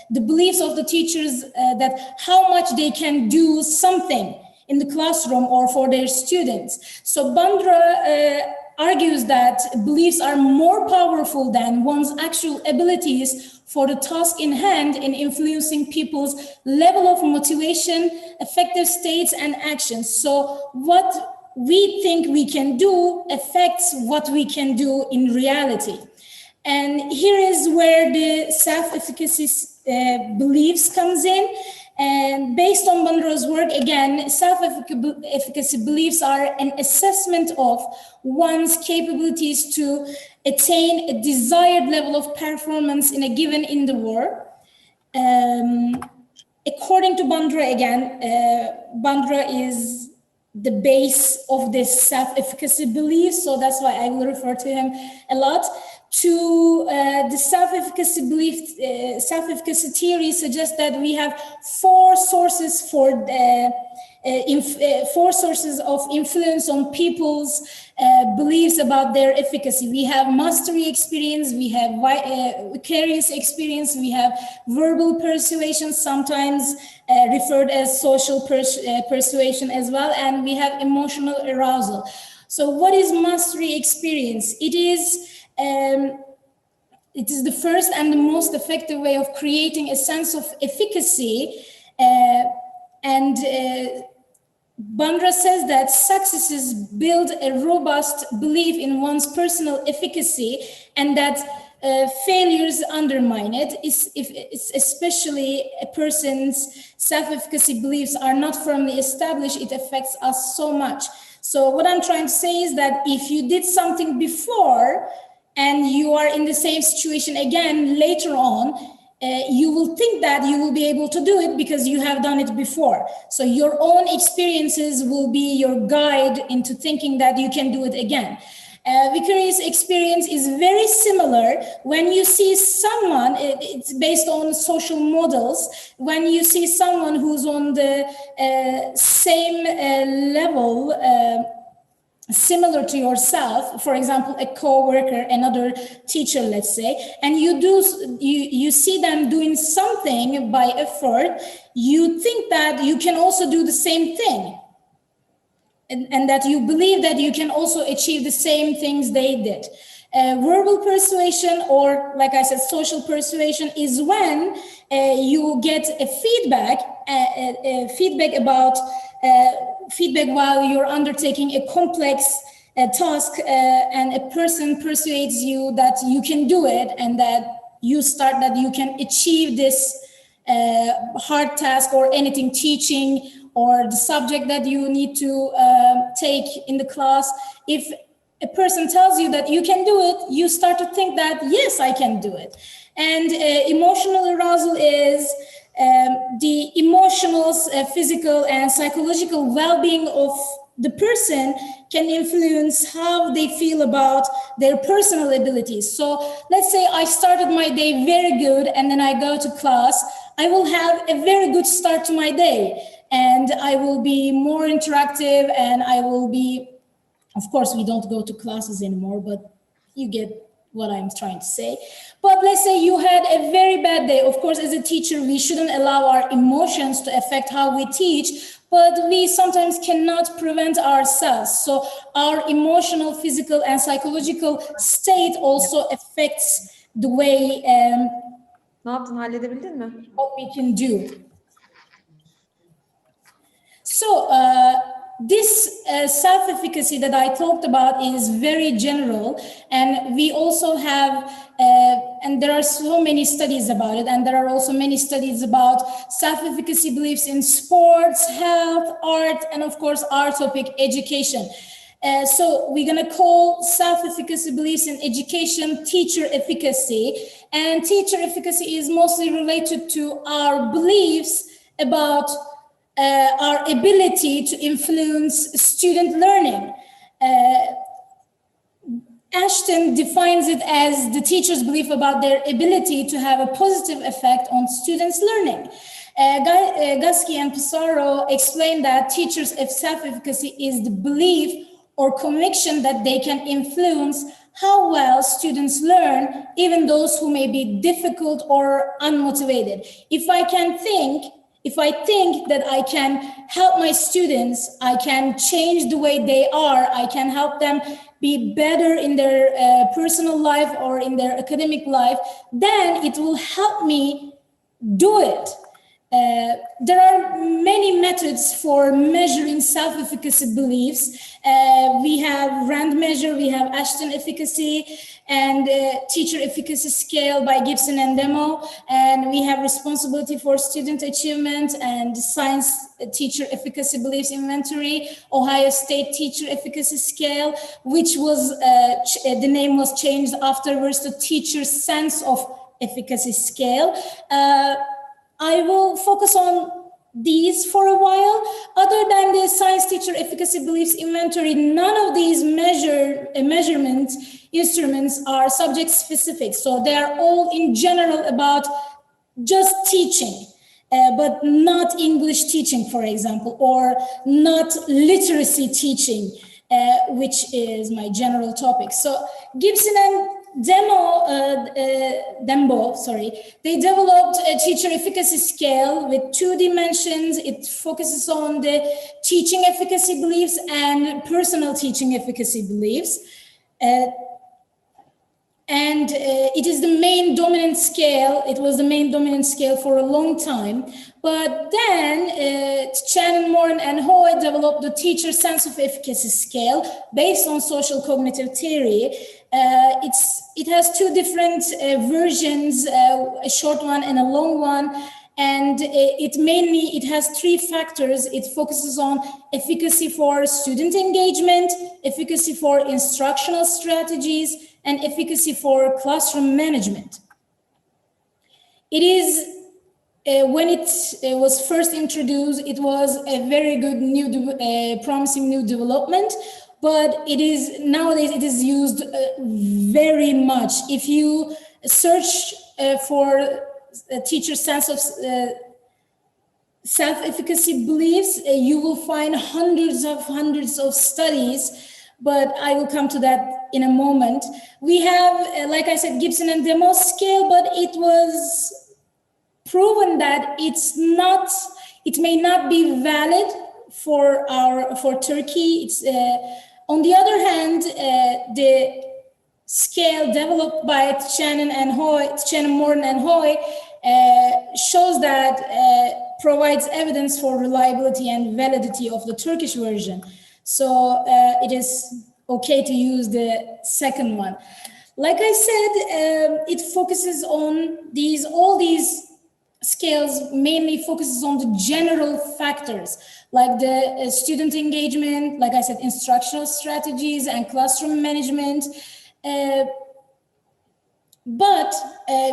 The beliefs of the teachers that how much they can do something in the classroom or for their students. So Bandra argues that beliefs are more powerful than one's actual abilities for the task in hand in influencing people's level of motivation, effective states, and actions. So what we think we can do affects what we can do in reality. And here is where the self-efficacy beliefs comes in. And based on Bandra's work, again, self-efficacy beliefs are an assessment of one's capabilities to attain a desired level of performance in a given endeavor. According to Bandra, again, Bandra is the base of this self-efficacy belief, so that's why I will refer to him a lot. To the self-efficacy belief, self-efficacy theory suggests that we have four sources of influence on people's beliefs about their efficacy. We have mastery experience, we have vicarious experience, we have verbal persuasion, sometimes referred as social persuasion as well, and we have emotional arousal. So what is mastery experience? It is it is the first and the most effective way of creating a sense of efficacy. Bandra says that successes build a robust belief in one's personal efficacy, and that failures undermine it. It's especially a person's self-efficacy beliefs are not firmly established, it affects us so much. So what I'm trying to say is that if you did something before and you are in the same situation again later on, you will think that you will be able to do it because you have done it before. So your own experiences will be your guide into thinking that you can do it again. Vicarious experience is very similar. When you see someone, it's based on social models. When you see someone who's on the same level, similar to yourself, for example, a co-worker, another teacher, let's say, and you see them doing something by effort, you think that you can also do the same thing. And that you believe that you can also achieve the same things they did. Verbal persuasion, or like I said, social persuasion, is when you get a feedback while you're undertaking a complex task, and a person persuades you that you can do it, and that you can achieve this hard task or anything, teaching or the subject that you need to take in the class. If a person tells you that you can do it, you start to think that, yes, I can do it. And emotional arousal is the emotional, physical, and psychological well-being of the person can influence how they feel about their personal abilities. So let's say I started my day very good, and then I go to class, I will have a very good start to my day, and I will be more interactive, and I will be, of course, we don't go to classes anymore, but you get what I'm trying to say. But let's say you had a very bad day. Of course, as a teacher, we shouldn't allow our emotions to affect how we teach, but we sometimes cannot prevent ourselves. So our emotional, physical, and psychological state also affects the way Ne yaptın? Halledebildin mi? what we can do. So this self-efficacy that I talked about is very general, and we also have, and there are so many studies about it, and there are also many studies about self-efficacy beliefs in sports, health, art, and of course our topic, education. So we're gonna call self-efficacy beliefs in education teacher efficacy, and teacher efficacy is mostly related to our beliefs about our ability to influence student learning. Ashton defines it as the teacher's belief about their ability to have a positive effect on students' learning. Gasky and Pissarro explain that teachers' self-efficacy is the belief or conviction that they can influence how well students learn, even those who may be difficult or unmotivated. If I think that I can help my students, I can change the way they are, I can help them be better in their personal life or in their academic life, then it will help me do it. There are many methods for measuring self-efficacy beliefs. We have Rand measure, we have Ashton efficacy, and teacher efficacy scale by Gibson and Demo, and we have responsibility for student achievement and science teacher efficacy beliefs inventory, Ohio State teacher efficacy scale, which was the name was changed afterwards to teacher sense of efficacy scale. I will focus on these for a while. Other than the science teacher efficacy beliefs inventory, none of these measurement instruments are subject specific. So they are all in general about just teaching, but not English teaching, for example, or not literacy teaching, which is my general topic. So Gibson and Dembo, they developed a teacher efficacy scale with 2 dimensions. It focuses on the teaching efficacy beliefs and personal teaching efficacy beliefs. And it is the main dominant scale. It was the main dominant scale for a long time. But then Shannon, Moran, and Hoy developed the teacher sense of efficacy scale based on social cognitive theory. It has two different versions, a short one and a long one. And it has three factors. It focuses on efficacy for student engagement, efficacy for instructional strategies, and efficacy for classroom management. It is, when it was first introduced, it was a very good promising new development, but nowadays it is used very much. If you search for a teacher sense of self-efficacy beliefs, you will find hundreds of studies, but I will come to that in a moment. We have, like I said, Gibson and Demos scale, but it was proven that it may not be valid for Turkey. On the other hand, the scale developed by Shannon, Moran, and Hoy shows that provides evidence for reliability and validity of the Turkish version. So it is okay to use the second one. Like I said, it focuses on all these scales mainly focuses on the general factors like the student engagement, like I said, instructional strategies and classroom management. But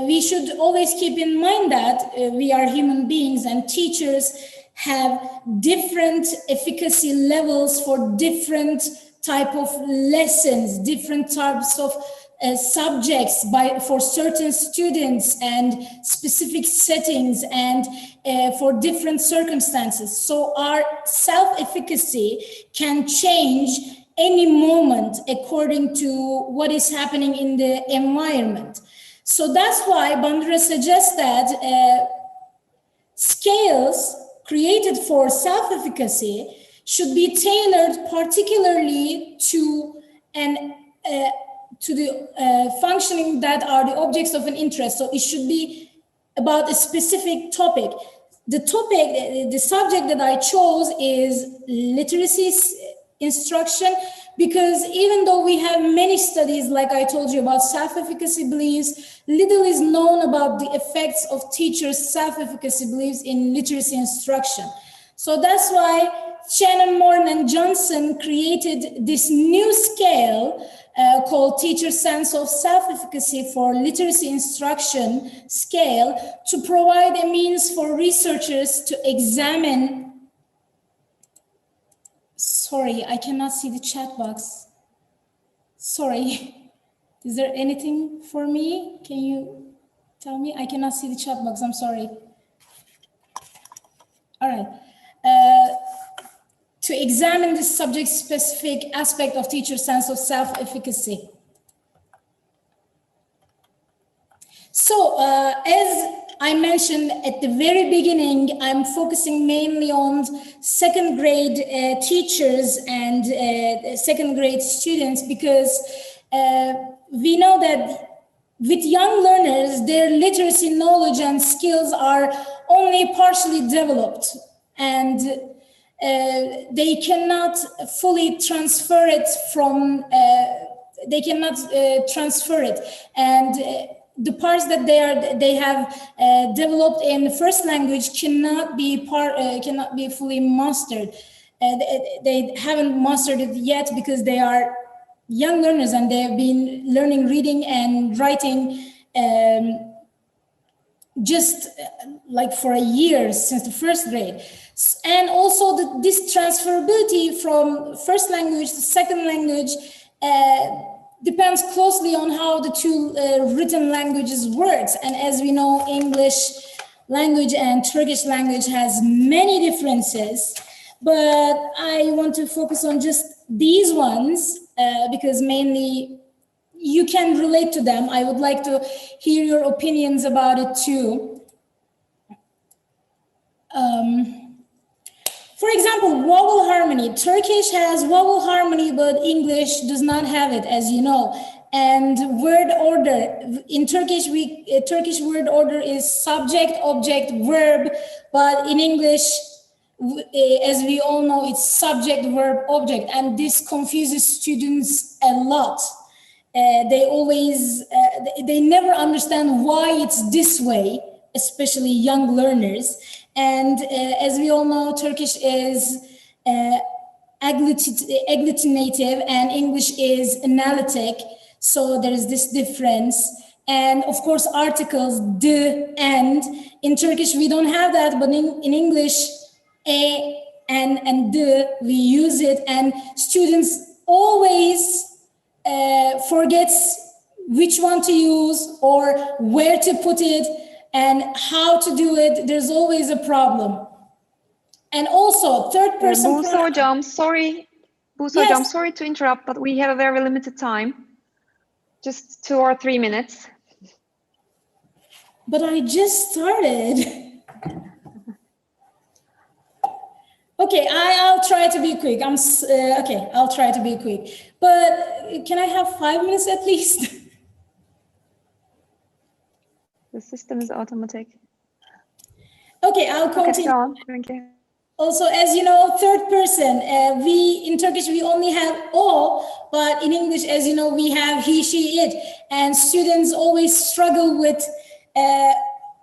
we should always keep in mind that we are human beings and teachers have different efficacy levels for different type of lessons, different types of subjects for certain students and specific settings and for different circumstances. So our self-efficacy can change any moment according to what is happening in the environment. So that's why Bandura suggests that scales created for self-efficacy should be tailored particularly to the functioning that are the objects of an interest. So it should be about a specific topic. The subject that I chose is literacies instruction, because even though we have many studies, like I told you, about self-efficacy beliefs, little is known about the effects of teachers' self-efficacy beliefs in literacy instruction. So that's why Shannon, Moran, and Johnson created this new scale called Teacher Sense of Self-Efficacy for Literacy Instruction scale to provide a means for researchers to examine. Sorry, I cannot see the chat box. Sorry. Is there anything for me? Can you tell me? I cannot see the chat box. I'm sorry. All right. To examine this subject-specific aspect of teacher sense of self-efficacy. So, as I mentioned at the very beginning, I'm focusing mainly on second grade teachers and second grade students because we know that with young learners, their literacy knowledge and skills are only partially developed, and they cannot fully transfer it from, and the parts that they have developed in the first language cannot be fully mastered. They haven't mastered it yet because they are young learners and they have been learning reading and writing just like for a year since the first grade. And also this transferability from first language to second language depends closely on how the two written languages works. And as we know, English language and Turkish language has many differences, but I want to focus on just these ones because mainly you can relate to them. I would like to hear your opinions about it too. For example, vowel harmony. Turkish has vowel harmony, but English does not have it, as you know. and word order. In Turkish, Turkish word order is subject, object, verb, but in English, as we all know, it's subject, verb, object, and this confuses students a lot. They never understand why it's this way, especially young learners. And as we all know, Turkish is agglutinative and English is analytic. So there is this difference. And of course, articles, the, and. In Turkish, we don't have that, but in English, a and the, we use it. And students always forgets which one to use or where to put it and how to do it. There's always a problem. And also third person. Buse hocam, sorry. Buse hocam, sorry to interrupt, but we have a very limited time. Just 2 or 3 minutes. But I just started. Okay, I'll try to be quick. Okay, I'll try to be quick. But can I have 5 minutes at least? The system is automatic. Okay, I'll continue. Okay, go on. Thank you. Also, as you know, third person, in Turkish, we only have o, but in English, as you know, we have he, she, it. And students always struggle with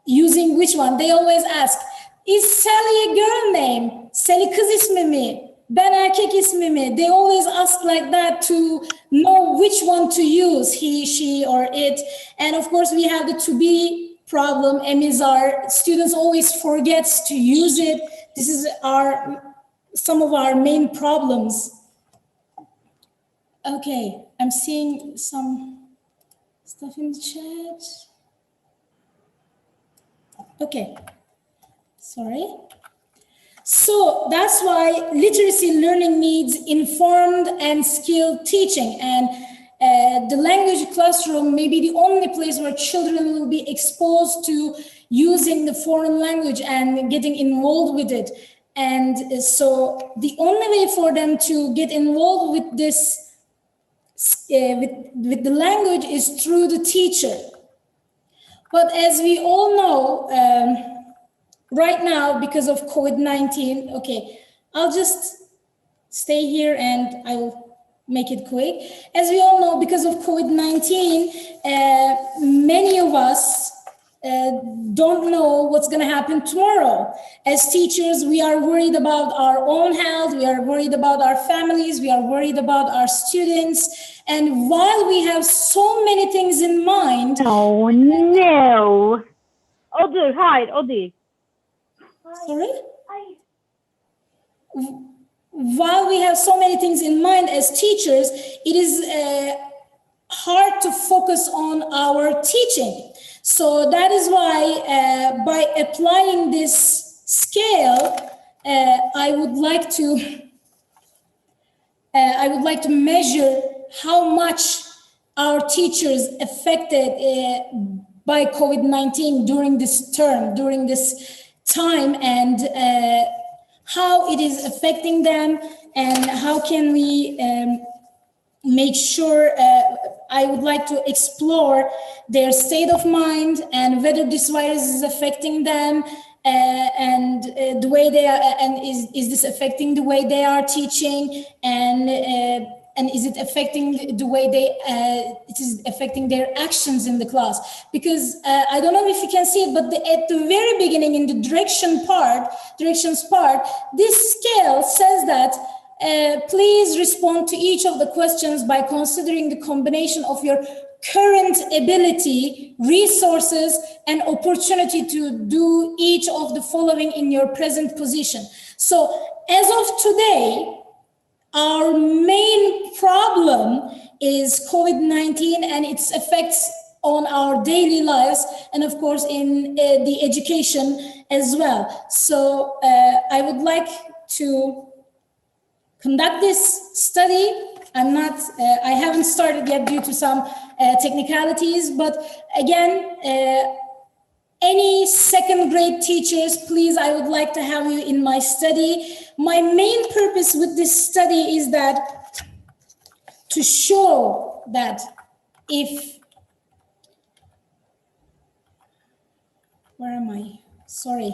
using which one. They always ask, is Sally a girl name? Sally kız ismi mi? Ben erkek ismi mi? They always ask like that to know which one to use, he, she, or it. And of course, we have the to be problem, emizar. Students always forgets to use it. This is some of our main problems. Okay, I'm seeing some stuff in the chat. Okay, sorry. So that's why literacy learning needs informed and skilled teaching, and the language classroom may be the only place where children will be exposed to using the foreign language and getting involved with it. And so the only way for them to get involved with this, with the language is through the teacher. But as we all know, right now, because of COVID-19, okay, I'll just stay here and I will make it quick. As we all know, because of COVID-19, many of us don't know what's going to happen tomorrow. As teachers, we are worried about our own health, we are worried about our families, we are worried about our students. And while we have so many things in mind... Oh no! Odur, hayır, o değil. Sorry? While we have so many things in mind as teachers, it is hard to focus on our teaching. So that is why by applying this scale, I would like to measure how much our teachers affected by COVID-19 during this term, during this time, and how it is affecting them, and how can we make sure. I would like to explore their state of mind and whether this virus is affecting them, and the way they are, and is this affecting the way they are teaching, and is it affecting the way it is affecting their actions in the class? Because I don't know if you can see it, but at the very beginning in the directions part, this scale says that please respond to each of the questions by considering the combination of your current ability, resources, and opportunity to do each of the following in your present position. So as of today, our main problem is COVID-19 and its effects on our daily lives, and of course in the education as well. So I would like to conduct this study. I haven't started yet due to some technicalities, but again, any second grade teachers, please, I would like to have you in my study. My main purpose with this study is that to show that where am I? Sorry.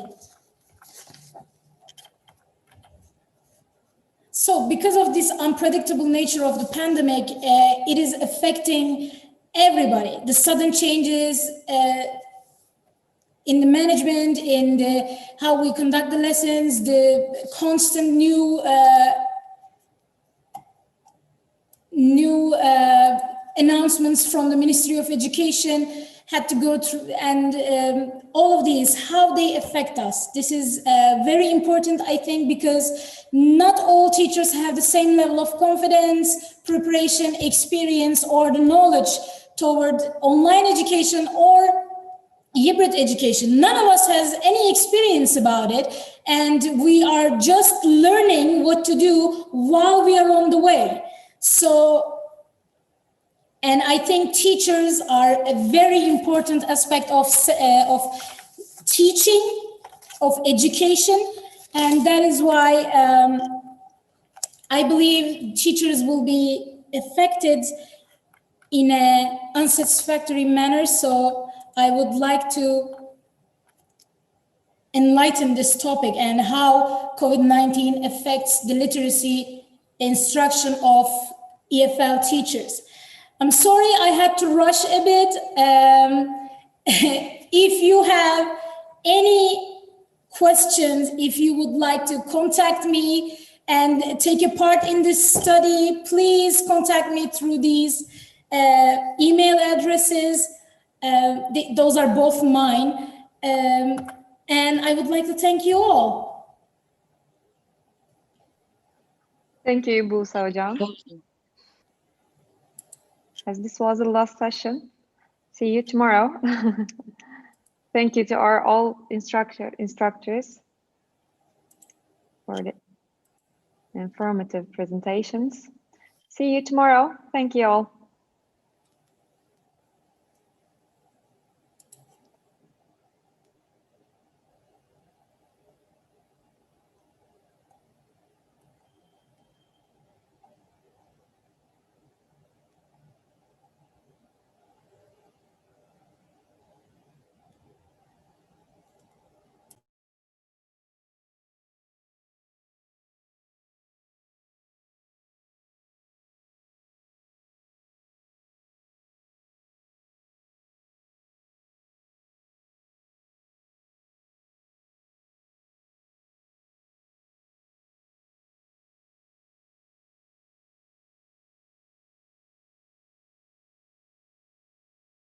So because of this unpredictable nature of the pandemic, it is affecting everybody. The sudden changes in the management, in how we conduct the lessons, the constant new announcements from the Ministry of Education had to go through, and all of these, how they affect us. This is very important, I think, because not all teachers have the same level of confidence, preparation, experience, or the knowledge toward online education or hybrid education. None of us has any experience about it, and we are just learning what to do while we are on the way. So, and I think teachers are a very important aspect of teaching, of education, and that is why I believe teachers will be affected in an unsatisfactory manner. So I would like to enlighten this topic and how COVID-19 affects the literacy instruction of EFL teachers. I'm sorry I had to rush a bit. If you have any questions, if you would like to contact me and take a part in this study, please contact me through these email addresses. Those are both mine. And I would like to thank you all. Thank you, Buse Hocam. Thank you. As this was the last session, see you tomorrow. Thank you to our all instructors for the informative presentations. See you tomorrow. Thank you all.